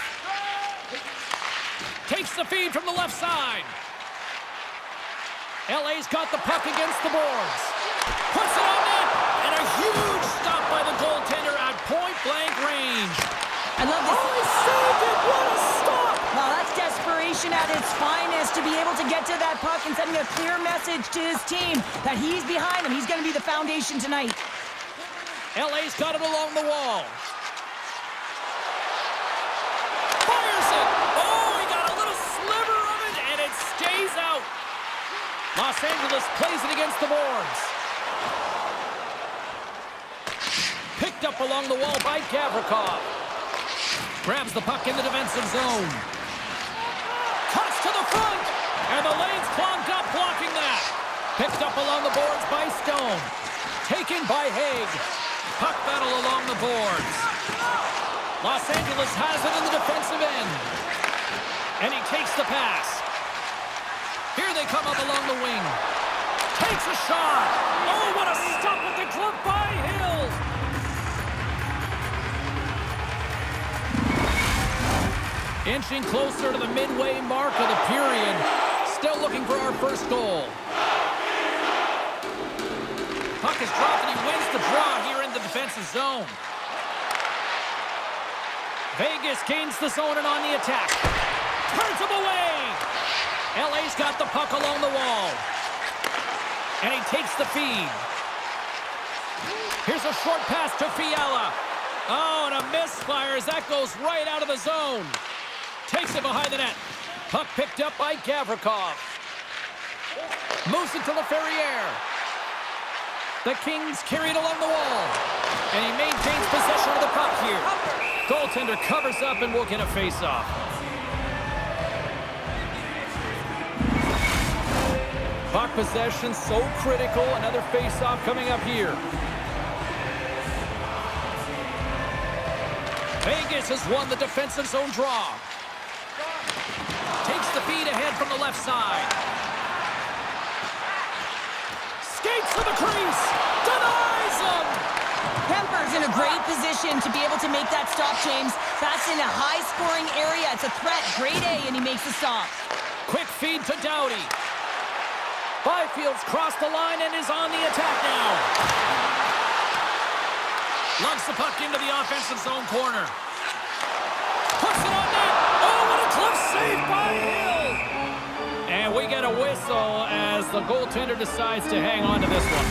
Takes the feed from the left side. LA's got the puck against the boards. Puts it on net, and a huge stop by the goaltender at point-blank range. I love this. Oh, he saved it! What a stop! Well, that's desperation at its finest, to be able to get to that puck and sending a clear message to his team that he's behind him. He's going to be the foundation tonight. LA's got it along the wall. Fires it! Oh, he got a little sliver of it, and it stays out. Los Angeles plays it against the boards. Picked up along the wall by Gavrikov. Grabs the puck in the defensive zone. Cuts to the front, and the lane's clogged up, blocking that. Picked up along the boards by Stone. Taken by Haig. Puck battle along the boards. Los Angeles has it in the defensive end. And he takes the pass. Here they come up along the wing. Takes a shot. Oh, what a stop with the glove by Hill. Inching closer to the midway mark of the period. Still looking for our first goal. Puck is dropped and he wins the draw here in the defensive zone. Vegas gains the zone and on the attack. Turns him away. LA's got the puck along the wall. And he takes the feed. Here's a short pass to Fiala. Oh, and a misfire as that goes right out of the zone. Takes it behind the net. Puck picked up by Gavrikov. Moves it to LaFerriere. The Kings carry it along the wall. And he maintains possession of the puck here. Goaltender covers up and will get a face-off. Puck possession so critical. Another face-off coming up here. Vegas has won the defensive zone draw. Takes the feed ahead from the left side. Skates to the crease. Denies him. Kemper's in a great position to be able to make that stop, James. That's in a high-scoring area. It's a threat. Grade A, and he makes the stop. Quick feed to Doughty. Byfield's crossed the line and is on the attack now. Lugs the puck into the offensive zone corner. Puts it on net. Oh, what a close save by Hill. And we get a whistle as the goaltender decides to hang on to this one.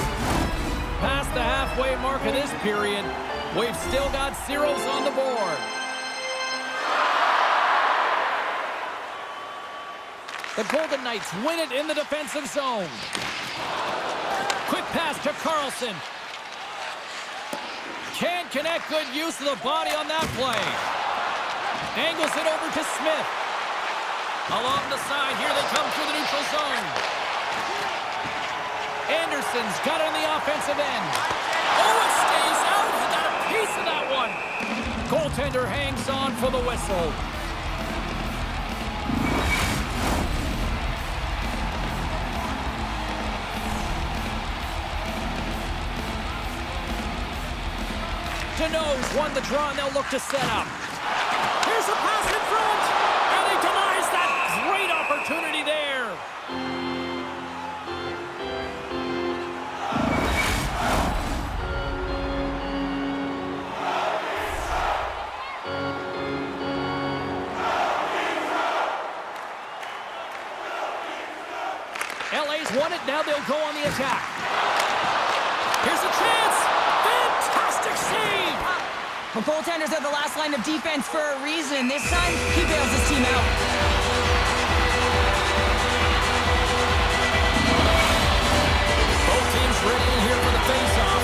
Past the halfway mark of this period, we've still got zeros on the board. The Golden Knights win it in the defensive zone. Quick pass to Carlson. Can't connect. Good use of the body on that play. Angles it over to Smith. Along the side, here they come through the neutral zone. Anderson's got it on the offensive end. Oh, it stays out. He got a piece of that one. Goaltender hangs on for the whistle. Deneau's won the draw, and they'll look to set up. Here's a pass in front, and he denies that great opportunity there. LA's won it, now they'll go on the attack. Here's a chance. Fantastic save. Well, goaltenders are the last line of defense for a reason. This time, he bails his team out. Both teams ready in here for the face-off.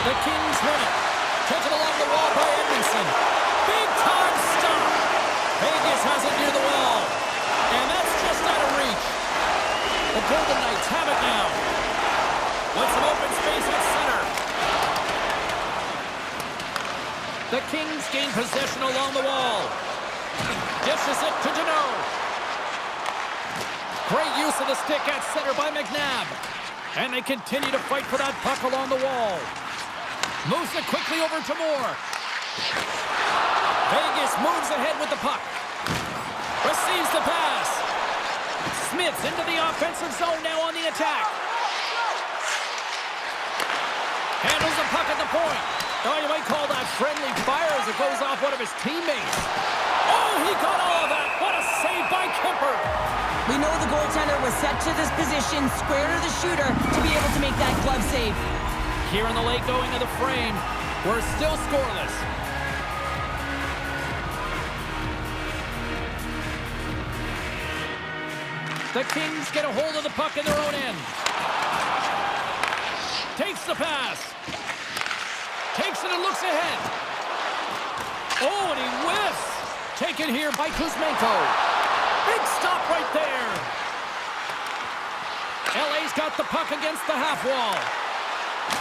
The Kings win it. Taken along the wall by Edmondson. Big-time stop. Vegas has it near the wall. And that's just out of reach. The Golden Knights have it now. With some open space at center. The Kings gain possession along the wall. Dishes it to Deneau. Great use of the stick at center by McNabb. And they continue to fight for that puck along the wall. Moves it quickly over to Moore. Vegas moves ahead with the puck. Receives the pass. Smith's into the offensive zone now on the attack. Handles the puck at the point. Oh, you might call that friendly fire as it goes off one of his teammates. Oh, he got all of that. What a save by Kemper. We know the goaltender was set to this position, square to the shooter, to be able to make that glove save. Here in the late going of the frame, we're still scoreless. The Kings get a hold of the puck in their own end. Takes the pass. Takes it and looks ahead. Oh, and he whiffs. Taken here by Kuzmenko. Big stop right there. LA's got the puck against the half wall.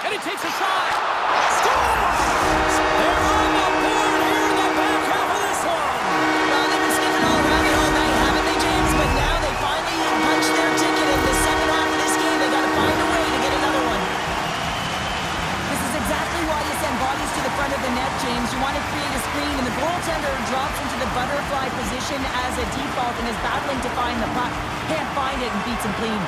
And he takes a shot. Scores! They're on the board here in the back half of this one. Well, they've been sniffing all around it all night, haven't they, James? But now they finally punched their ticket in the second half of this game. They got to find a way to get another one. This is exactly why you send bodies to the front of the net, James. You want to create a screen, and the goaltender drops into the butterfly position as a default and is battling to find the puck. Can't find it and beats him clean.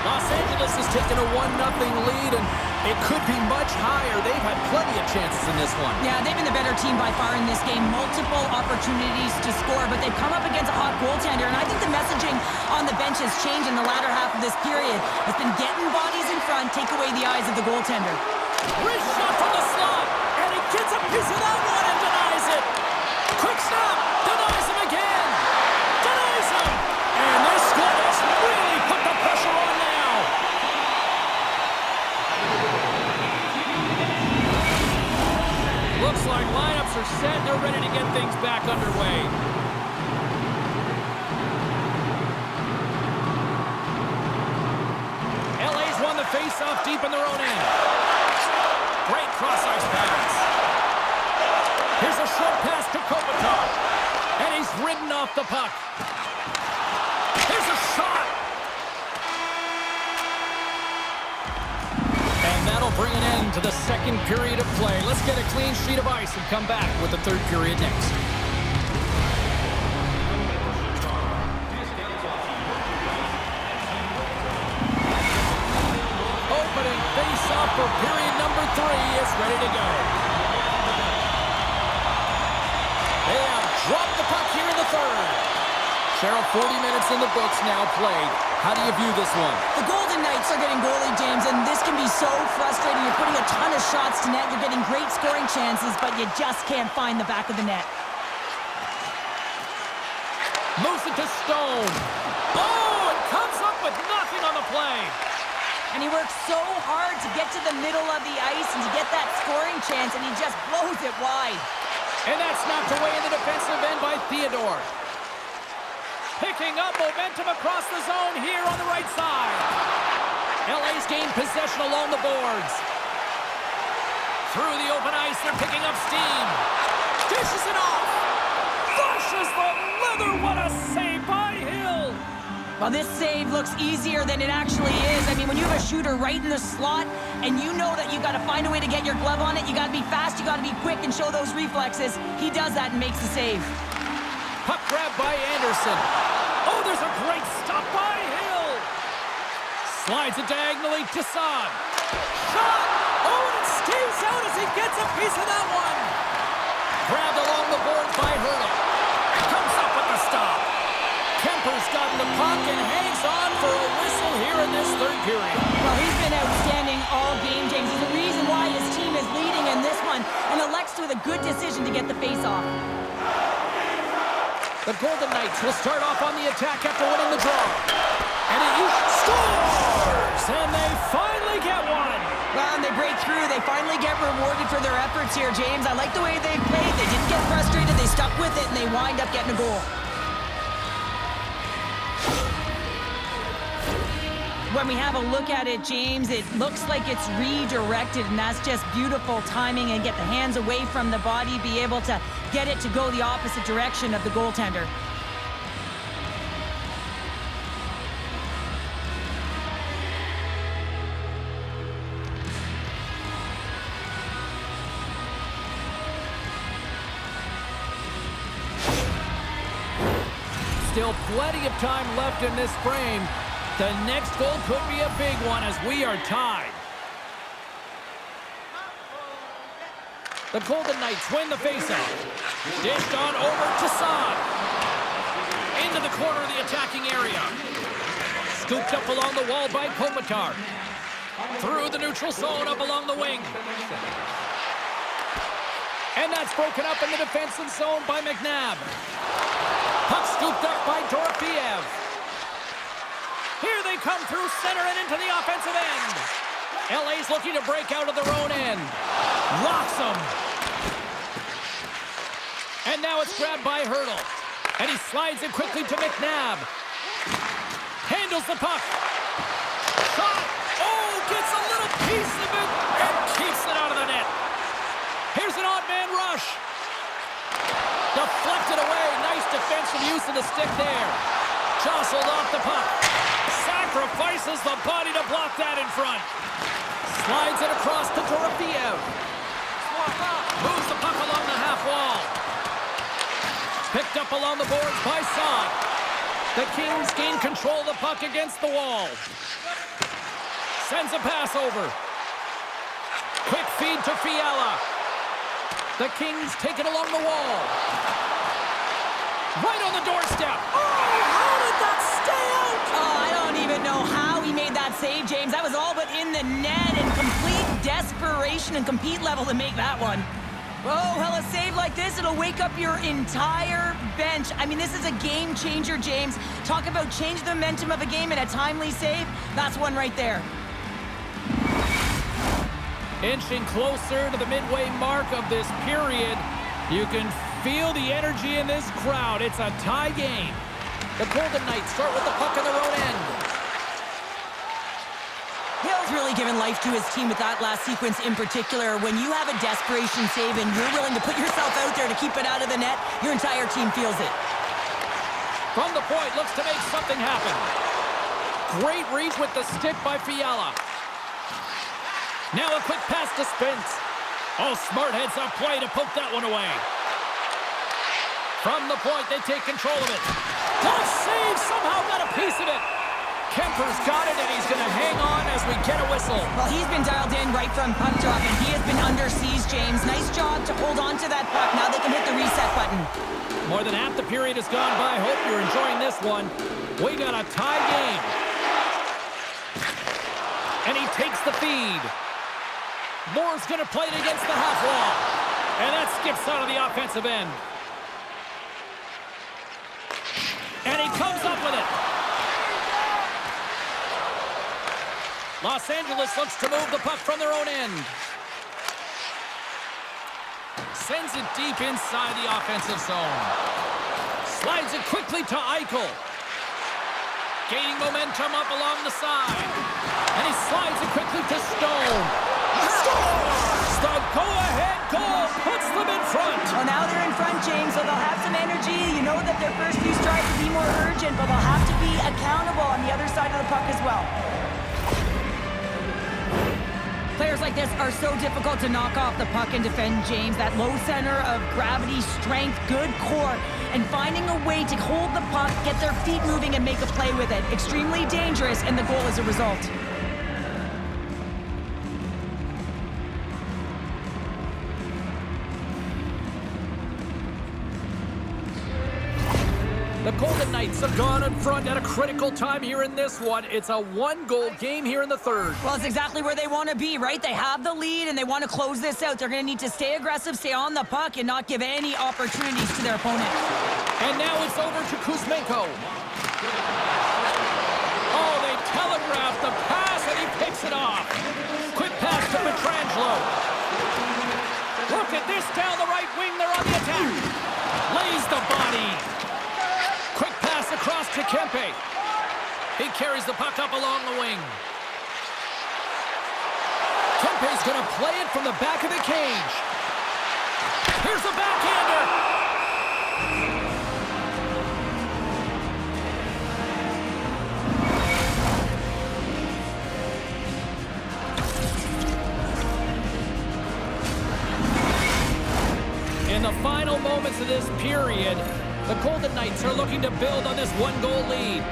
Los Angeles has taken a 1-0 lead, and it could be much higher. They've had plenty of chances in this one. Yeah, they've been the better team by far in this game. Multiple opportunities to score, but they've come up against a hot goaltender, and I think the messaging on the bench has changed in the latter half of this period. It's been getting bodies in front, take away the eyes of the goaltender. Wrist shot from the slot, and he gets a piece of that one and denies it. Quick snap, denies him again. Denies him. And this squad has really put the pressure on now. Looks like lineups are set. They're ready to get things back underway. LA's won the face-off deep in their own end. Great cross-ice pass. Here's a short pass to Kopitar. And he's ridden off the puck. Here's a shot. And that'll bring an end to the second period of play. Let's get a clean sheet of ice and come back with the third period next. Opening face-off for period number 3 is ready to go. They have dropped the puck here in the third. Cheryl, 40 minutes in the books now played. How do you view this one? The Golden Knights are getting goalie, James, and this can be so frustrating. You're putting a ton of shots to net. You're getting great scoring chances, but you just can't find the back of the net. Moves it to Stone. Oh, and comes up with nothing on the play. And he works so hard to get to the middle of the ice and to get that scoring chance, and he just blows it wide. And that's knocked away in the defensive end by Theodore. Picking up momentum across the zone here on the right side. LA's gained possession along the boards. Through the open ice, they're picking up steam. Dishes it off. Flushes the leather. What a save by Hill. Well, this save looks easier than it actually is. I mean, when you have a shooter right in the slot and you know that you got to find a way to get your glove on it, you got to be fast, you got to be quick and show those reflexes. He does that and makes the save. Puck grab by Anderson. Oh, there's a great stop by Hill. Slides it diagonally to Saad. Shot! Oh, and it stays out as he gets a piece of that one. Grabbed along the boards by Hurdle. Comes up with the stop. Kemper's gotten the puck and hangs on for a whistle here in this third period. Well, he's been outstanding all game, James. He's the reason why his team is leading in this one, and elects with a good decision to get the face-off. The Golden Knights will start off on the attack after winning the draw. And he scores! And they finally get one. Well, and they break through. They finally get rewarded for their efforts here, James. I like the way they played. They didn't get frustrated. They stuck with it, and they wind up getting a goal. When we have a look at it, James, it looks like it's redirected, and that's just beautiful timing, and get the hands away from the body, be able to get it to go the opposite direction of the goaltender. Still plenty of time left in this frame. The next goal could be a big one as we are tied. The Golden Knights win the faceoff. Dished on over to Saad. Into the corner of the attacking area. Scooped up along the wall by Kopitar. Through the neutral zone up along the wing. And that's broken up in the defensive zone by McNabb. Puck scooped up by Dorofeev. Here they come through center and into the offensive end. LA's looking to break out of their own end. Locks them. And now it's grabbed by Hurdle. And he slides it quickly to McNabb. Handles the puck. Shot. Oh, gets a little piece of it and keeps it out of the net. Here's an odd man rush. Deflected away. Nice defensive use of the stick there. Jostled off the puck. Sacrifices the body to block that in front. Slides it across to Dorofeev. Moves the puck along the half wall. Picked up along the boards by Saad. The Kings gain control of the puck against the wall. Sends a pass over. Quick feed to Fiala. The Kings take it along the wall. Right on the doorstep. Oh, how did that stay out? Oh, I don't even know how he made that save, James. That was all but in the net, and complete desperation and compete level to make that one. Oh, well, a save like this, it'll wake up your entire bench. I mean, this is a game changer, James. Talk about change the momentum of a game in a timely save. That's one right there. Inching closer to the midway mark of this period. You can feel the energy in this crowd. It's a tie game. The Golden Knights start with the puck in their own end. Hill's really given life to his team with that last sequence in particular. When you have a desperation save and you're willing to put yourself out there to keep it out of the net, your entire team feels it. From the point, looks to make something happen. Great reach with the stick by Fiala. Now a quick pass to Spence. Oh, smart heads-up play to poke that one away. From the point, they take control of it. Oh, save! Somehow got a piece of it. Kemper's got it, and he's going to hang on as we get a whistle. Well, he's been dialed in right from puck drop, and he has been under siege, James. Nice job to hold on to that puck. Now they can hit the reset button. More than half the period has gone by. Hope you're enjoying this one. We got a tie game. And he takes the feed. Moore's going to play it against the half wall. And that skips out of the offensive end. And he comes up with it. Los Angeles looks to move the puck from their own end. Sends it deep inside the offensive zone. Slides it quickly to Eichel. Gaining momentum up along the side. And he slides it quickly to Stone. Scores! The go-ahead goal puts them in front. Well, now they're in front, James, so they'll have some energy. You know that their first few strides will be more urgent, but they'll have to be accountable on the other side of the puck as well. Players like this are so difficult to knock off the puck and defend, James. That low center of gravity, strength, good core, and finding a way to hold the puck, get their feet moving, and make a play with it. Extremely dangerous, and the goal is a result. The Golden Knights have gone in front at a critical time here in this one. It's a one-goal game here in the third. Well, it's exactly where they want to be, right? They have the lead, and they want to close this out. They're going to need to stay aggressive, stay on the puck, and not give any opportunities to their opponent. And now it's over to Kuzmenko. Oh, they telegraphed the pass, and he picks it off. Quick pass to Pietrangelo. Look at this down the right wing. They're on the attack. Lays the body. Quick pass across to Kempe. He carries the puck up along the wing. Kempe's going to play it from the back of the cage. Here's the backhander. In the final moments of this period, the Golden Knights are looking to build on this one-goal lead.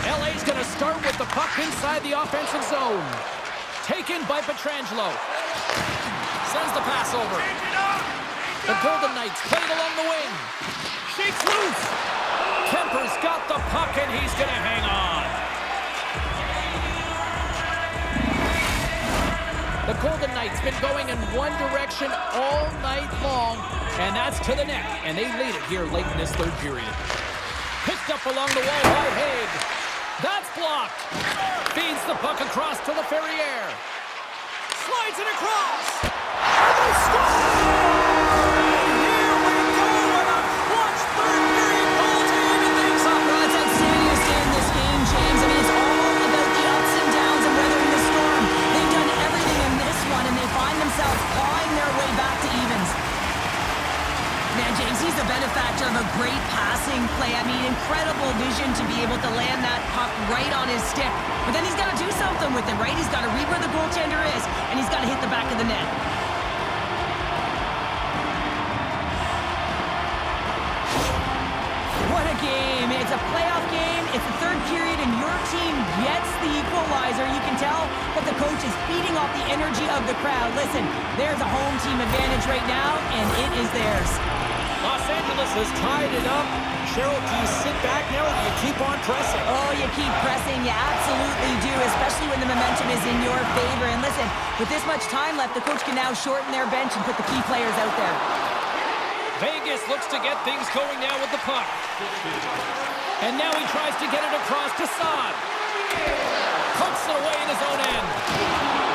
LA's going to start with the puck inside the offensive zone. Taken by Pietrangelo. Sends the pass over. The Golden Knights play it along the wing. Shakes loose. Kemper's got the puck, and he's going to hang on. The Golden Knights been going in one direction all night long, and that's to the net. And they lead it here late in this third period. Picked up along the wall by Haig. That's blocked. Feeds the puck across to the Ferrier. Slides it across. And they score! Here we go with a clutch third period goal to even things up. Well, it's outstanding to stay in this game, James. I mean, it's all about the ups and downs and weathering the storm. They've done everything in this one, and they find themselves clawing their way back to evens. Man, James, he's the benefactor of a great passing play. I mean, incredible vision to be able to land that puck right on his stick. But then he's got to do something with it, right? He's got to read where the goaltender is, and he's got to hit the back of the net. What a game. It's a playoff game. It's the third period, and your team gets the equalizer. You can tell that the coach is feeding off the energy of the crowd. Listen, there's a home team advantage right now, and it is theirs. Los Angeles has tied it up. Cheryl, do you sit back now or do you keep on pressing? Oh, you keep pressing. You absolutely do, especially when the momentum is in your favor. And listen, with this much time left, the coach can now shorten their bench and put the key players out there. Vegas looks to get things going now with the puck. And now he tries to get it across to Saad. Puts it away in his own end.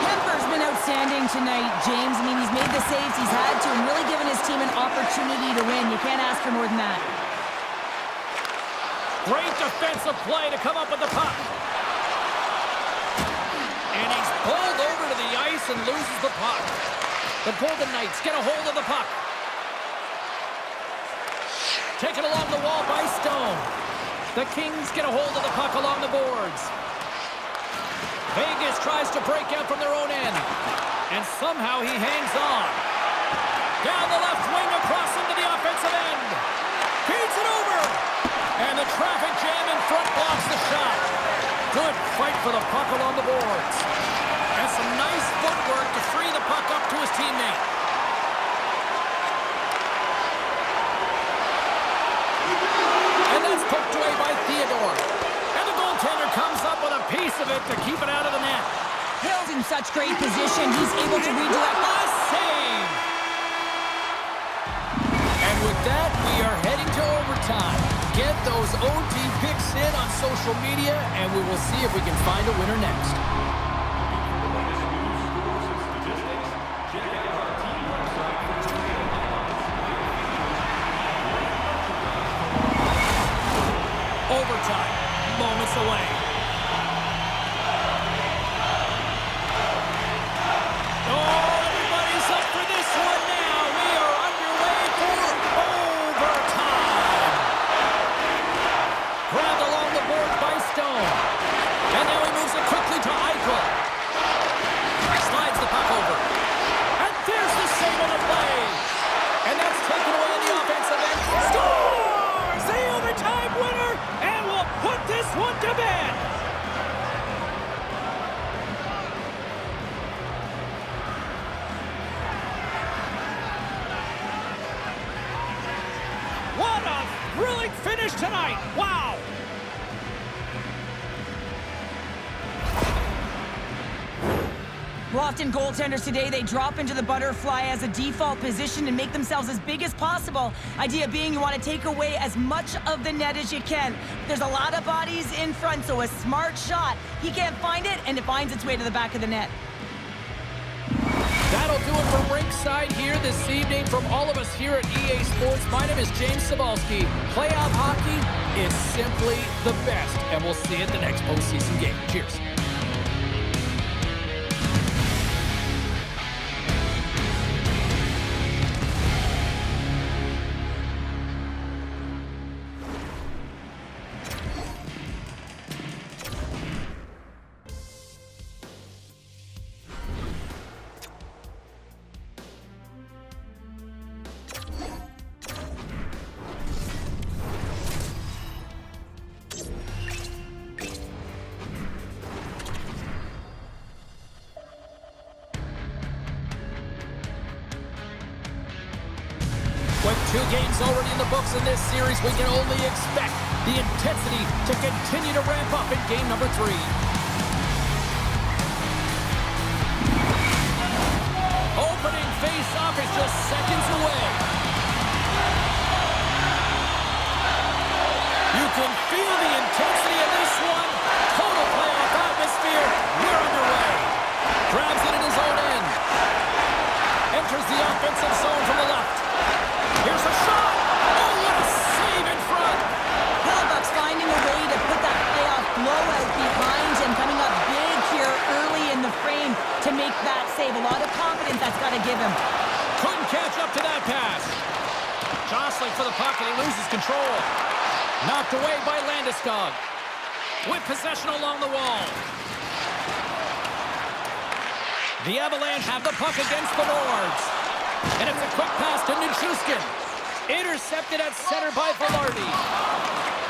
Kemper's been outstanding tonight, James. I mean, he's made the saves he's had to and really given his team an opportunity to win. You can't ask for more than that. Great defensive play to come up with the puck. And he's pulled over to the ice and loses the puck. The Golden Knights get a hold of the puck. Taken along the wall by Stone. The Kings get a hold of the puck along the boards. Vegas tries to break out from their own end. And somehow he hangs on. Down the left wing across into the offensive end. Feeds it the shot. Good fight for the puck along the boards. And some nice footwork to free the puck up to his teammate. And that's poked away by Theodore. And the goaltender comes up with a piece of it to keep it out of the net. Hill's in such great position. He's able to redirect A save! And with that, we are heading to overtime. Get those OT picks in on social media, and we will see if we can find a winner next. Overtime, moments away. Oh, everybody's up for this one now. We are underway for overtime. Grabbed along the board by Stone. And now he moves it quickly to Eichel. Slides the puck over. And there's the save on the play. And that's taken away in the offensive end. Scores the overtime winner, and will put this one to bed. What a thrilling finish tonight. Wow. Well, often goaltenders today, they drop into the butterfly as a default position and make themselves as big as possible. Idea being you want to take away as much of the net as you can. There's a lot of bodies in front, so a smart shot. He can't find it, and it finds its way to the back of the net. That'll do it from Rinkside here this evening. From all of us here at EA Sports, my name is James Cebulski. Playoff hockey is simply the best, and we'll see you at the next postseason game. Cheers. With 2 games already in the books in this series, we can only expect the intensity to continue to ramp up in game number 3. Opening face-off is just seconds away. You can feel the intensity of this one. Total playoff atmosphere. We're underway. Grabs it in his own end. Enters the offensive zone from the left. Here's a shot! Oh, what a save in front! Hellbuck's finding a way to put that playoff blowout behind him, coming up big here early in the frame to make that save. A lot of confidence that's got to give him. Couldn't catch up to that pass. Jostling for the puck, and he loses control. Knocked away by Landeskog. With possession along the wall. The Avalanche have the puck against the boards. And it's a quick pass to Nichushkin. Intercepted at center by Velarde.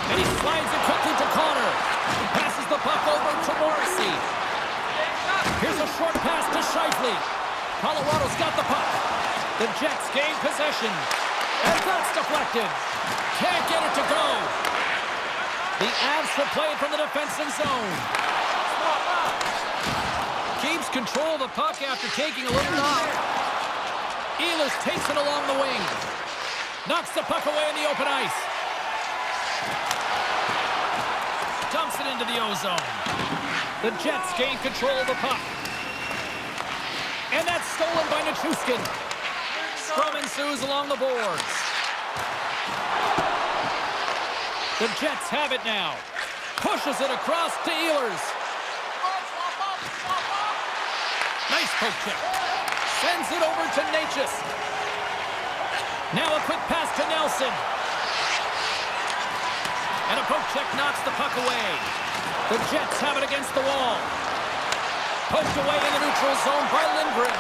And he slides it quickly to Connor. He passes the puck over to Morrissey. Here's a short pass to Scheifele. Colorado's got the puck. The Jets gain possession. And that's deflected. Can't get it to go. The Avs will play it from the defensive zone. Keeps control of the puck after taking a little knock. Ehlers takes it along the wing. Knocks the puck away in the open ice. Dumps it into the O-zone. The Jets gain control of the puck. And that's stolen by Nichushkin. Scrum ensues along the boards. The Jets have it now. Pushes it across to Ehlers. Nice poke check. Sends it over to Natchez. Now a quick pass to Nelson. And a poke check knocks the puck away. The Jets have it against the wall. Poked away in the neutral zone by Lindgren.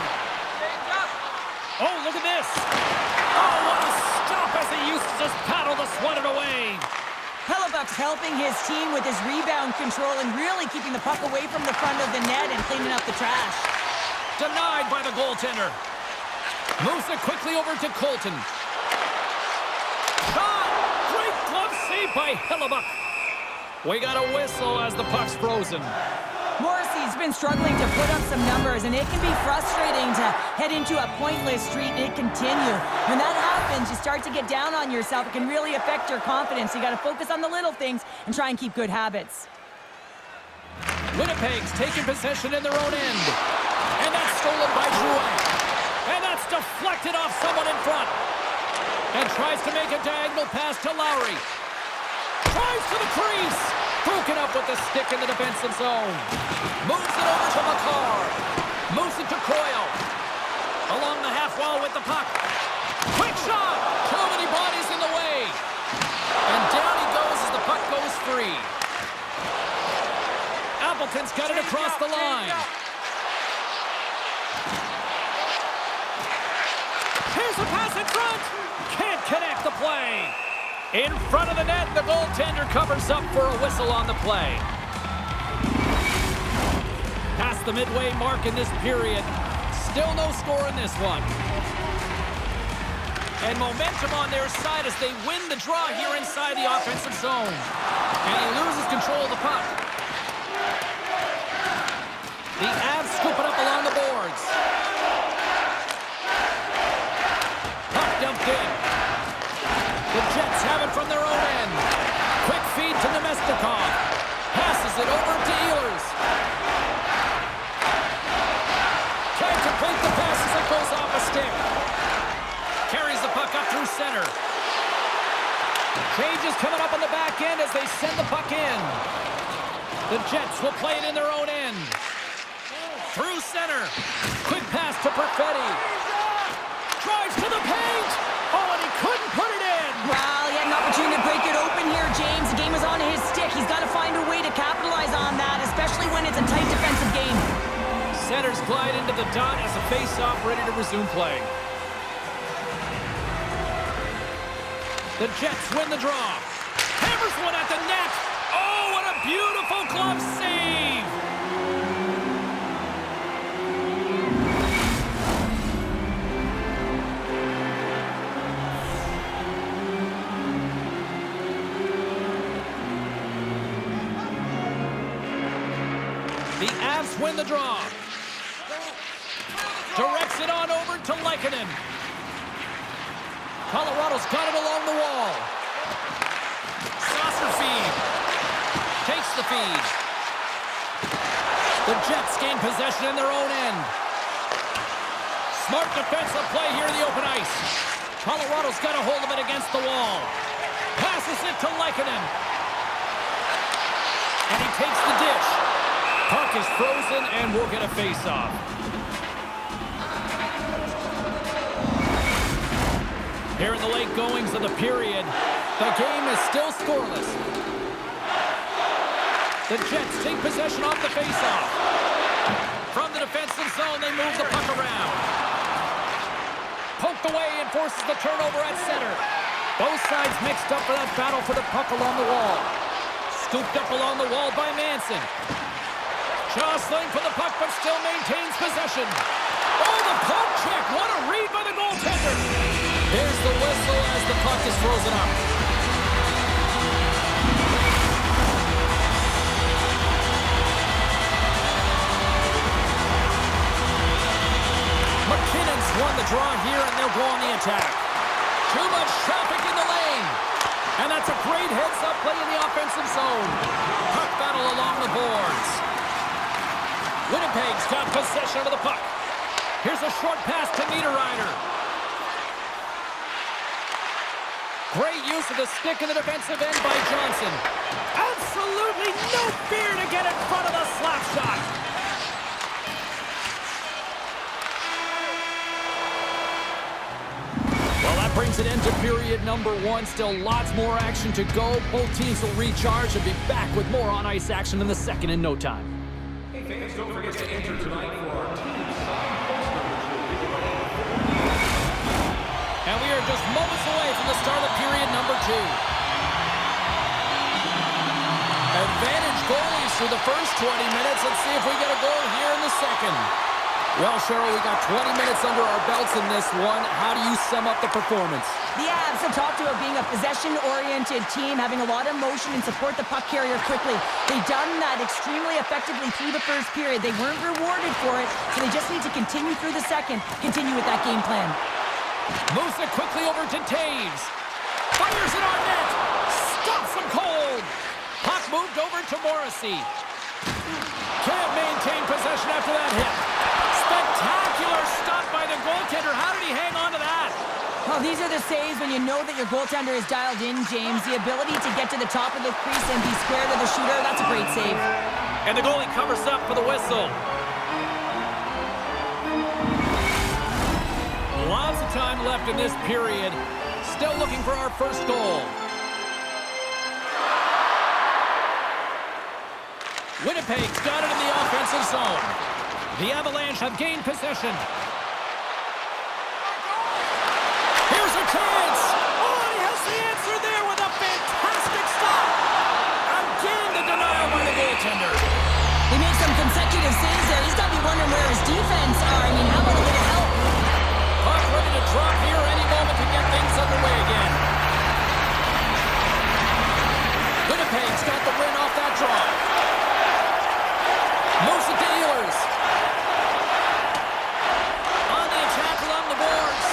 Oh, look at this. Oh, what a stop as he used to just paddle the sweater away. Hellebuck's helping his team with his rebound control and really keeping the puck away from the front of the net and cleaning up the trash. Denied by the goaltender. Moves it quickly over to Colton. Shot! Great glove save by Hellebuck. We got a whistle as the puck's frozen. Morrissey's been struggling to put up some numbers, and it can be frustrating to head into a pointless streak and continue. When that happens, you start to get down on yourself. It can really affect your confidence. You got to focus on the little things and try and keep good habits. Winnipeg's taking possession in their own end. And that's stolen by Drouin. And that's deflected off someone in front. And tries to make a diagonal pass to Lowry. Tries to the crease. Broken up with the stick in the defensive zone. Moves it over to Makar. Moves it to Coyle. Along the half wall with the puck. Quick shot. Too many bodies in the way. And down he goes as the puck goes free. Appleton's got it across the line. Here's a pass in front. Can't connect the play. In front of the net, the goaltender covers up for a whistle on the play. Past the midway mark in this period. Still no score in this one. And momentum on their side as they win the draw here inside the offensive zone. And he loses control of the puck. The Avs scoop it up along the boards. Puck dumped in. The Jets have it from their own end. Quick feed to Nemestikov. Passes it over to Ehlers. Can't complete the pass as it goes off a stick. Carries the puck up through center. Changes coming up on the back end as they send the puck in. The Jets will play it in their own end. Through center. Quick pass to Perfetti. Drives to the paint. Oh, and he couldn't put it in. Well, he had an opportunity to break it open here, James. The game is on his stick. He's got to find a way to capitalize on that, especially when it's a tight defensive game. Centers glide into the dot as a face-off ready to resume play. The Jets win the draw. Hammers one at the net. Oh, what a beautiful glove save. The Avs win the draw. Directs it on over to Lehkonen. Colorado's got it along the wall. Saucer feed. Takes the feed. The Jets gain possession in their own end. Smart defensive play here in the open ice. Colorado's got a hold of it against the wall. Passes it to Lehkonen. And he takes the dish. Puck is frozen and we'll get a face-off. Here in the late goings of the period, the game is still scoreless. The Jets take possession off the face-off. From the defensive zone, they move the puck around. Poked away and forces the turnover at center. Both sides mixed up for that battle for the puck along the wall. Scooped up along the wall by Manson. Jostling for the puck, but still maintains possession. Oh, the puck check. What a read by the goaltender. Here's the whistle as the puck is frozen up. McKinnon's won the draw here, and they'll go on the attack. Too much traffic in the lane. And that's a great heads-up play in the offensive zone. Puck battle along the boards. Winnipeg's got possession of the puck. Here's a short pass to Niederreiter. Great use of the stick in the defensive end by Johnson. Absolutely no fear to get in front of the slap shot. Well, that brings an end to period number one. Still lots more action to go. Both teams will recharge and be back with more on-ice action in the second in no time. Hey fans, don't forget to enter tonight for our team side poster. And we are just moments away from the start of period number two. Advantage goalies through the first 20 minutes. Let's see if we get a goal here in the second. Well, Cheryl, we got 20 minutes under our belts in this one. How do you sum up the performance? The Avs have talked about being a possession-oriented team, having a lot of motion and support the puck carrier quickly. They've done that extremely effectively through the first period. They weren't rewarded for it, so they just need to continue through the second, continue with that game plan. Moves it quickly over to Taves. Fires it on net. Stops him cold. Puck moved over to Morrissey. Can't maintain possession after that hit. Spectacular stop by the goaltender. How did he hang on to that? Well, these are the saves when you know that your goaltender is dialed in, James. The ability to get to the top of the crease and be square to the shooter, that's a great save. And the goalie covers up for the whistle. Lots of time left in this period. Still looking for our first goal. Winnipeg's got it in the offensive zone. The Avalanche have gained possession. Here's a chance. Oh, and he has the answer there with a fantastic stop. Again, the denial by the goaltender. He made some consecutive saves there. He's got to be wondering where his defense are. I mean, how about a bit of help? Puck ready to drop here any moment to get things underway again. Winnipeg's got the win off that draw. Moves it to Ehlers. On the attack along the boards.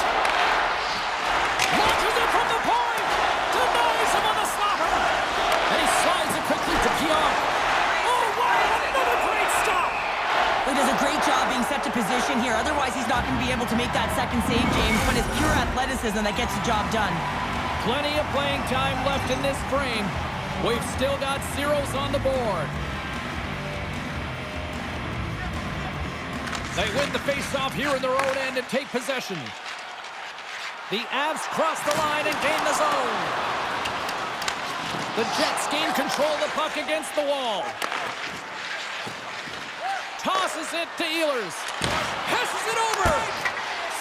Launches it from the point. Denies him on the slapper. And he slides it quickly to Keon. Oh, wow, another great stop. He does a great job being set to position here. Otherwise, he's not going to be able to make that second save, James. But it's pure athleticism that gets the job done. Plenty of playing time left in this frame. We've still got zeros on the board. They win the face-off here in their own end and take possession. The Avs cross the line and gain the zone. The Jets gain control of the puck against the wall. Tosses it to Ehlers. Passes it over.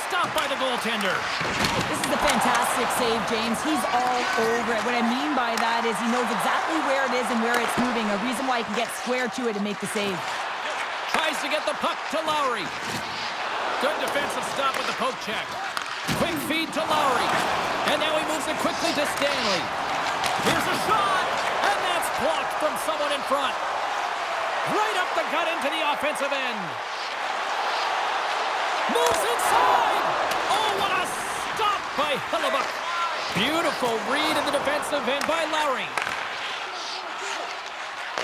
Stopped by the goaltender. This is a fantastic save, James. He's all over it. What I mean by that is he knows exactly where it is and where it's moving. A reason why he can get square to it and make the save. Tries to get the puck to Lowry. Good defensive stop with the poke check. Quick feed to Lowry. And now he moves it quickly to Stanley. Here's a shot. And that's blocked from someone in front. Right up the gut into the offensive end. Moves inside. Oh, what a stop by Hellebuyck. Beautiful read in the defensive end by Lowry.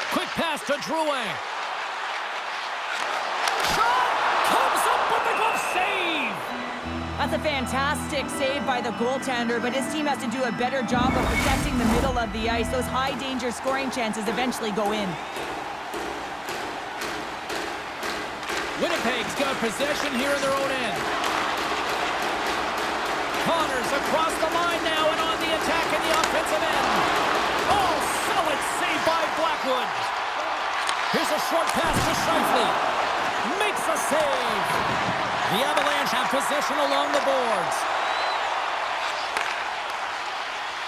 Quick pass to Drouin. Comes up with the glove save! That's a fantastic save by the goaltender, but his team has to do a better job of protecting the middle of the ice. Those high-danger scoring chances eventually go in. Winnipeg's got possession here in their own end. Connors across the line now and on the attack in the offensive end. Oh, solid save by Blackwood. Here's a short pass to Scheifele. Makes a save. The Avalanche have possession along the boards.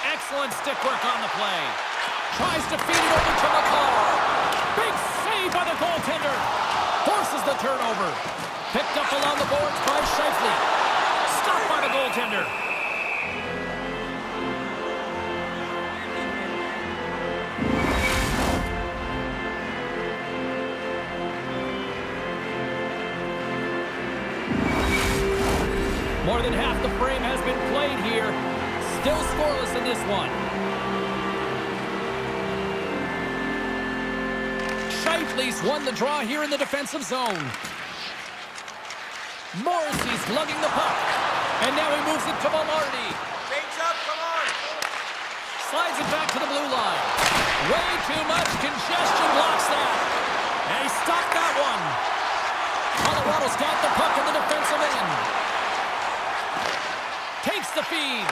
Excellent stick work on the play. Tries to feed it over to McCall. Big save by the goaltender. Forces the turnover. Picked up along the boards by Scheifele. Stopped by the goaltender. More than half the frame has been played here. Still scoreless in this one. Scheifele's won the draw here in the defensive zone. Morrissey's lugging the puck. And now he moves it to Velarde. Change up, come on! Slides it back to the blue line. Way too much congestion blocks that. And he stopped that one. Colorado's got the puck in the defensive end. Takes the feed.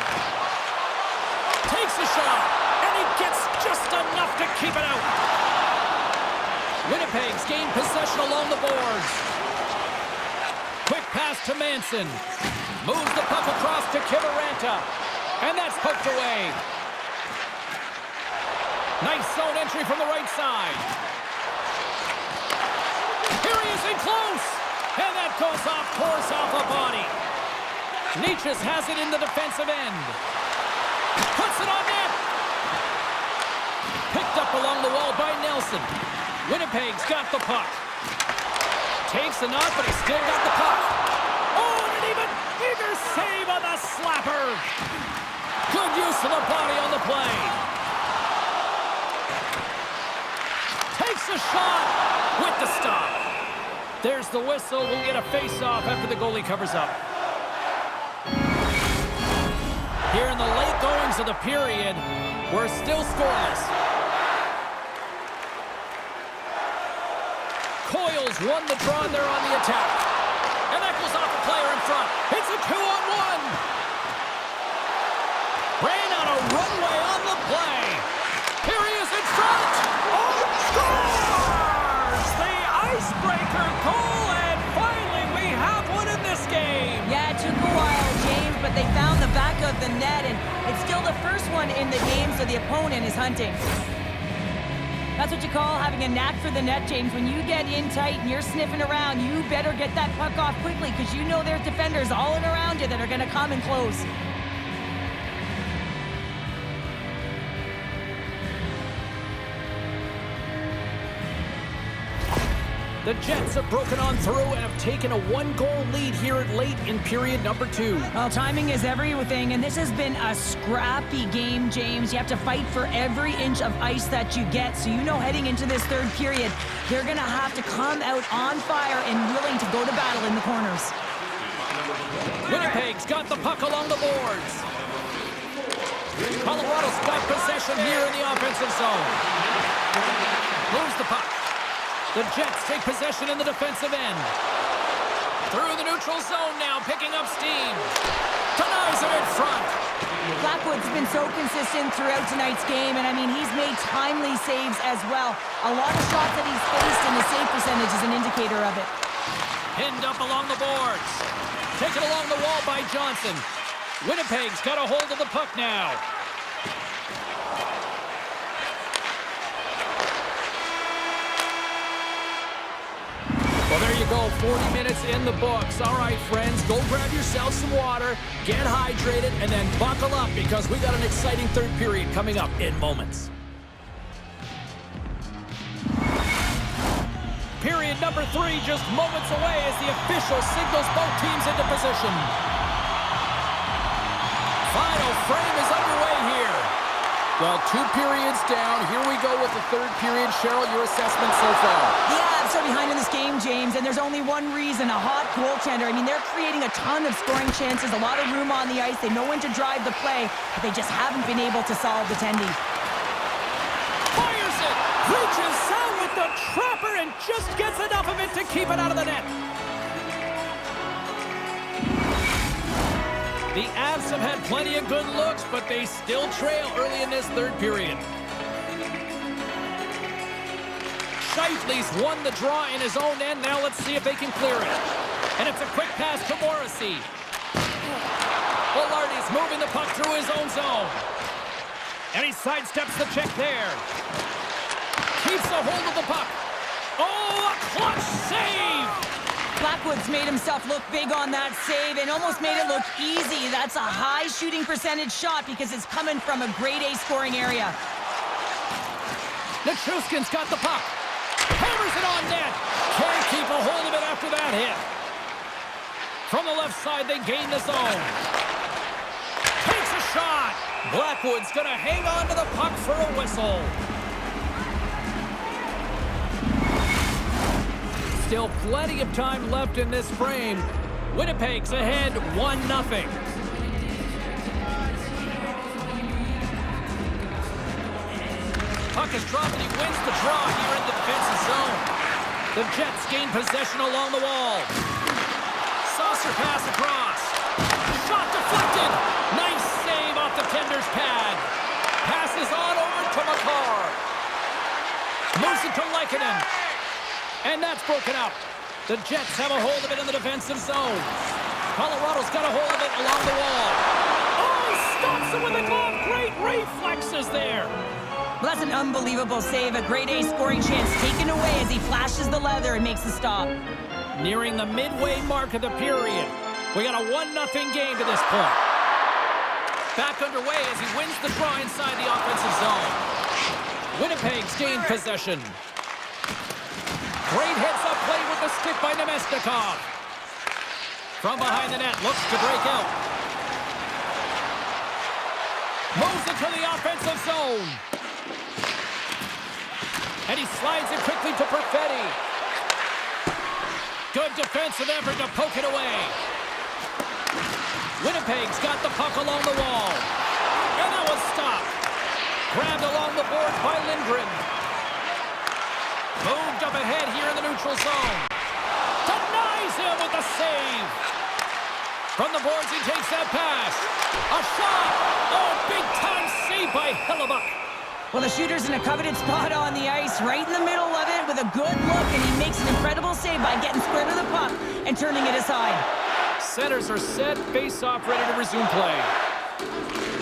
Takes a shot. And he gets just enough to keep it out. Winnipeg's gained possession along the boards. Quick pass to Manson. Moves the puck across to Kiviranta. And that's poked away. Nice zone entry from the right side. Here he is in close. And that goes off course off the body. Nietzsche has it in the defensive end. Puts it on net. Picked up along the wall by Nelson. Winnipeg's got the puck. Takes a knot, but he's still got the puck. Oh, and an even bigger save on the slapper. Good use of the body on the play. Takes a shot with the stop. There's the whistle. We'll get a face-off after the goalie covers up. Here in the late goings of the period, we're still scoreless. Coyle's won the draw there on the attack. And that goes off the player in front. It's a 2-on-1. Ran out a runway on the play. Here he is in front. Oh, scores! The icebreaker goal, and finally we have one in this game. Yeah, it took a while, James, but they found the back of the net, and it's still the first one in the game, so the opponent is hunting. That's what you call having a knack for the net, James. When you get in tight and you're sniffing around, you better get that puck off quickly because you know there's defenders all in around you that are going to come in close. The Jets have broken on through and have taken a one-goal lead here late in period number 2. Well, timing is everything, and this has been a scrappy game, James. You have to fight for every inch of ice that you get, so you know heading into this third period, they're going to have to come out on fire and willing to go to battle in the corners. Winnipeg's got the puck along the boards. Colorado's got possession here in the offensive zone. Moves the puck. The Jets take possession in the defensive end. Through the neutral zone now, picking up steam. Denies it in front. Blackwood's been so consistent throughout tonight's game, and I mean, he's made timely saves as well. A lot of shots that he's faced, and the save percentage is an indicator of it. Pinned up along the boards. Taken along the wall by Johnson. Winnipeg's got a hold of the puck now. Well, there you go, 40 minutes in the books. All right, friends, go grab yourself some water, get hydrated, and then buckle up because we got an exciting third period coming up in moments. Period number 3 just moments away as the official signals both teams into position. Final frame is underway here. Well, 2 periods down. Here we go with the third period. Cheryl, your assessment so far? Yeah, I'm so behind in this game, James, and there's only one reason, a hot goaltender. I mean, they're creating a ton of scoring chances, a lot of room on the ice. They know when to drive the play, but they just haven't been able to solve the tendy. Fires it! Reaches out with the trapper and just gets enough of it to keep it out of the net. The Avs have had plenty of good looks, but they still trail early in this third period. Scheifele's won the draw in his own end. Now let's see if they can clear it. And it's a quick pass to Morrissey. Velarde's moving the puck through his own zone. And he sidesteps the check there. Keeps a hold of the puck. Oh, a clutch save! Blackwood's made himself look big on that save and almost made it look easy. That's a high shooting percentage shot because it's coming from a grade A scoring area. Nichushkin's got the puck. Hammers it on net. Can't keep a hold of it after that hit. From the left side, they gain the zone. Takes a shot. Blackwood's going to hang on to the puck for a whistle. Still plenty of time left in this frame. Winnipeg's ahead 1-0. Puck is dropped and he wins the draw here in the defensive zone. The Jets gain possession along the wall. Saucer pass across. Shot deflected. Nice save off the tender's pad. Passes on over to McCarr. Moves it to Lehkonen. And that's broken up. The Jets have a hold of it in the defensive zone. Colorado's got a hold of it along the wall. Oh, he stops it with a glove. Great reflexes there. Well, that's an unbelievable save. A grade A scoring chance taken away as he flashes the leather and makes the stop. Nearing the midway mark of the period. We got a 1-0 game to this point. Back underway as he wins the draw inside the offensive zone. Winnipeg's gained possession. Great heads-up play with the stick by Nemestikov. From behind the net, looks to break out. Moves into the offensive zone. And he slides it quickly to Perfetti. Good defensive effort to poke it away. Winnipeg's got the puck along the wall. And that was stopped. Grabbed along the boards by Lindgren. Moved up ahead here in the neutral zone. Denies him with the save. From the boards, he takes that pass. A shot. Oh, big-time save by Hellebuck. Well, the shooter's in a coveted spot on the ice, right in the middle of it with a good look, and he makes an incredible save by getting square to the puck and turning it aside. Centers are set, face-off, ready to resume play.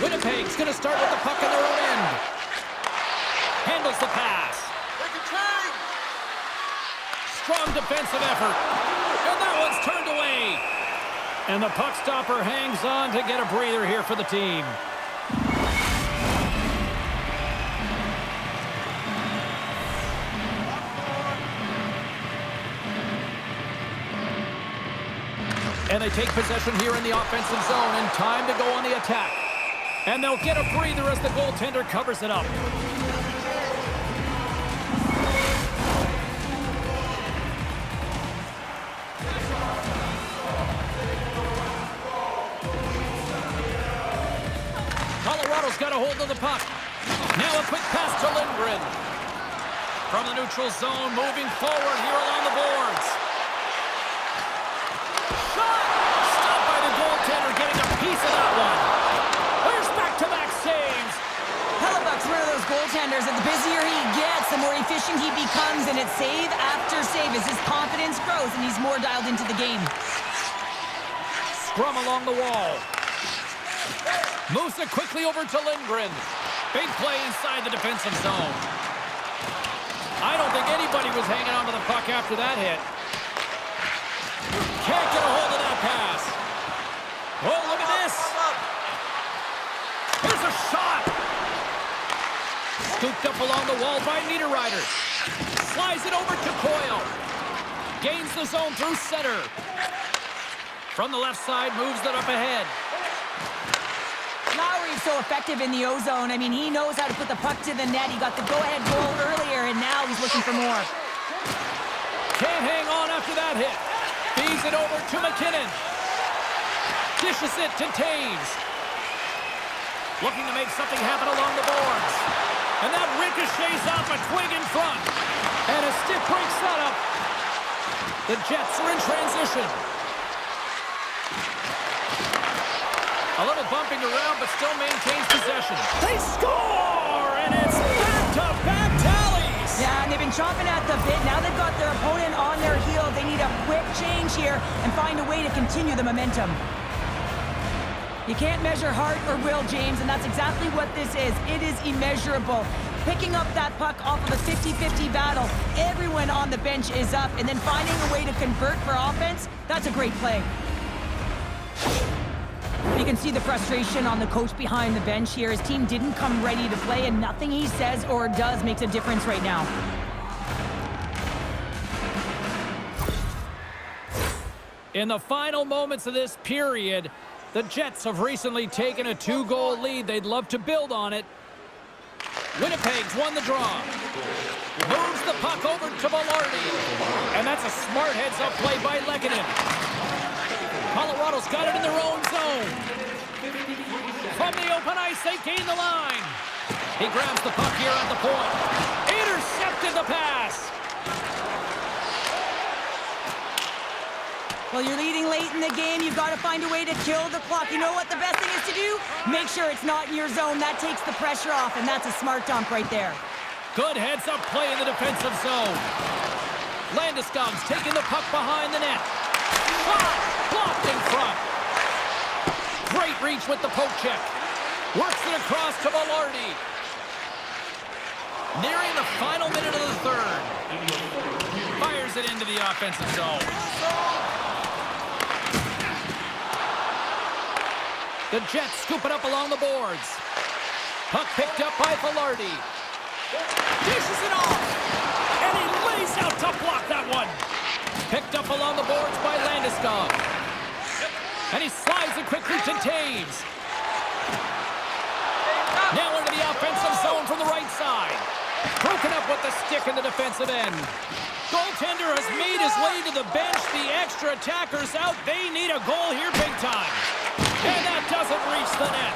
Winnipeg's going to start with the puck on their own end. Handles the pass. Strong defensive effort. And that one's turned away. And the puck stopper hangs on to get a breather here for the team. And they take possession here in the offensive zone, and time to go on the attack. And they'll get a breather as the goaltender covers it up. Colorado's got a hold of the puck. Now a quick pass to Lindgren. From the neutral zone, moving forward here along the boards. Stopped by the goaltender, getting a piece of that one. There's back-to-back saves. Hellebuck's one of those goaltenders that the busier he gets, the more efficient he becomes, and it's save after save as his confidence grows and he's more dialed into the game. Scrum along the wall. Moves it quickly over to Lindgren. Big play inside the defensive zone. I don't think anybody was hanging on to the puck after that hit. Can't get a hold of that pass. Oh, look at this. Here's a shot. Scooped up along the wall by Niederreiter. Slides it over to Coyle. Gains the zone through center. From the left side, moves it up ahead. Lowry's so effective in the O-zone. I mean, he knows how to put the puck to the net. He got the go-ahead goal earlier, and now he's looking for more. Can't hang on after that hit. Feeds it over to McKinnon. Dishes it to Taves. Looking to make something happen along the boards. And that ricochets off a twig in front. And a stick breaks that up. The Jets are in transition. A little bumping around, but still maintains possession. They score! And it's back-to-back tallies! Yeah, and they've been chomping at the bit. Now they've got their opponent on their heels. They need a quick change here and find a way to continue the momentum. You can't measure heart or will, James, and that's exactly what this is. It is immeasurable. Picking up that puck off of a 50-50 battle, everyone on the bench is up, and then finding a way to convert for offense, that's a great play. You can see the frustration on the coach behind the bench here. His team didn't come ready to play, and nothing he says or does makes a difference right now. In the final moments of this period, the Jets have recently taken a 2-goal lead. They'd love to build on it. Winnipeg's won the draw. Moves the puck over to Velarde. And that's a smart heads-up play by Lehkonen. Colorado's got it in their own zone. From the open ice, they gain the line. He grabs the puck here at the point. Intercepted the pass. Well, you're leading late in the game. You've got to find a way to kill the clock. You know what the best thing is to do? Make sure it's not in your zone. That takes the pressure off, and that's a smart dump right there. Good heads-up play in the defensive zone. Landeskog's taking the puck behind the net. Shot! Blocked in front. Great reach with the poke check. Works it across to Velarde. Nearing the final minute of the third. Fires it into the offensive zone. The Jets scoop it up along the boards. Puck picked up by Velarde. Dishes it off. And he lays out to block that one. Picked up along the boards by Landeskog. And he slides it quickly to Taves. Now into the offensive zone from the right side. Broken up with the stick in the defensive end. Goaltender has made his way to the bench. The extra attackers out. They need a goal here big time. And that doesn't reach the net.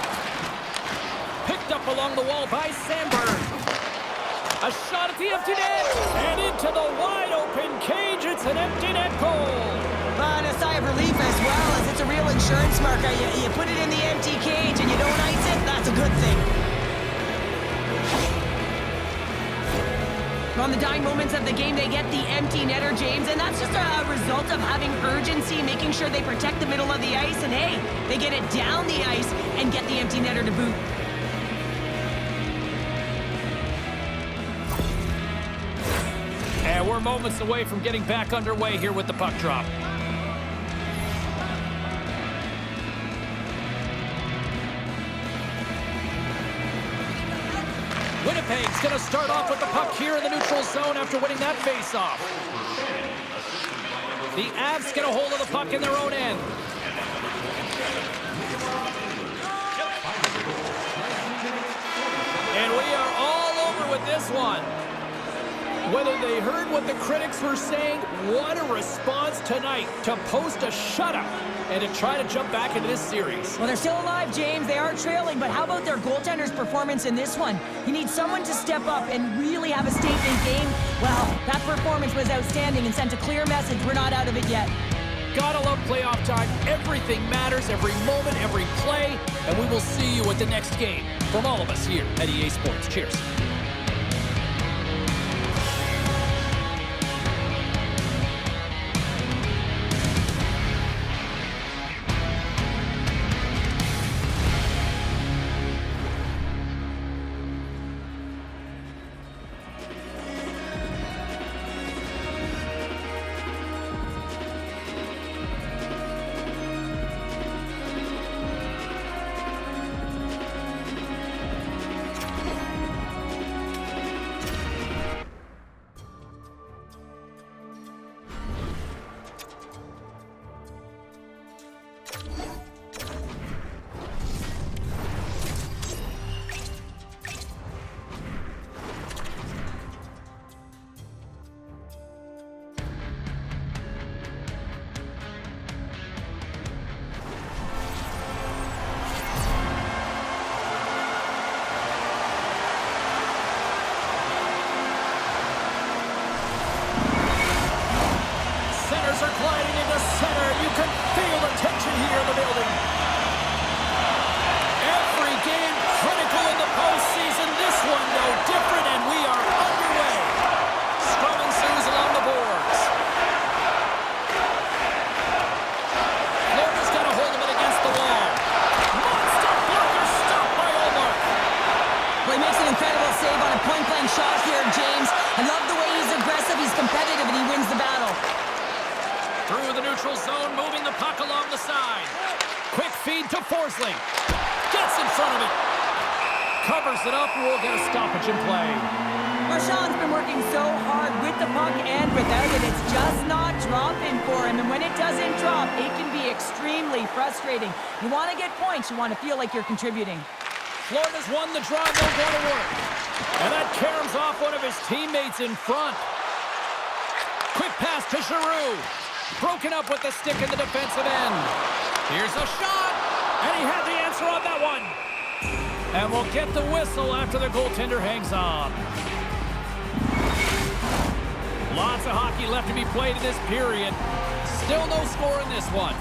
Picked up along the wall by Sandberg. A shot at the empty net. And into the wide open cage. It's an empty net goal. And a sigh of relief as well, as it's a real insurance marker. You put it in the empty cage and you don't ice it, that's a good thing. On the dying moments of the game, they get the empty netter, James, and that's just a result of having urgency, making sure they protect the middle of the ice, and hey, they get it down the ice and get the empty netter to boot. And we're moments away from getting back underway here with the puck drop. Winnipeg's going to start off with the puck here in the neutral zone after winning that faceoff. The Avs get a hold of the puck in their own end. And we are all over with this one. Whether they heard what the critics were saying, what a response tonight to post a shutout and to try to jump back into this series. Well, they're still alive, James. They are trailing, but how about their goaltender's performance in this one? You need someone to step up and really have a statement game. Well, that performance was outstanding and sent a clear message. We're not out of it yet. Gotta love playoff time. Everything matters, every moment, every play, and we will see you at the next game. From all of us here at EA Sports. Cheers. Are gliding into center. You can feel the tension here in the building. Every game critical in the postseason. This one no different, and we are underway. Scrum ensues along the boards. Florida's got a hold of it against the wall. Monster blocker stopped by Omar. Well, he makes an incredible save on a point-blank shot here, James. I love the way he's aggressive, he's competitive, and he wins the battle. Through the neutral zone, moving the puck along the side. Quick feed to Forsling. Gets in front of it. Covers it up, and we'll get a stoppage in play. Marchand's been working so hard with the puck and without it. It's just not dropping for him. And when it doesn't drop, it can be extremely frustrating. You want to get points. You want to feel like you're contributing. Florida's won the draw. They'll go to work. And that caroms off one of his teammates in front. Quick pass to Giroux. Broken up with the stick in the defensive end. Here's a shot. And he had the answer on that one. And we'll get the whistle after the goaltender hangs on. Lots of hockey left to be played in this period. Still no score in this one.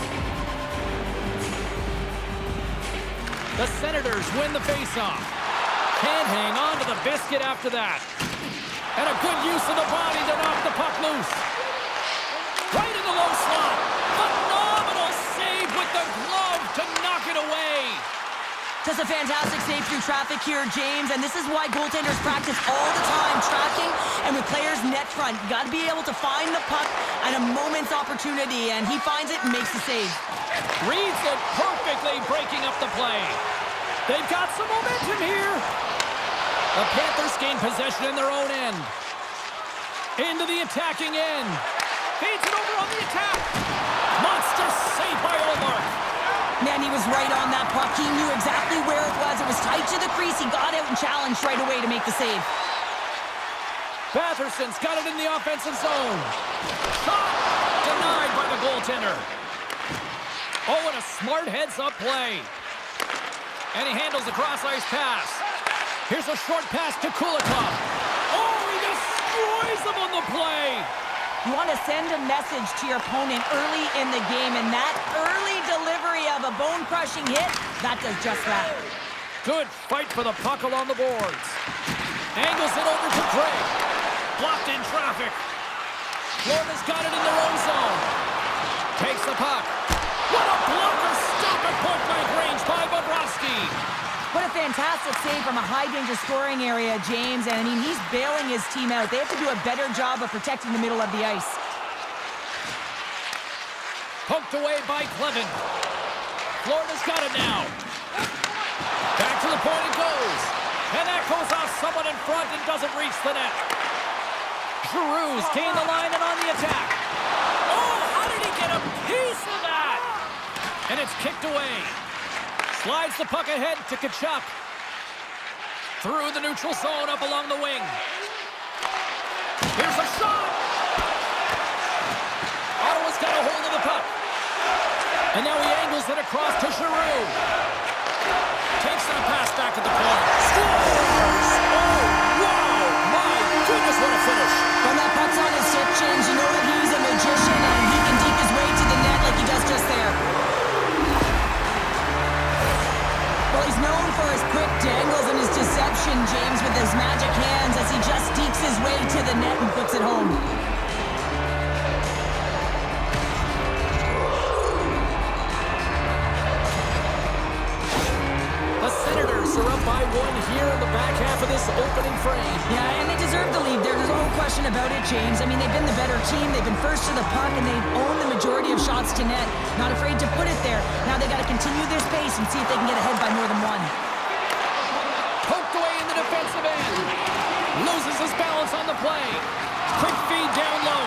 The Senators win the faceoff. Can't hang on to the biscuit after that. And a good use of the body to knock the puck loose. Right in the low slot. Phenomenal save with the glove to knock it away. Just a fantastic save through traffic here, James, and this is why goaltenders practice all the time, tracking and with players net front. You got to be able to find the puck at a moment's opportunity, and he finds it and makes the save. Reads it perfectly, breaking up the play. They've got some momentum here. The Panthers gain possession in their own end. Into the attacking end. Feeds it over on the attack. Monster save by Olmark. Man, he was right on that puck. He knew exactly where it was. It was tight to the crease. He got out and challenged right away to make the save. Batherson's got it in the offensive zone. Shot denied by the goaltender. Oh, and a smart heads-up play. And he handles the cross-ice pass. Here's a short pass to Kulikov. Oh, he destroys him on the play. You want to send a message to your opponent early in the game, and that early delivery of a bone-crushing hit, that does just that. Good fight for the puck along the boards. Angles it over to Craig. Blocked in traffic. Florida's got it in their own zone. Takes the puck. What a blocker stop at point-blank range by Bobrovsky. What a fantastic save from a high-danger scoring area, James. And, I mean, he's bailing his team out. They have to do a better job of protecting the middle of the ice. Poked away by Clevin. Florida's got it now. Back to the point it goes. And that goes off someone in front and doesn't reach the net. Giroux's gained the line and on the attack. Oh, how did he get a piece of that? And it's kicked away. Slides the puck ahead to Tkachuk. Through the neutral zone up along the wing. Here's a shot. Ottawa's got a hold of the puck. And now he angles it across to Giroux. Takes the pass back at the point. Scores! Oh, wow! My goodness, what a finish. When that puck's on his stick, James, you know that he's a magician and he can deke his way to the net like he does just there. Well, he's known for his quick dangles and his deception, James, with his magic hands as he just dekes his way to the net and puts it home. The Senators are up by one here in the back half of this opening frame. Yeah, and they deserve the lead. There's no question about it, James. I mean, they've been the better team. They've been first to the puck, and they've owned the majority of shots to net. Not afraid to put it there. Now they got to continue their pace and see if they can get ahead by more than one. Poked away in the defensive end. Loses his balance on the play. Quick feed down low.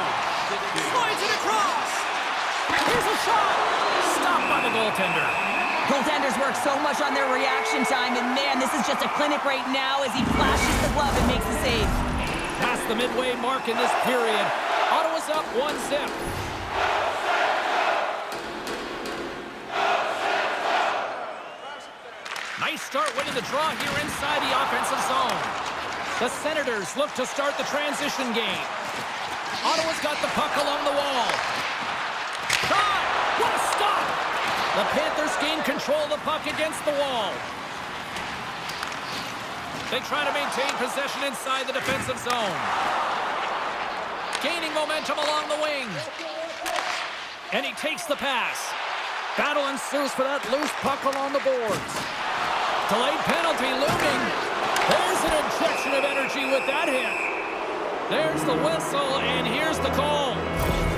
Slides it across. Here's a shot. Stopped by the goaltender. Goaltenders work so much on their reaction time, and man, this is just a clinic right now as he flashes the glove and makes the save. Past the midway mark in this period. Ottawa's up 1-0. Nice start winning the draw here inside the offensive zone. The Senators look to start the transition game. Ottawa's got the puck along the wall. Shot! What a stop! The Panthers gain control of the puck against the wall. They try to maintain possession inside the defensive zone. Gaining momentum along the wing. And he takes the pass. Battle ensues for that loose puck along the boards. Delayed penalty looming. There's an injection of energy with that hit. There's the whistle, and here's the call.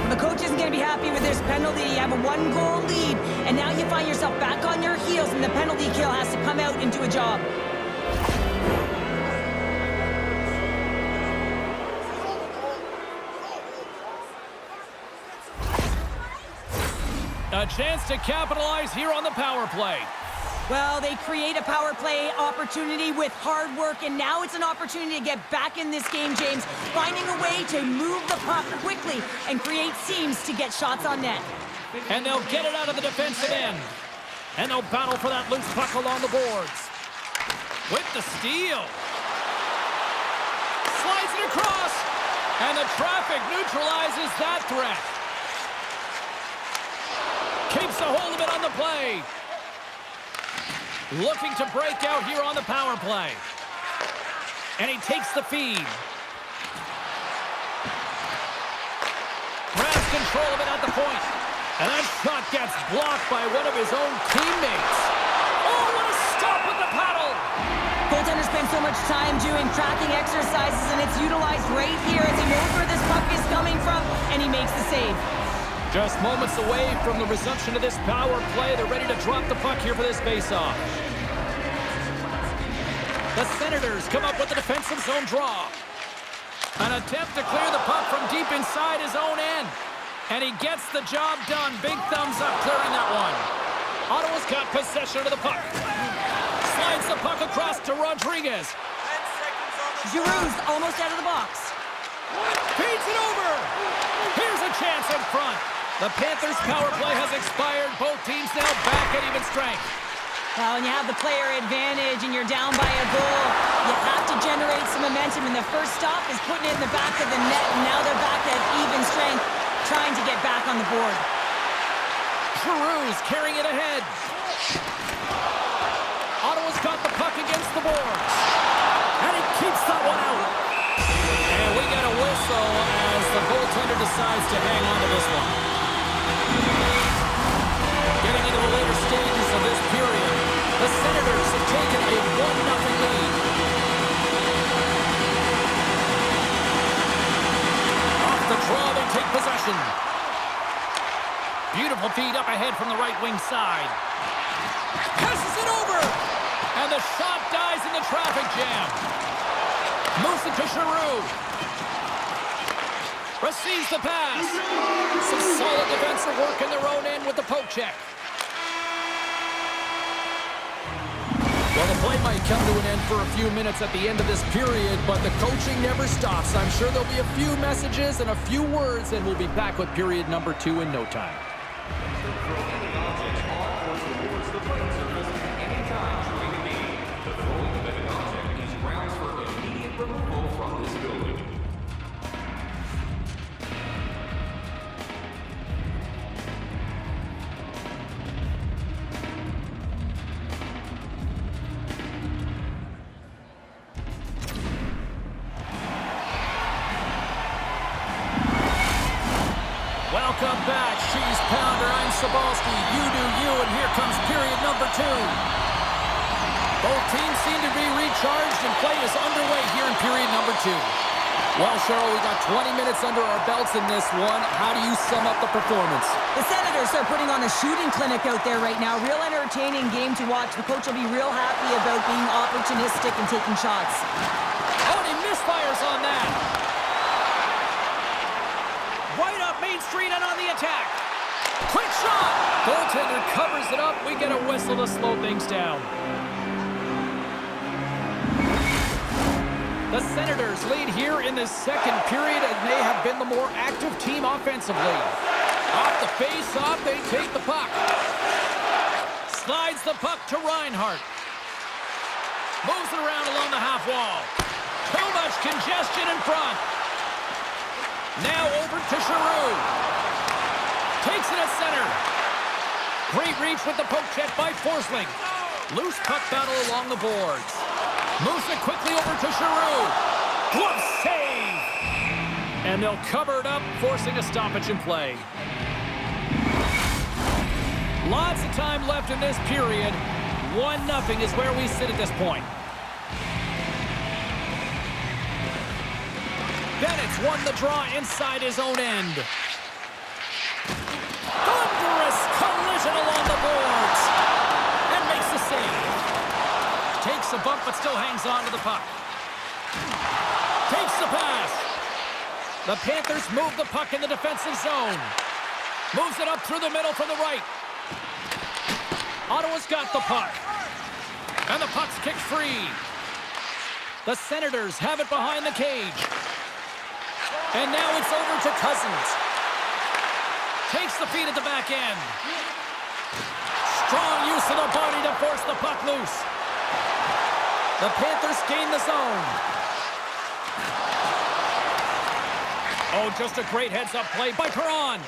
The coach isn't going to be happy with this penalty. You have a one-goal lead, and now you find yourself back on your heels, and the penalty kill has to come out and do a job. A chance to capitalize here on the power play. Well, they create a power play opportunity with hard work, and now it's an opportunity to get back in this game, James, finding a way to move the puck quickly and create seams to get shots on net. And they'll get it out of the defensive end. And they'll battle for that loose puck along the boards. With the steal. Slides it across. And the traffic neutralizes that threat. Keeps a hold of it on the play. Looking to break out here on the power play. And he takes the feed. Grabs control of it at the point. And that shot gets blocked by one of his own teammates. Oh, what a stop with paddle. Goaltenders spend so much time doing tracking exercises, and it's utilized right here as he knows where this puck is coming from, and he makes the save. Just moments away from the resumption of this power play. They're ready to drop the puck here for this faceoff. The Senators come up with the defensive zone draw. An attempt to clear the puck from deep inside his own end. And he gets the job done. Big thumbs up clearing that one. Ottawa's got possession of the puck. Slides the puck across to Rodriguez. Giroux's almost out of the box. Feeds it over. Here's a chance in front. The Panthers' power play has expired. Both teams now back at even strength. Well, when you have the player advantage and you're down by a goal, you have to generate some momentum, and the first stop is putting it in the back of the net, and now they're back at even strength, trying to get back on the board. Giroux's carrying it ahead. Ottawa's got the puck against the boards. And he keeps that one out. And we get a whistle as the goaltender decides to hang on to this one. Getting into the later stages of this period, the Senators have taken a 1-0 lead. Off the draw, they take possession. Beautiful feed up ahead from the right wing side. Passes it over! And the shot dies in the traffic jam. Moves it to Giroux. Receives the pass. Some solid defensive work in their own end with the poke check. Well, the play might come to an end for a few minutes at the end of this period, but the coaching never stops. I'm sure there'll be a few messages and a few words, and we'll be back with period number 2 in no time. Welcome back, Cheese Pounder. I'm Sabalski. You do you, and here comes period number 2. Both teams seem to be recharged, and play is underway here in period number 2. Well, Cheryl, we got 20 minutes under our belts in this one. How do you sum up the performance? The Senators are putting on a shooting clinic out there right now. Real entertaining game to watch. The coach will be real happy about being opportunistic and taking shots. Oh, and he misfires on that. Right up Main Street and on the attack. Quick shot. Goaltender covers it up. We get a whistle to slow things down. The Senators lead here in the second period, and they have been the more active team offensively. Off the face-off, they take the puck. Slides the puck to Reinhart. Moves it around along the half wall. Too much congestion in front. Now over to Giroux. Takes it at center. Great reach with the poke check by Forsling. Loose puck battle along the boards. Moves it quickly over to Giroux. Glove save! And they'll cover it up, forcing a stoppage in play. Lots of time left in this period. 1-0 is where we sit at this point. Bennett's won the draw inside his own end. Thunderous collision along the boards. And makes the save. Takes a bump, but still hangs on to the puck. Takes the pass. The Panthers move the puck in the defensive zone. Moves it up through the middle from the right. Ottawa's got the puck. And the puck's kicked free. The Senators have it behind the cage. And now it's over to Cousins. Takes the feed at the back end. Strong use of the body to force the puck loose. The Panthers gain the zone. Oh, just a great heads-up play by Perron.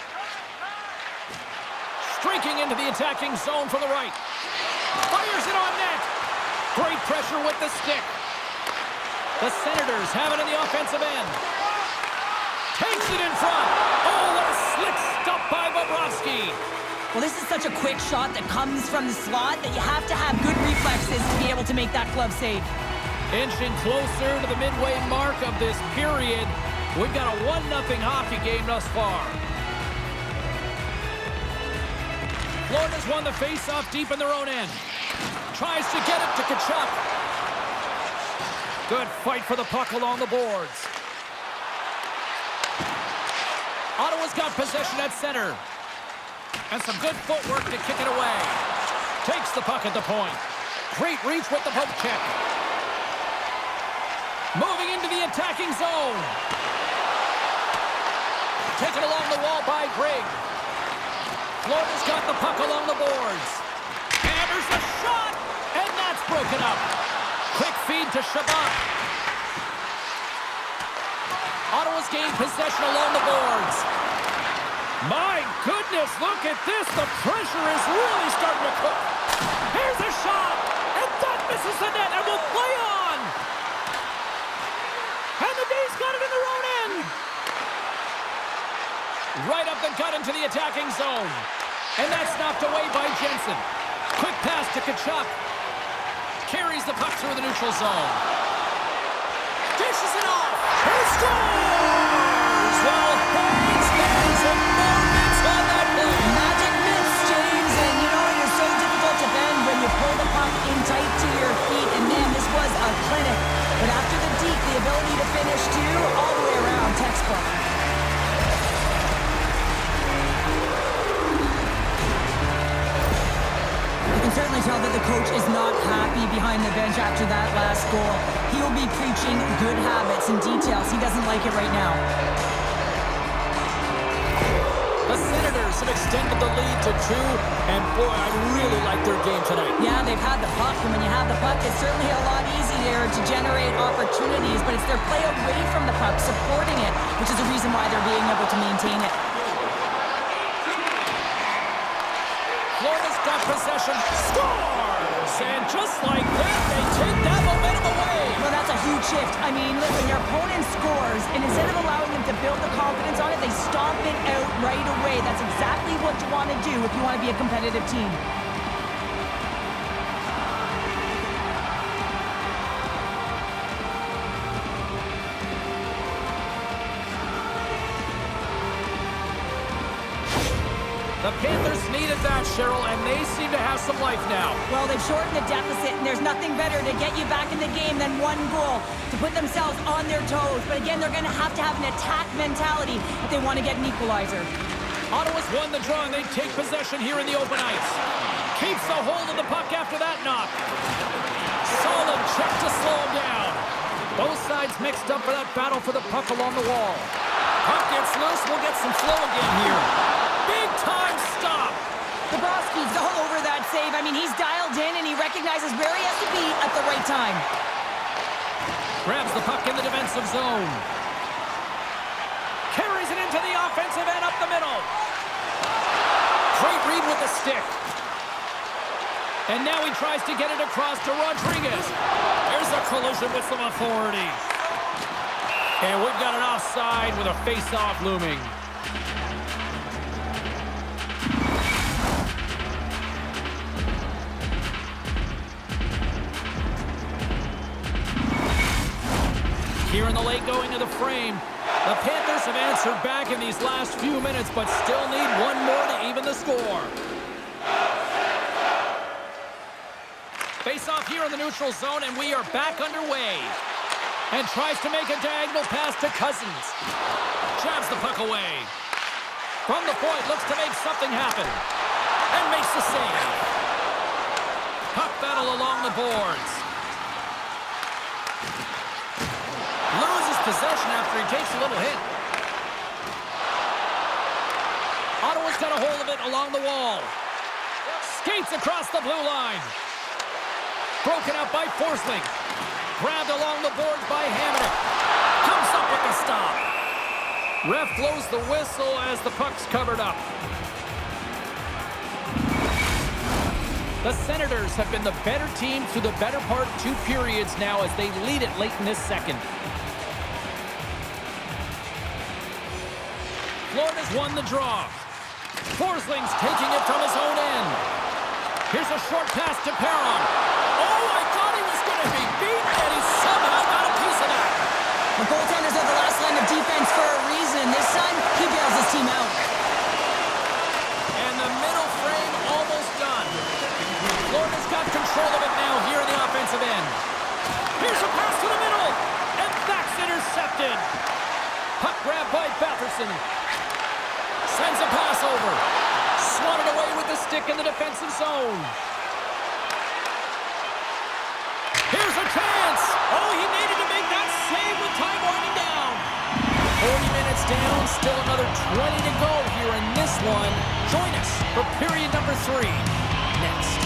Streaking into the attacking zone from the right. Fires it on net. Great pressure with the stick. The Senators have it in the offensive end. Takes it in front. Oh, what a slick stop by Bobrovsky. Well, this is such a quick shot that comes from the slot that you have to have good reflexes to be able to make that glove save. Inching closer to the midway mark of this period. We've got a 1-0 hockey game thus far. Florida's won the face-off deep in their own end. Tries to get it to Tkachuk. Good fight for the puck along the boards. Ottawa's got possession at center. And some good footwork to kick it away. Takes the puck at the point. Great reach with the poke check. Moving into the attacking zone. Taken along the wall by Grigg. Florida's got the puck along the boards. Hammers the shot, and that's broken up. Quick feed to Shabbat. Ottawa's gained possession along the boards. My goodness, look at this. The pressure is really starting to cook. Here's a shot, and that misses the net, and will play on. And the D's got it in their own end. Right up the gut into the attacking zone. And that's knocked away by Jensen. Quick pass to Tkachuk. Carries the puck through the neutral zone. Dishes it off. He scores! Well, Haynes makes some moments on that play. Magic miss, James, and you know it is so difficult to bend when you pull the puck in tight to your feet, and man, this was a clinic. But after the deep, the ability to finish too, all the way around, textbook. You can certainly tell that the coach is not happy behind the bench after that last goal. He will be preaching good habits and details. He doesn't like it right now. The Senators have extended the lead to 2, and boy, I really like their game tonight. Yeah, they've had the puck, and when you have the puck, it's certainly a lot easier to generate opportunities, but it's their play away from the puck, supporting it, which is the reason why they're being able to maintain it. Florida's got possession, scores! And just like that, they take that momentum away. Well, that's a huge shift. I mean, look, when your opponent scores, and instead of allowing them to build the confidence on it, they stomp it out right away. That's exactly what you want to do if you want to be a competitive team. The Panthers needed that, Cheryl, and they seem to have some life now. Well, they've shortened the deficit, and there's nothing better to get you back in the game than one goal to put themselves on their toes. But again, they're going to have an attack mentality if they want to get an equalizer. Ottawa's won the draw, and they take possession here in the open ice. Keeps a hold of the puck after that knock. Solid check to slow him down. Both sides mixed up for that battle for the puck along the wall. Puck gets loose. We'll get some flow again here. Big time stop. Bobrovsky's all over that save. I mean, he's dialed in, and he recognizes where he has to be at the right time. Grabs the puck in the defensive zone. Carries it into the offensive end up the middle. Great read with the stick. And now he tries to get it across to Rodriguez. There's a collision with some authority. And we've got an offside with a face-off looming. Here in the late going of the frame, the Panthers have answered back in these last few minutes, but still need one more to even the score. Face off here in the neutral zone, and we are back underway. And tries to make a diagonal pass to Cousins. Jabs the puck away. From the point, looks to make something happen. And makes the save. Puck battle along the boards. Loses possession after he takes a little hit. Ottawa's got a hold of it along the wall. Skates across the blue line. Broken up by Forsling. Grabbed along the boards by Hamonic. Comes up with the stop. Ref blows the whistle as the puck's covered up. The Senators have been the better team through the better part 2 periods now as they lead it late in this second. Florida's won the draw. Forsling's taking it from his own end. Here's a short pass to Perron. Oh, I thought he was going to be beaten, and he somehow got a piece of that. The goaltenders are the last line of defense for a reason. This time, he bails his team out. And the middle frame almost done. Florida's got control of it now here in the offensive end. Here's a pass to the middle, and that's intercepted. Puck grabbed by Batherson. Sends a pass over. Swatted away with the stick in the defensive zone. Here's a chance. Oh, he needed to make that save with time winding down. 40 minutes down, still another 20 to go here in this one. Join us for period number 3 next.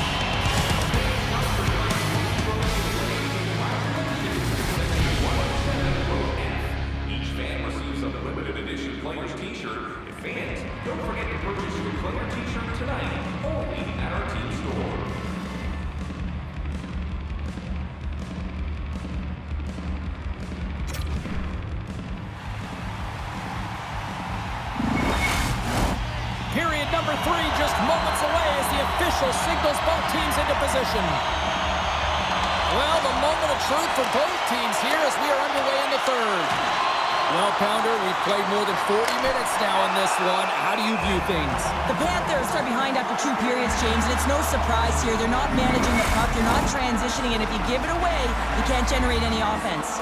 Each fan receives a limited edition player's t-shirt. Fans, don't forget to purchase your player t-shirt tonight, only at our team store. Period number 3 just moments away as the official signals both teams into position. Well, the moment of truth for both teams here as we are underway in the third. Well, Pounder, we've played more than 40 minutes now in this one. How do you view things? The Panthers are behind after 2 periods, James, and it's no surprise here. They're not managing the puck. They're not transitioning, and if you give it away, you can't generate any offense.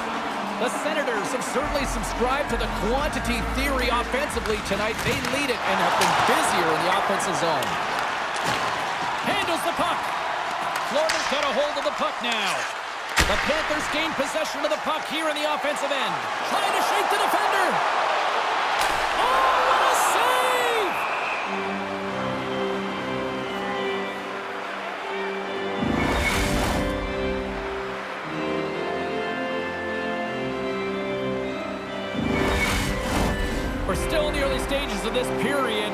The Senators have certainly subscribed to the quantity theory offensively tonight. They lead it and have been busier in the offensive zone. Handles the puck. Florida's got a hold of the puck now. The Panthers gain possession of the puck here in the offensive end. Trying to shake the defender. Oh, what a save! We're still in the early stages of this period.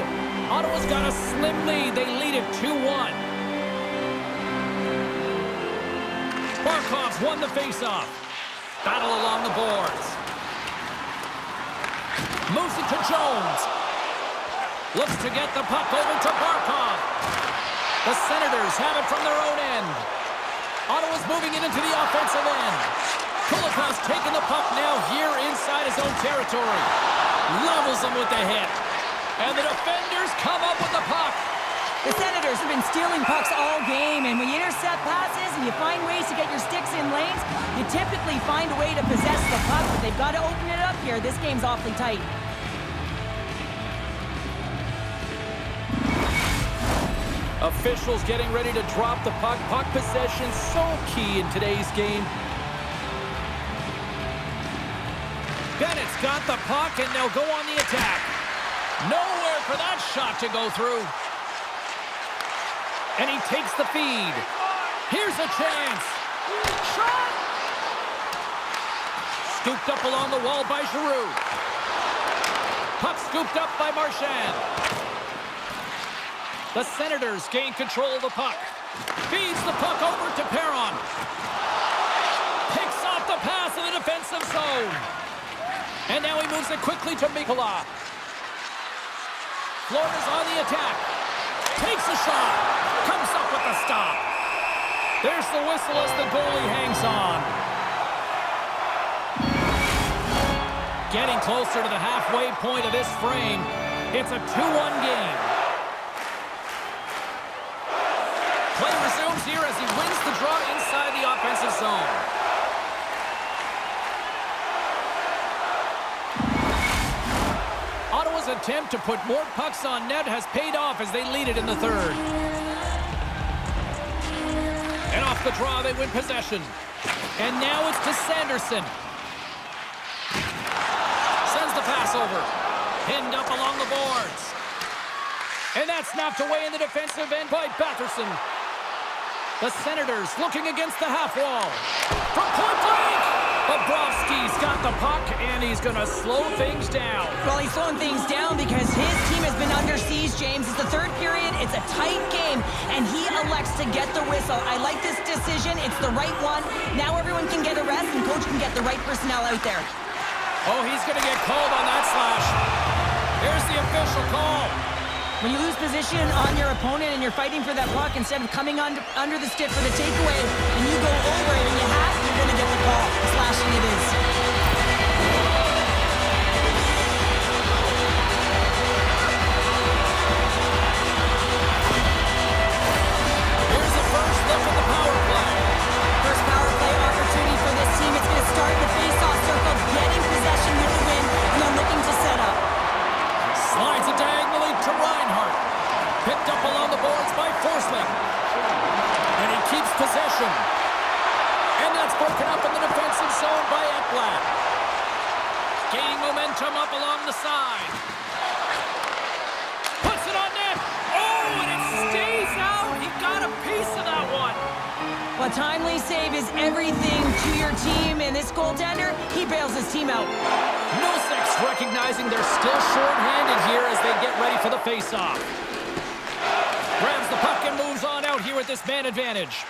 Ottawa's got a slim lead. They lead it 2-1. Barkov's won the faceoff. Battle along the boards. Moves it to Jones. Looks to get the puck over to Barkov. The Senators have it from their own end. Ottawa's moving it into the offensive end. Kulikov's taking the puck now here inside his own territory. Levels him with the hit. And the defenders come up with the puck. The Senators have been stealing pucks all game, and when you intercept passes and you find ways to get your sticks in lanes, you typically find a way to possess the puck, but they've got to open it up here. This game's awfully tight. Officials getting ready to drop the puck. Puck possession so key in today's game. Bennett's got the puck, and they'll go on the attack. Nowhere for that shot to go through. And he takes the feed. Here's a chance. Shot! Scooped up along the wall by Giroux. Puck scooped up by Marchand. The Senators gain control of the puck. Feeds the puck over to Perron. Picks off the pass in the defensive zone. And now he moves it quickly to Mikula. Florida's on the attack. Takes a shot. Comes up with the stop. There's the whistle as the goalie hangs on. Getting closer to the halfway point of this frame. It's a 2-1 game. Play resumes here as he wins the draw inside the offensive zone. Ottawa's attempt to put more pucks on net has paid off as they lead it in the third. And off the draw, they win possession. And now it's to Sanderson. Sends the pass over. Pinned up along the boards. And that's knocked away in the defensive end by Batherson. The Senators looking against the half wall. From point blank! Bobrovsky's got the puck, and he's going to slow things down. Well, he's slowing things down because his team has been under siege, James. It's the third period. It's a tight game, and he elects to get the whistle. I like this decision. It's the right one. Now everyone can get a rest, and coach can get the right personnel out there. Oh, he's going to get called on that slash. Here's the official call. When you lose position on your opponent and you're fighting for that puck instead of coming under the stick for the takeaway, and you go over it and you have, you're going to get the call. Slashing it is. Here's the first look at the power play. First power play opportunity for this team. It's going to start in the face-off circle, getting possession with the win, and then looking to set up. Slides it diagonally to Reinhardt. Picked up along the boards by Forsling. And he keeps possession. And that's broken up in the defensive zone by Ekblad. Gaining momentum up along the side. Puts it on net. Oh, and it stays out. He got a piece of that one. A timely save is everything to your team, and this goaltender, he bails his team out. Noseks recognizing they're still short-handed here as they get ready for the face-off. Grabs the puck and moves on out here with this man advantage.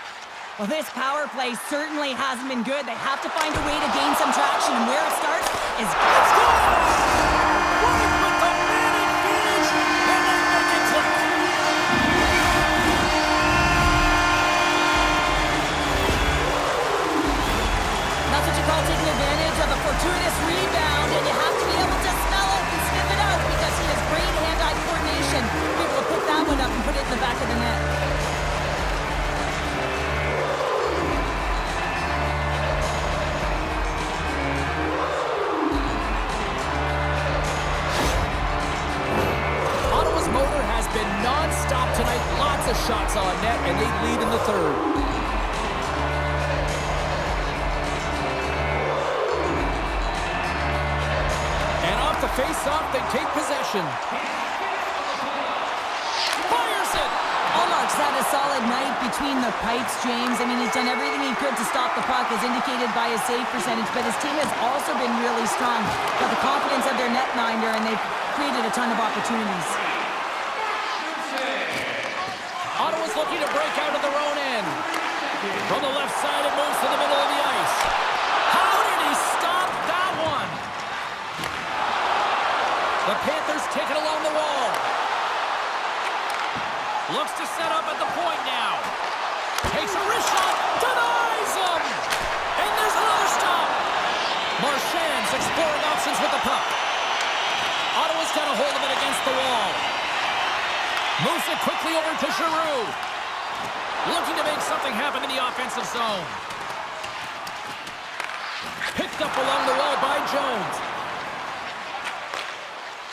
Well, this power play certainly hasn't been good. They have to find a way to gain some traction, and where it starts is... Running with the man advantage, and they make it click. That's what you call taking advantage of a fortuitous rebound, and you have to be able to smell it and sniff it out because he has great hand-eye coordination. Be able to pick that one up and put it in the back of the net. Ottawa's motor has been non-stop tonight. Lots of shots on net, and they lead in the third. The face-off, they take possession. Fires it! Allmark's had a solid night between the pipes, James. I mean, he's done everything he could to stop the puck, as indicated by his save percentage, but his team has also been really strong. Got the confidence of their netminder, and they've created a ton of opportunities. Ottawa's looking to break out of their own end. From the left side, it moves to the middle of the ice. How did he stop that one? The Panthers take it along the wall. Looks to set up at the point now. Takes a wrist shot, denies him! And there's another stop. Marchand's exploring options with the puck. Ottawa's got a hold of it against the wall. Moves it quickly over to Giroux. Looking to make something happen in the offensive zone. Picked up along the wall by Jones.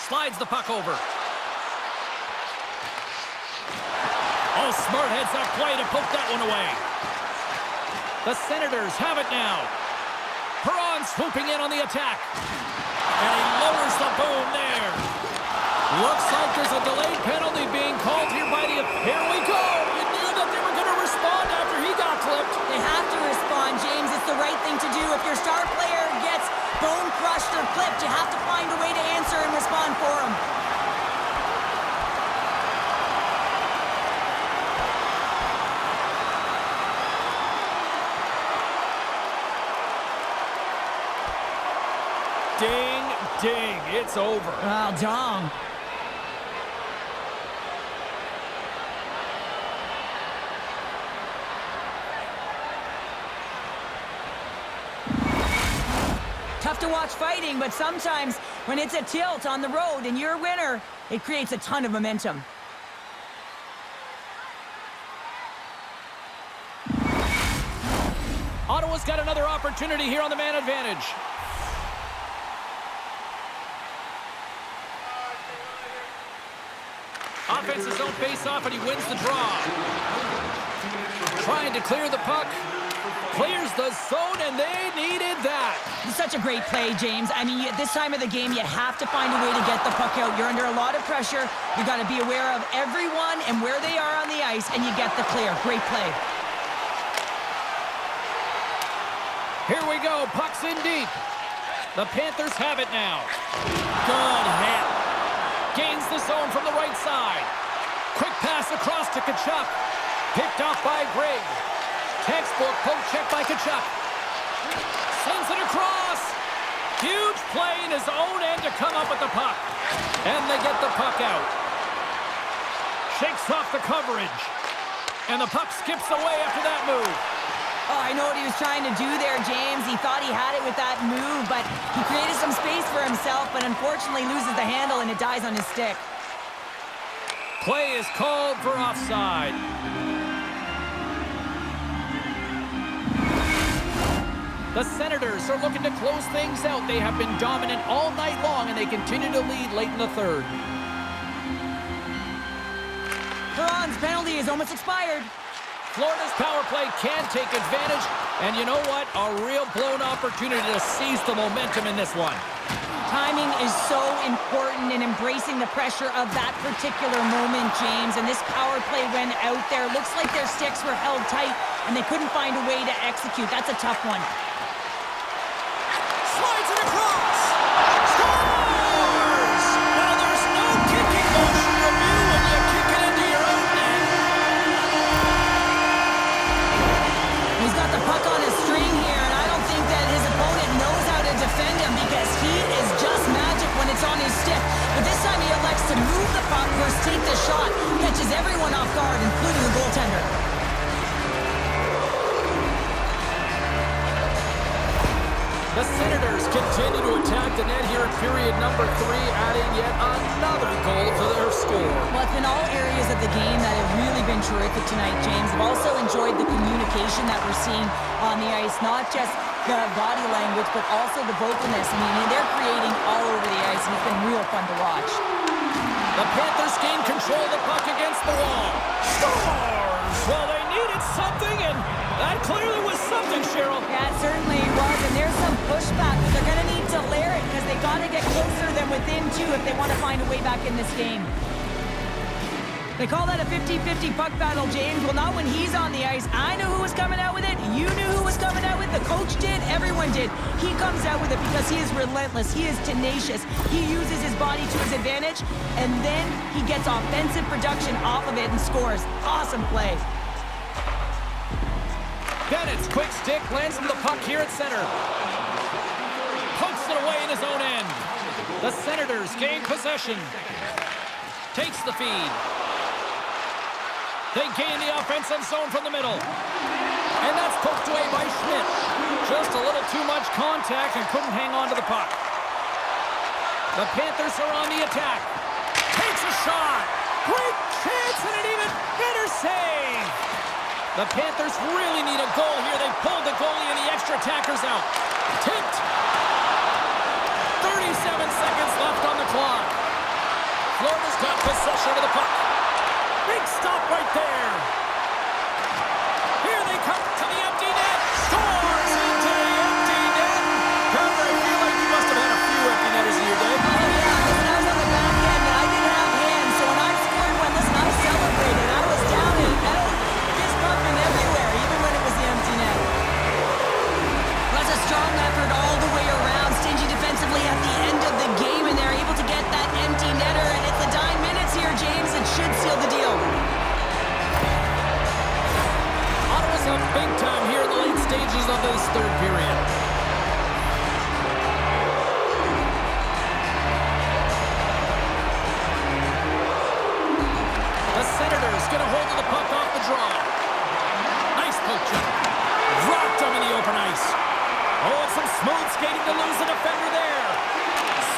Slides the puck over. Oh, smart heads that play to poke that one away. The Senators have it now. Perron swooping in on the attack. And he lowers the boom there. Looks like there's a delayed penalty being called here by the... Here we go! You knew that they were going to respond after he got clipped. They have to respond, James. It's the right thing to do. If your star player gets bone crushed or clipped, you have to find a way to answer and respond for him. Ding, ding, it's over. Well, dong. Tough to watch fighting, but sometimes when it's a tilt on the road and you're a winner, it creates a ton of momentum. Ottawa's got another opportunity here on the man advantage. Offensive zone face-off, and he wins the draw. Trying to clear the puck. Clears the zone, and they needed that. It's such a great play, James. I mean, at this time of the game, you have to find a way to get the puck out. You're under a lot of pressure. You got to be aware of everyone and where they are on the ice, and you get the clear. Great play. Here we go. Puck's in deep. The Panthers have it now. Good hit. Gains the zone from the right side. Quick pass across to Tkachuk. Picked off by Grigg. Textbook poke check by Tkachuk. Sends it across. Huge play in his own end to come up with the puck. And they get the puck out. Shakes off the coverage. And the puck skips away after that move. Oh, I know what he was trying to do there, James. He thought he had it with that move, but he created some space for himself, but unfortunately loses the handle and it dies on his stick. Play is called for offside. The Senators are looking to close things out. They have been dominant all night long, and they continue to lead late in the third. Perron's penalty is almost expired. Florida's power play can take advantage, and you know what? A real blown opportunity to seize the momentum in this one. Timing is so important in embracing the pressure of that particular moment, James. And this power play went out there. Looks like their sticks were held tight, and they couldn't find a way to execute. That's a tough one. Slides it across. Scores! Well, there's no kicking motion review when you kick it into your own net. He's got the puck on his string here, and I don't think that his opponent knows how to defend him because he is just magic when it's on his stick. But this time he elects to move the puck versus take the shot. Catches everyone off guard, including the goaltender. The Senators continue to attack the net here in period number 3, adding yet another goal to their score. Well, it's been all areas of the game that have really been terrific tonight, James. I've also enjoyed the communication that we're seeing on the ice, not just the body language, but also the vocalness. I mean, they're creating all over the ice, and it's been real fun to watch. The Panthers gain control of the puck against the wall. Scores! Well, they needed something, and that clearly was something, Cheryl. Yeah, it certainly was, and there's some pushback, but they're going to need to layer it because they got to get closer than within 2 if they want to find a way back in this game. They call that a 50-50 puck battle, James. Well, not when he's on the ice. I knew who was coming out with it. You knew who was coming out with it. The coach did. Everyone did. He comes out with it because he is relentless. He is tenacious. He uses his body to his advantage, and then he gets offensive production off of it and scores. Awesome play. Bennett's quick stick lands him the puck here at center. Pokes it away in his own end. The Senators gain possession. Takes the feed. They gain the offensive zone from the middle. And that's poked away by Schmidt. Just a little too much contact and couldn't hang on to the puck. The Panthers are on the attack. Takes a shot. Great chance and an even better save. The Panthers really need a goal here. They pulled the goalie and the extra attackers out. Tipped. 37 seconds left on the clock. Florida's got possession of the puck. Big stop right there. Here they come to the empty net. Scores into the empty net. Trevor, I feel like you must have had a few empty netters in your day. Oh, yeah, listen, I was on the back end, and I didn't have hands, so when I scored one, listen, I celebrated. I was down and out, fist pumping everywhere, even when it was the empty net. That's a strong effort all the way around. Stingy defensively at the end of the game, and they're able to get that empty netter, and it's the dying minutes here, James. It should seal the deal. Ottawa's up big time here in the late stages of this third period. The Senators get a hold of the puck off the draw. Nice poke check. Dropped him in the open ice. Oh, it's some smooth skating to lose the defender there.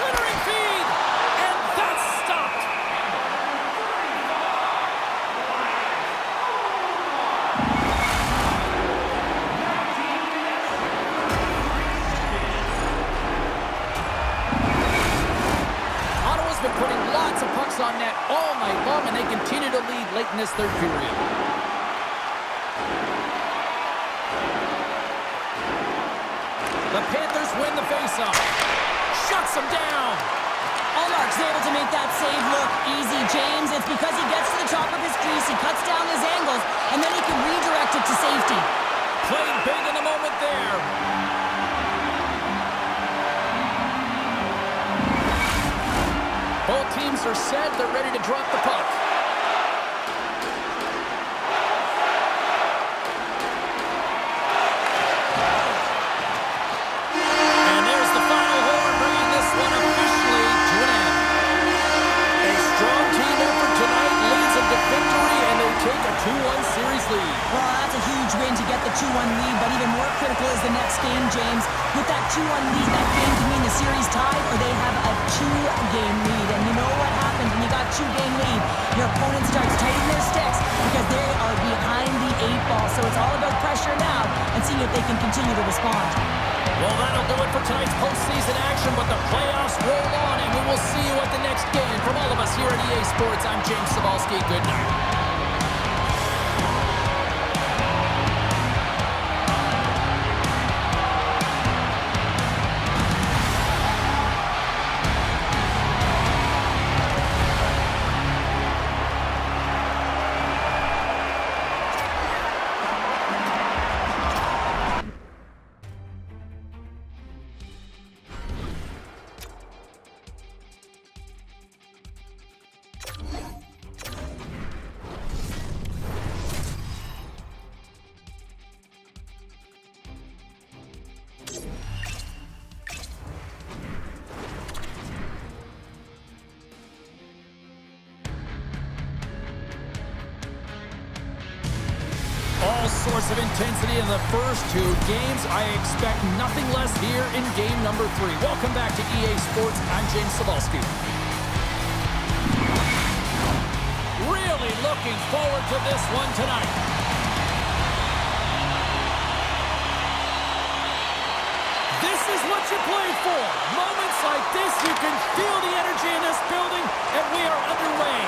Centering feed, and that's stopped. Ottawa's been putting lots of pucks on net all night long, and they continue to lead late in this third period. The Panthers win the faceoff. Shuts them down. Allmark's able to make that save look easy, James. It's because he gets to the top of his crease, he cuts down his angles, and then he can redirect it to safety. Playing big in the moment there. Both teams are set. They're ready to drop the puck. And there's the final horn, bringing this one officially to an end. A strong team effort tonight leads them to games with that 2-1 lead. That game can mean the series tied or they have a 2-game lead. And you know what happens when you got 2-game lead? Your opponent starts tightening their sticks because they are behind the 8 ball. So it's all about pressure now and seeing if they can continue to respond. Well, that'll do it for tonight's postseason action, but the playoffs roll on, and we will see you at the next game. From all of us here at EA Sports, I'm James Cybulski. Good night. All sorts of intensity in the first 2 games. I expect nothing less here in game number 3. Welcome back to EA Sports. I'm James Cybulski. Really looking forward to this one tonight. This is what you play for. Moments like this, you can feel the energy in this building, and we are underway.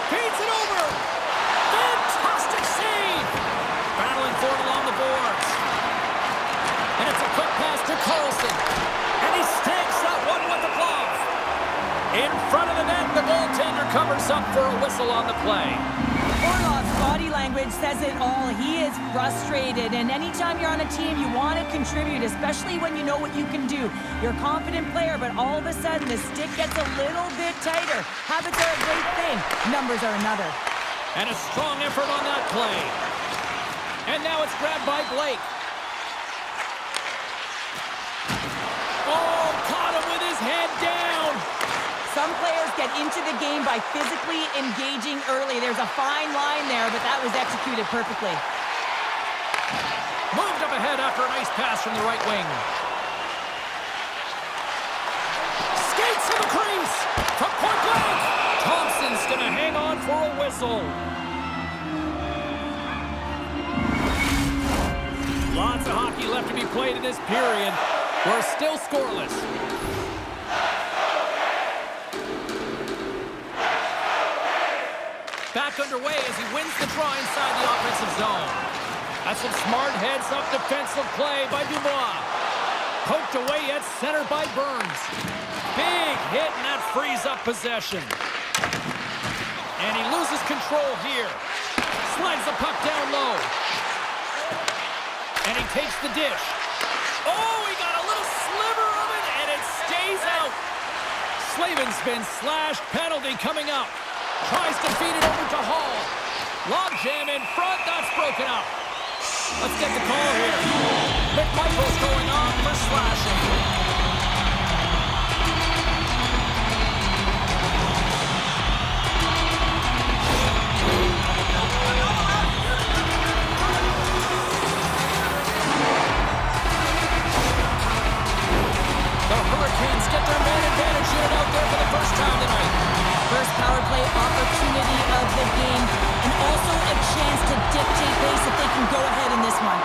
Feeds it over. Fantastic save! Battling for it along the boards. And it's a quick pass to Carlson. And he stakes that one with the glove. In front of the net, the goaltender covers up for a whistle on the play. Orlov's body language says it all. He is frustrated, and anytime you're on a team, you want to contribute, especially when you know what you can do. You're a confident player, but all of a sudden, the stick gets a little bit tighter. Habits are a great thing. Numbers are another. And a strong effort on that play. And now it's grabbed by Blake. Oh, caught him with his head down. Some players get into the game by physically engaging early. There's a fine line there, but that was executed perfectly. Moved up ahead after a nice pass from the right wing. Skates to the crease. From point blank. Thompson's going to hang on for a whistle. Lots of hockey left to be played in this period. We're still scoreless. Back underway as he wins the draw inside the offensive zone. That's some smart heads-up defensive play by Dubois. Poked away at center by Burns. Big hit, and that frees up possession. And he loses control here. Slides the puck down low. And he takes the dish. Oh, he got a little sliver of it, and it stays out. Slavin's been slashed. Penalty coming up. Tries to feed it over to Hall. Lob jam in front. That's broken up. Let's get the call here. McMichael's going on for slashing. The Hurricanes get their man advantage unit out there for the first time tonight. First power play opportunity of the game, and also a chance to dictate pace if they can go ahead in this one.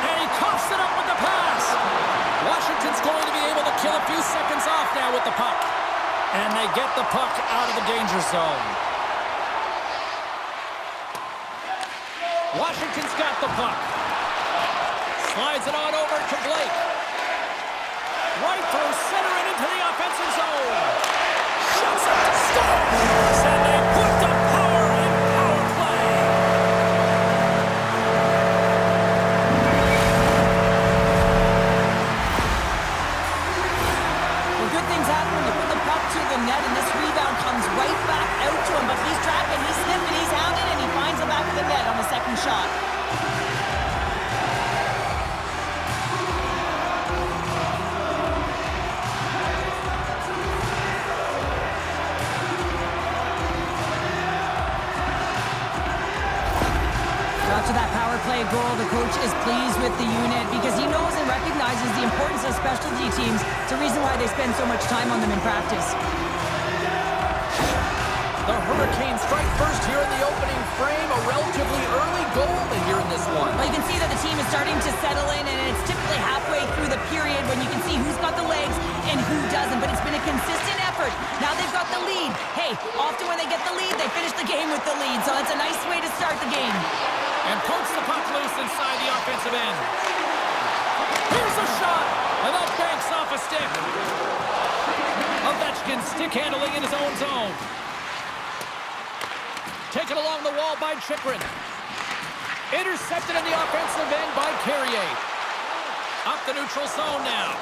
And he coughs it up with the pass. Washington's going to be able to kill a few seconds off now with the puck. And they get the puck out of the danger zone. Washington's got the puck. Slides it on over to Blake. Right through center and into the offensive zone. Shuts up to scores. And they put the power in power play. Well, good things happen when you put the puck to the net, and this rebound comes right back out to him. But he's tracking, he's sniffing, he's hounded, and he finds the back of the net on the second shot. pleased with the unit because he knows and recognizes the importance of specialty teams. It's a reason why they spend so much time on them in practice. The Hurricanes strike first here in the opening frame. A relatively early goal here in this one. Well, you can see that the team is starting to settle in, and it's typically halfway through the period when you can see who's got the legs and who doesn't. But it's been a consistent effort. Now they've got the lead. Hey, often when they get the lead, they finish the game with the lead. So that's a nice way to start the game. And pokes the puck loose inside the offensive end. Here's a shot, and that banks off a stick. Ovechkin stick handling in his own zone. Taken along the wall by Chychrun. Intercepted in the offensive end by Carrier. Up the neutral zone now.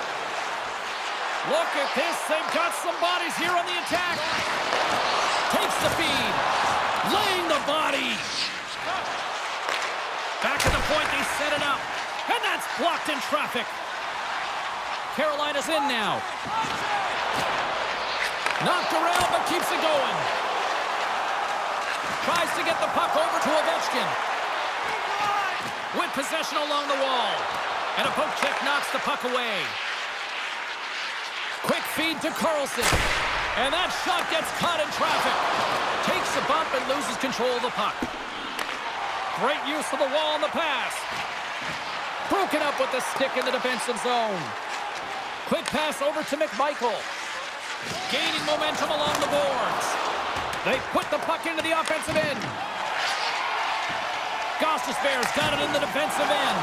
Look at this. They've got some bodies here on the attack. Takes the feed. Laying the body. Back at the point, they set it up. And that's blocked in traffic. Carolina's in now. Knocked around, but keeps it going. Tries to get the puck over to Ovechkin. With possession along the wall. And a poke check knocks the puck away. Quick feed to Carlson. And that shot gets caught in traffic. Takes a bump and loses control of the puck. Great use of the wall on the pass. Broken up with the stick in the defensive zone. Quick pass over to McMichael. Gaining momentum along the boards. They put the puck into the offensive end. Gostisbehere's got it in the defensive end.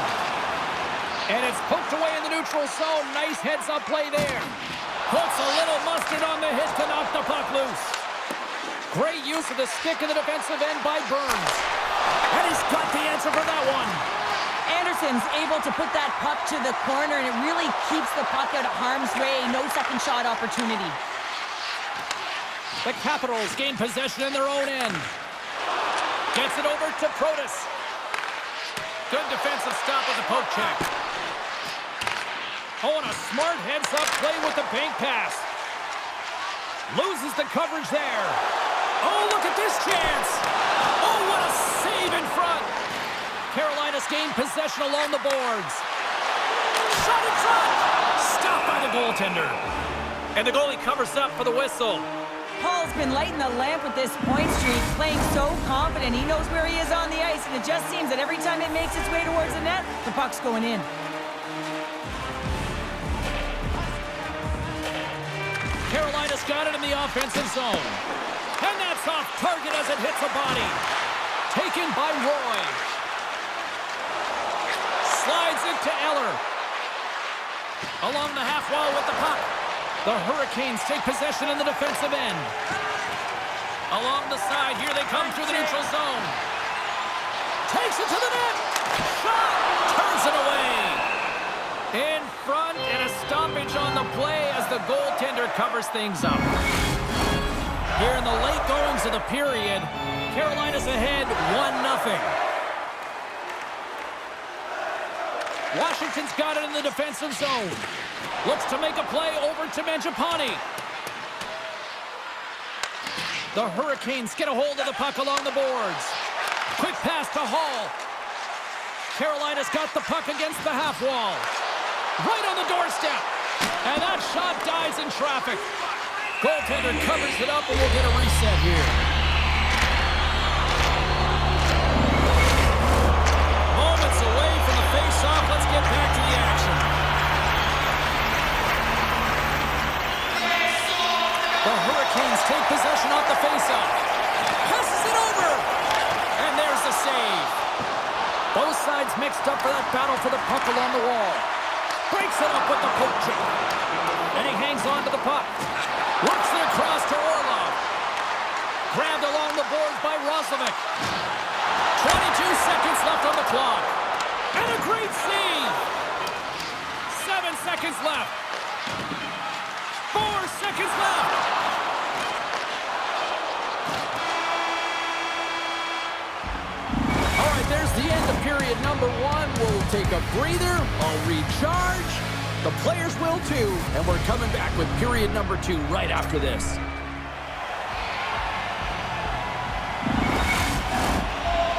And it's poked away in the neutral zone. Nice heads-up play there. Puts a little mustard on the hit to knock the puck loose. Great use of the stick in the defensive end by Burns. And he's got the answer for that one. Anderson's able to put that puck to the corner, and it really keeps the puck out of harm's way. No second shot opportunity. The Capitals gain possession in their own end. Gets it over to Protas. Good defensive stop with the poke check. Oh, and a smart heads-up play with the bank pass. Loses the coverage there. Oh, look at this chance. Oh, what a save in front. Carolina's gained possession along the boards. Shot in front. Stopped by the goaltender. And the goalie covers up for the whistle. Paul's been lighting the lamp with this point streak, playing so confident. He knows where he is on the ice, and it just seems that every time it makes its way towards the net, the puck's going in. Carolina's got it in the offensive zone. And that's off target as it hits a body. Taken by Roy. Slides it to Eller. Along the half wall with the puck. The Hurricanes take possession in the defensive end. Along the side, here they come through the neutral zone. Takes it to the net. Shot! Turns it away. In front, and a stoppage on the play as the goaltender covers things up. Here in the late goings of the period, Carolina's ahead 1-0. Washington's got it in the defensive zone. Looks to make a play over to Mangiapane. The Hurricanes get a hold of the puck along the boards. Quick pass to Hall. Carolina's got the puck against the half wall. Right on the doorstep. And that shot dies in traffic. Goaltender covers it up, and we'll get a reset here. Moments away from the face-off. Let's get back to the action. The Hurricanes take possession off the face-off. Passes it over. And there's the save. Both sides mixed up for that battle for the puck along the wall. Breaks it up with the poke check. And he hangs on to the puck. Works it across to Orlov. Grabbed along the boards by Roslovic. 22 seconds left on the clock. And a great save. 7 seconds left. 4 seconds left. All right, there's the end of period number 1. We'll take a breather. I'll recharge. The players will too. And we're coming back with period number 2 right after this.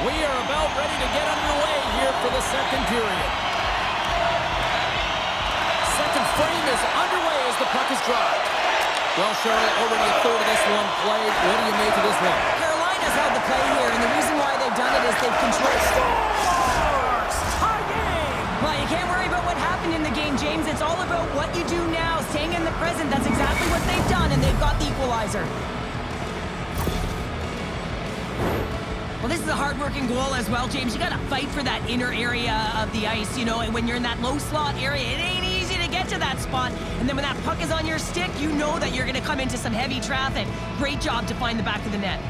We are about ready to get underway here for of the second period. Second frame is underway as the puck is dropped. Well, Cheryl, already a third of this one played. What do you make of this one? Carolina's held the play here, and the reason why they've done it is they've controlled. Scores! Tie game! Well, you can't worry about what happened in the game, James. It's all about what you do now, staying in the present. That's exactly what they've done, and they've got the equalizer. Well, this is a hard-working goal as well, James. You got to fight for that inner area of the ice, you know, and when you're in that low slot area, it ain't easy to get to that spot. And then when that puck is on your stick, you know that you're going to come into some heavy traffic. Great job to find the back of the net.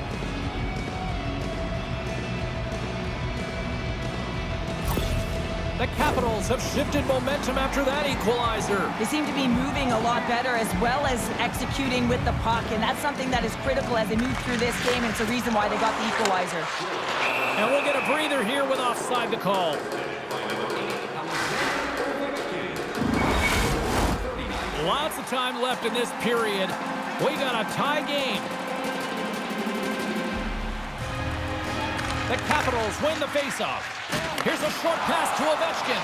The Capitals have shifted momentum after that equalizer. They seem to be moving a lot better as well as executing with the puck, and that's something that is critical as they move through this game, and it's a reason why they got the equalizer. And we'll get a breather here with offside the call. Lots of time left in this period. We got a tie game. The Capitals win the faceoff. Here's a short pass to Ovechkin.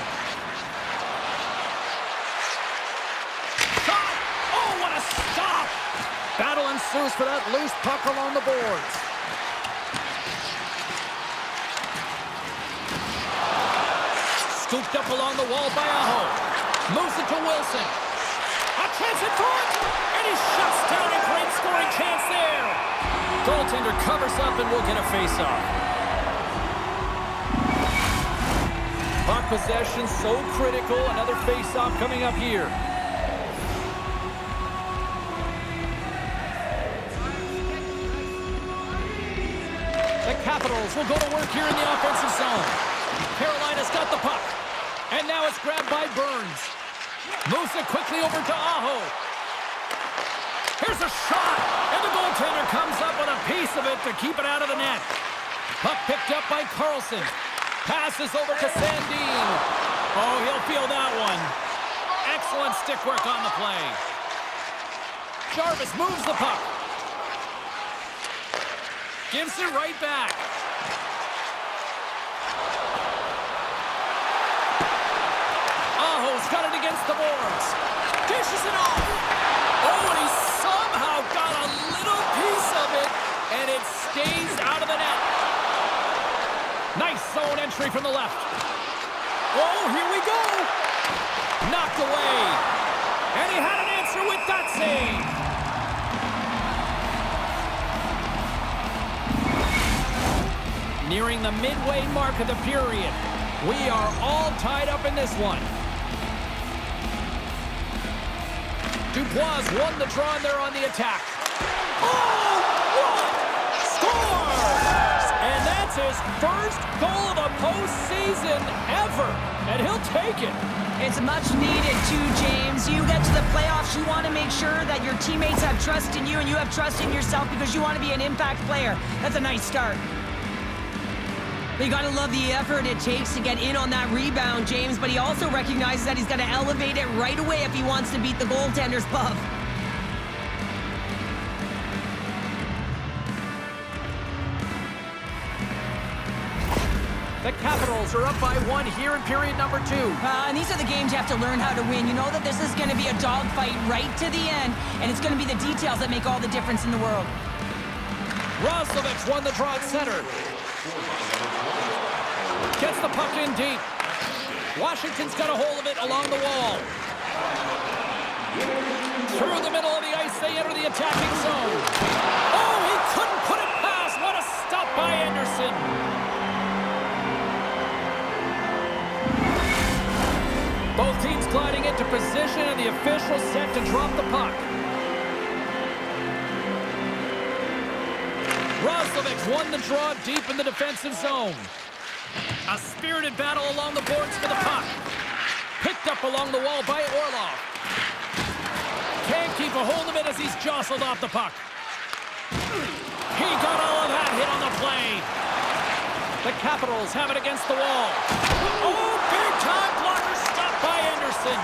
Shot! Oh, what a stop! Battle ensues for that loose puck along the boards. Scooped up along the wall by Aho. Moves it to Wilson. A chance in front! And he shuts down a great scoring chance there. Goaltender covers up and we'll get a faceoff. Puck possession so critical. Another face-off coming up here. The Capitals will go to work here in the offensive zone. Carolina's got the puck. And now it's grabbed by Burns. Moves it quickly over to Aho. Here's a shot. And the goaltender comes up with a piece of it to keep it out of the net. Puck picked up by Carlson. Passes over to Sandin. Oh, he'll feel that one. Excellent stick work on the play. Jarvis moves the puck. Gives it right back. Aho's got it against the boards. Dishes it off. Oh, and he somehow got a little piece of it, and it stays out of the net. Nice zone entry from the left. Oh, here we go. Knocked away. And he had an answer with that save. Nearing the midway mark of the period. We are all tied up in this one. Dubois won the draw and they're on the attack. Oh, what? Scores! And that's his first goal of the postseason ever. And he'll take it. It's much needed too, James. You get to the playoffs, you want to make sure that your teammates have trust in you and you have trust in yourself because you want to be an impact player. That's a nice start. But you got to love the effort it takes to get in on that rebound, James, but he also recognizes that he's got to elevate it right away if he wants to beat the goaltender's glove. The Capitals are up by 1 here in period number 2. And these are the games you have to learn how to win. You know that this is going to be a dogfight right to the end, and it's going to be the details that make all the difference in the world. Roslovic won the draw at center. Gets the puck in deep. Washington's got a hold of it along the wall. Through the middle of the ice, they enter the attacking zone. Oh, he couldn't put it past. What a stop by Anderson. Both teams gliding into position, and the official set to drop the puck. Roslovic won the draw deep in the defensive zone. A spirited battle along the boards for the puck. Picked up along the wall by Orlov. Can't keep a hold of it as he's jostled off the puck. He got all of that hit on the play. The Capitals have it against the wall. Oh, big-time blocker stopped by Anderson.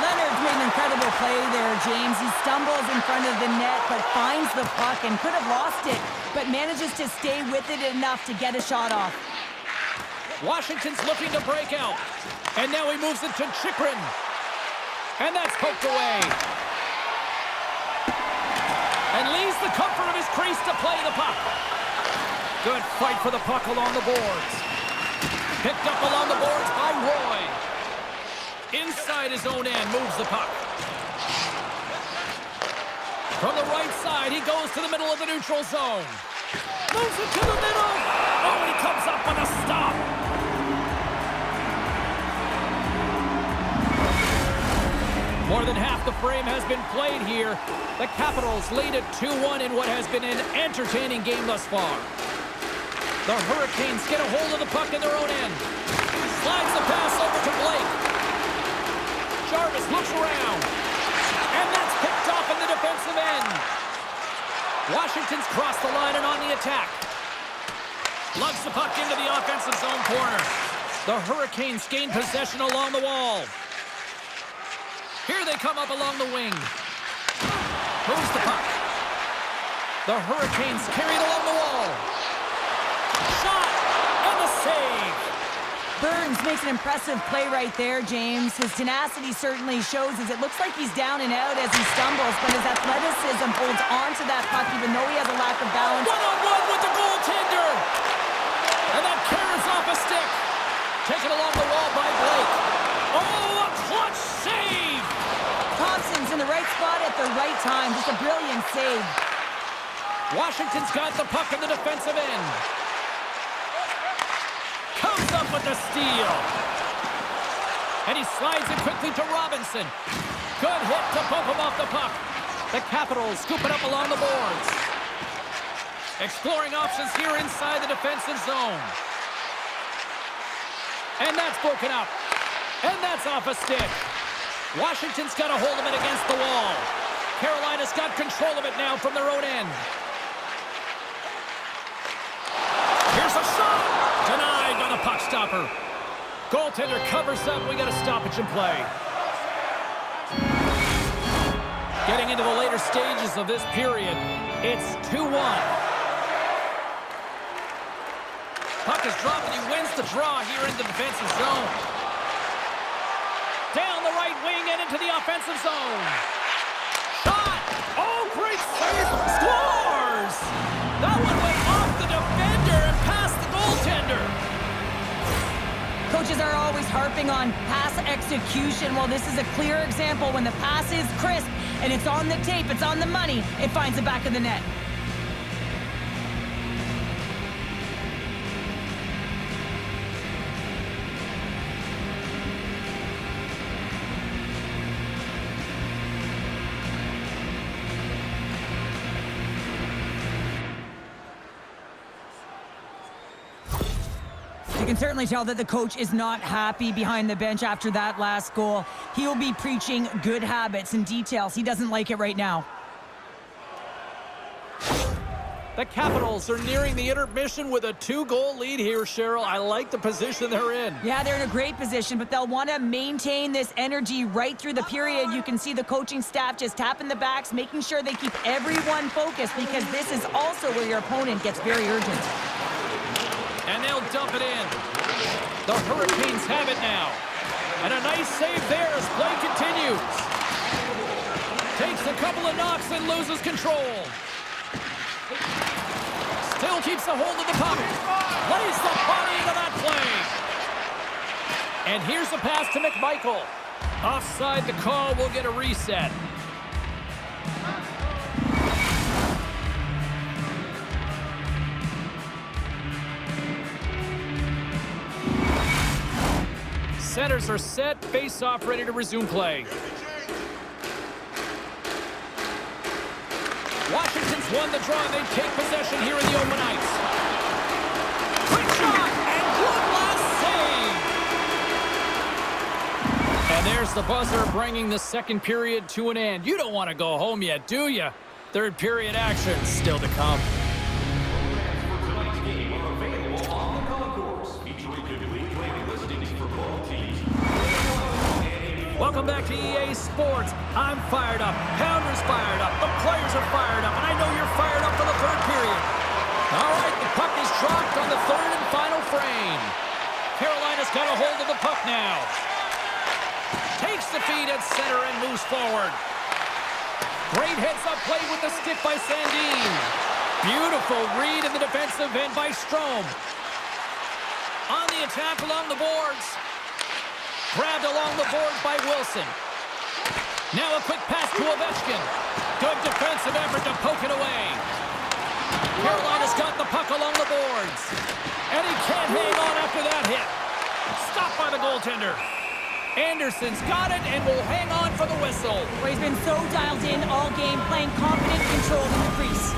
Leonard's made an incredible play there, James. He stumbles in front of the net, but finds the puck and could have lost it, but manages to stay with it enough to get a shot off. Washington's looking to break out. And now he moves it to Chikrin. And that's poked away. And leaves the comfort of his crease to play the puck. Good fight for the puck along the boards. Picked up along the boards by Roy. Inside his own end, moves the puck. From the right side, he goes to the middle of the neutral zone. Moves it to the middle. Oh, and he comes up with a stop. More than half the frame has been played here. The Capitals lead at 2-1 in what has been an entertaining game thus far. The Hurricanes get a hold of the puck in their own end. Slides the pass over to Blake. Jarvis looks around. And that's picked off in the defensive end. Washington's crossed the line and on the attack. Lugs the puck into the offensive zone corner. The Hurricanes gain possession along the wall. Here they come up along the wing. Moves the puck. The Hurricanes carry it along the wall. Shot! And the save! Burns makes an impressive play right there, James. His tenacity certainly shows as it looks like he's down and out as he stumbles, but his athleticism holds on to that puck even though he has a lack of balance. One-on-one with the goaltender! And that carries off a stick. Taken along the wall by Blake. Oh, a clutch save! Thompson's in the right spot at the right time. Just a brilliant save. Washington's got the puck in the defensive end. Comes up with the steal. And he slides it quickly to Robinson. Good hit to bump him off the puck. The Capitals scoop it up along the boards. Exploring options here inside the defensive zone. And that's broken up. And that's off a stick. Washington's got a hold of it against the wall. Carolina's got control of it now from their own end. Here's a shot! Denied by the puck stopper. Goaltender covers up. We got a stoppage in play. Getting into the later stages of this period, it's 2-1. Puck is dropped and he wins the draw here in the defensive zone. Down the right wing and into the offensive zone. Shot! Oh, great save! Scores! That one went off the defender and past the goaltender. Coaches are always harping on pass execution. Well, this is a clear example when the pass is crisp and it's on the tape, it's on the money, it finds the back of the net. You can certainly tell that the coach is not happy behind the bench after that last goal. He will be preaching good habits and details. He doesn't like it right now. The Capitals are nearing the intermission with a 2-goal lead here, Cheryl. I like the position they're in. Yeah, they're in a great position, but they'll want to maintain this energy right through the period. You can see the coaching staff just tapping the backs, making sure they keep everyone focused because this is also where your opponent gets very urgent. And they'll dump it in. The Hurricanes have it now. And a nice save there as play continues. Takes a couple of knocks and loses control. Still keeps a hold of the puck. Lays the body into that play. And here's a pass to McMichael. Offside the call, will get a reset. Centers are set, face-off ready to resume play. Washington's won the draw, and they take possession here in the open ice. Quick shot, and good last save. And there's the buzzer, bringing the second period to an end. You don't want to go home yet, do you? Third period action still to come. Welcome back to EA Sports. I'm fired up. Pounder's fired up. The players are fired up. And I know you're fired up for the third period. All right, the puck is dropped on the third and final frame. Carolina's got a hold of the puck now. Takes the feed at center and moves forward. Great heads-up play with the stick by Sandin. Beautiful read in the defensive end by Strome. On the attack along the boards. Grabbed along the boards by Wilson. Now a quick pass to Ovechkin. Good defensive effort to poke it away. Carolina's got the puck along the boards. And he can't hang on after that hit. Stopped by the goaltender. Anderson's got it and will hang on for the whistle. Well, he's been so dialed in all game, playing confident, controlled in the crease.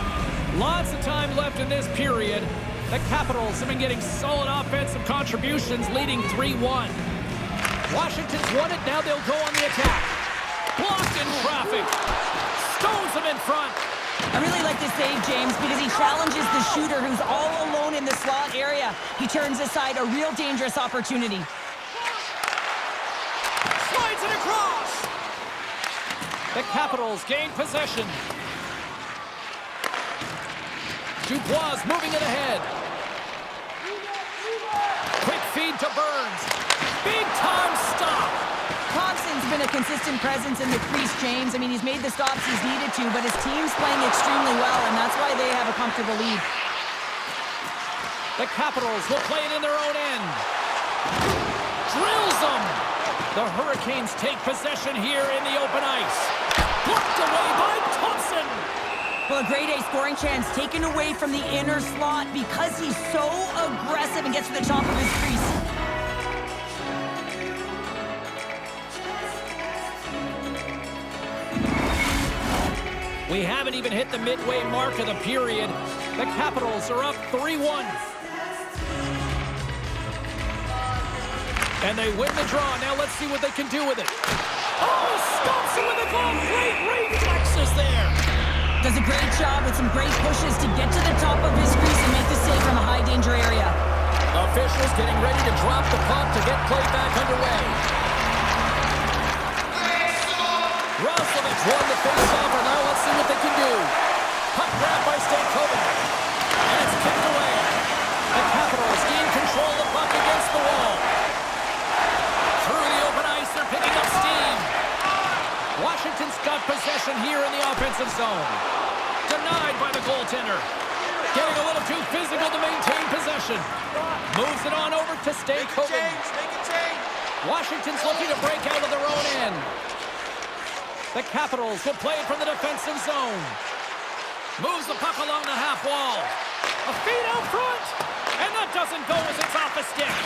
Lots of time left in this period. The Capitals have been getting solid offensive contributions, leading 3-1. Washington's won it, now they'll go on the attack. Blocked in traffic. Stones him in front. I really like this save, James, because he challenges the shooter who's all alone in the slot area. He turns aside a real dangerous opportunity. Slides it across. The Capitals gain possession. Dubois moving it ahead. Quick feed to Burns. Big time stop. Thompson's been a consistent presence in the crease, James. I mean, he's made the stops he's needed to, but his team's playing extremely well, and that's why they have a comfortable lead. The Capitals will play it in their own end. Drills them. The Hurricanes take possession here in the open ice. Blocked away by Thompson. Well, a grade A scoring chance taken away from the inner slot because he's so aggressive and gets to the top of his crease. We haven't even hit the midway mark of the period. The Capitals are up 3-1. And they win the draw. Now let's see what they can do with it. Oh, stops it with a glove. Great reflexes there. Does a great job with some great pushes to get to the top of his crease and make the save from a high-danger area. Officials getting ready to drop the puck to get play back underway. Roslovic won the face-off, and now let's see what they can do. Puck grabbed by Stankovic. And it's kicked away. The Capitals gain control of the puck against the wall. Through the open ice, they're picking up steam. Washington's got possession here in the offensive zone. Denied by the goaltender. Getting a little too physical to maintain possession. Moves it on over to Stankovic. Washington's looking to break out of their own end. The Capitals will play it from the defensive zone. Moves the puck along the half wall. A feed out front. And that doesn't go as it's off the stick.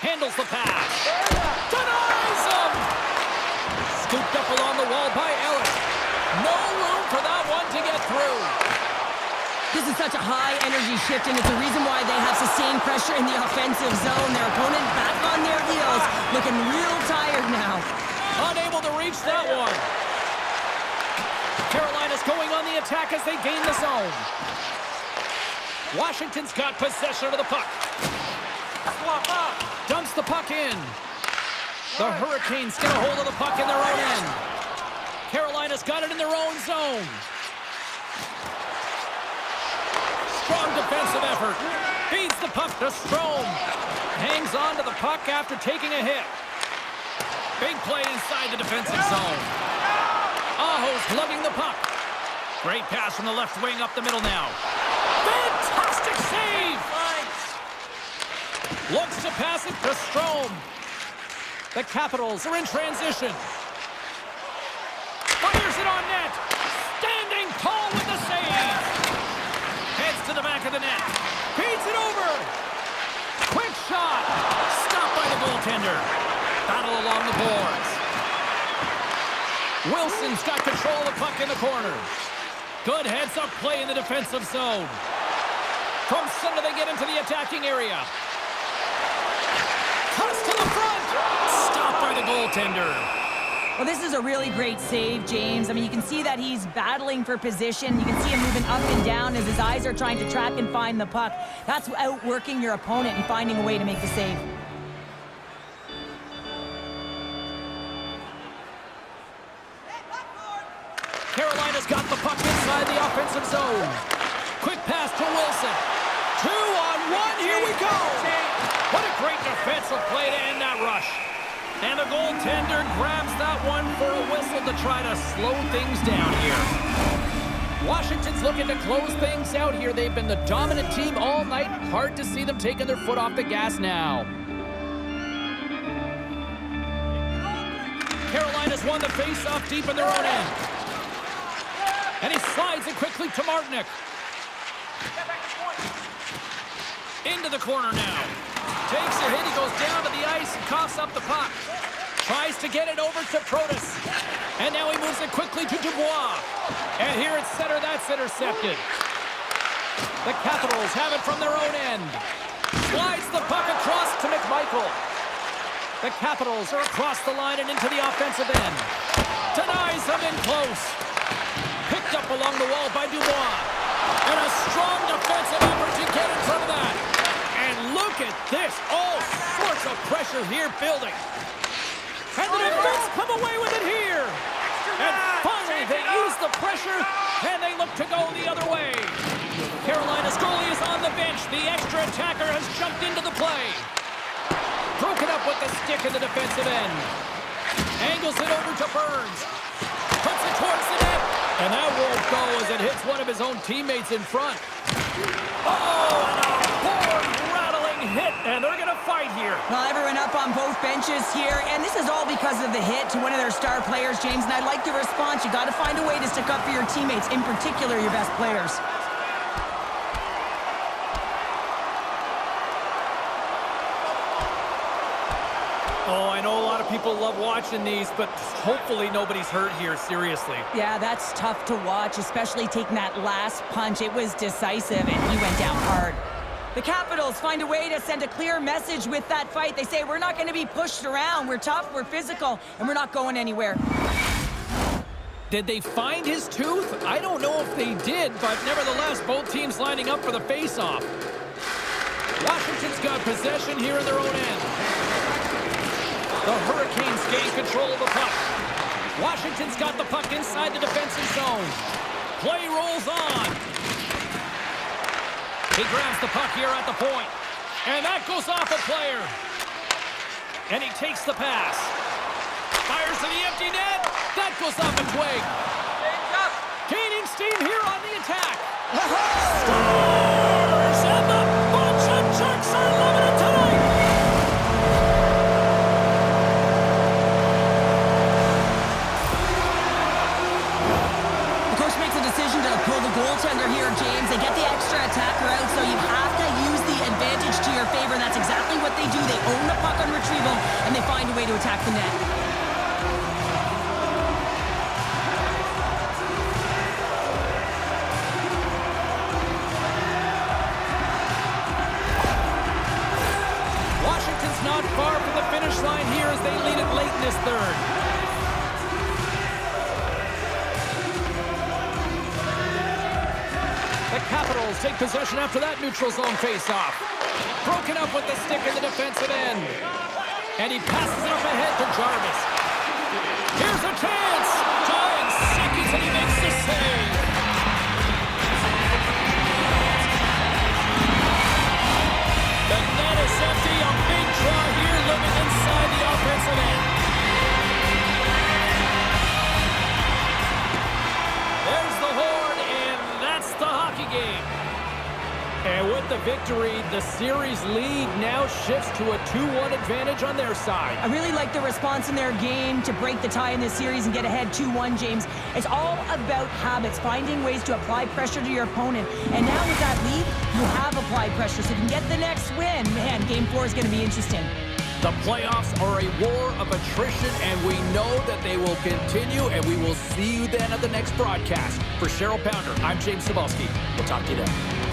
Handles the pass. Denies him. Scooped up along the wall by Ellis. No room for that one to get through. This is such a high-energy shift, and it's the reason why they have sustained pressure in the offensive zone. Their opponent back on their heels, looking real tired now. Unable to reach that one. Carolina's going on the attack as they gain the zone. Washington's got possession of the puck. Swap up. Dumps the puck in. The Hurricanes get a hold of the puck in their own end. Carolina's got it in their own zone. Strong defensive effort. Feeds the puck to Strome. Hangs on to the puck after taking a hit. Big play inside the defensive zone. Aho's gloving the puck. Great pass from the left wing up the middle now. Fantastic save! Looks to pass it to Strome. The Capitals are in transition. Fires it on net. Standing tall with the save. Heads to the back of the net. Feeds it over. Quick shot. Stopped by the goaltender. Battle along the boards. Wilson's got control of the puck in the corner. Good heads-up play in the defensive zone. From center they get into the attacking area. Cuts to the front. Stopped by the goaltender. Well, this is a really great save, James. I mean, you can see that he's battling for position. You can see him moving up and down as his eyes are trying to track and find the puck. That's outworking your opponent and finding a way to make the save. Carolina's got the puck inside the offensive zone. Quick pass to Wilson. 2-on-1, here we go. What a great defensive play to end that rush. And the goaltender grabs that one for a whistle to try to slow things down here. Washington's looking to close things out here. They've been the dominant team all night. Hard to see them taking their foot off the gas now. Carolina's won the face-off deep in their own end. And he slides it quickly to Martinick. Into the corner now. Takes a hit, he goes down to the ice and coughs up the puck. Tries to get it over to Protas. And now he moves it quickly to Dubois. And here at center, that's intercepted. The Capitals have it from their own end. Slides the puck across to McMichael. The Capitals are across the line and into the offensive end. Denies him in close. Picked up along the wall by Dubois. And a strong defensive effort to get in front of that. And look at this. All sorts of pressure here building. And the defense come away with it here. And finally they use the pressure and they look to go the other way. Carolina's goalie is on the bench. The extra attacker has jumped into the play. Broken up with the stick in the defensive end. Angles it over to Burns. Puts it towards the net. And that won't go as it hits one of his own teammates in front. Oh, and a board-rattling hit, and they're going to fight here. Well, everyone up on both benches here, and this is all because of the hit to one of their star players, James, and I'd like the response. You got to find a way to stick up for your teammates, in particular your best players. Oh, I know a lot of people love watching these, but hopefully nobody's hurt here, seriously. Yeah, that's tough to watch, especially taking that last punch. It was decisive, and he went down hard. The Capitals find a way to send a clear message with that fight. They say, we're not going to be pushed around. We're tough, we're physical, and we're not going anywhere. Did they find his tooth? I don't know if they did, but nevertheless, both teams lining up for the face-off. Washington's got possession here in their own end. The Hurricanes gain control of the puck. Washington's got the puck inside the defensive zone. Play rolls on. He grabs the puck here at the point. And that goes off a player. And he takes the pass. Fires to the empty net. That goes off a twig. Gaining steam here on the attack. Scores! And the bunch of Jacks are loving it tonight. The coach makes a decision to pull the goaltender here, James. They get the extra attacker out, so you have to use the advantage to your favor. That's exactly what they do. They own the puck on retrieval, and they find a way to attack the net. Washington's not far from the finish line here as they lead it late in this third. The Capitals take possession after that neutral zone face-off. Broken up with the stick in the defensive end. And he passes it up ahead to Jarvis. Here's a chance! Giant sinkies and he makes the save. The net is empty. A big draw here living inside the offensive end. There's the horn, and that's the hockey game. And with the victory, the series lead now shifts to a 2-1 advantage on their side. I really like the response in their game to break the tie in this series and get ahead 2-1, James. It's all about habits, finding ways to apply pressure to your opponent. And now with that lead, you have applied pressure. So if you can get the next win, man, Game 4 is going to be interesting. The playoffs are a war of attrition, and we know that they will continue, and we will see you then at the next broadcast. For Cheryl Pounder, I'm James Cebulski. We'll talk to you then.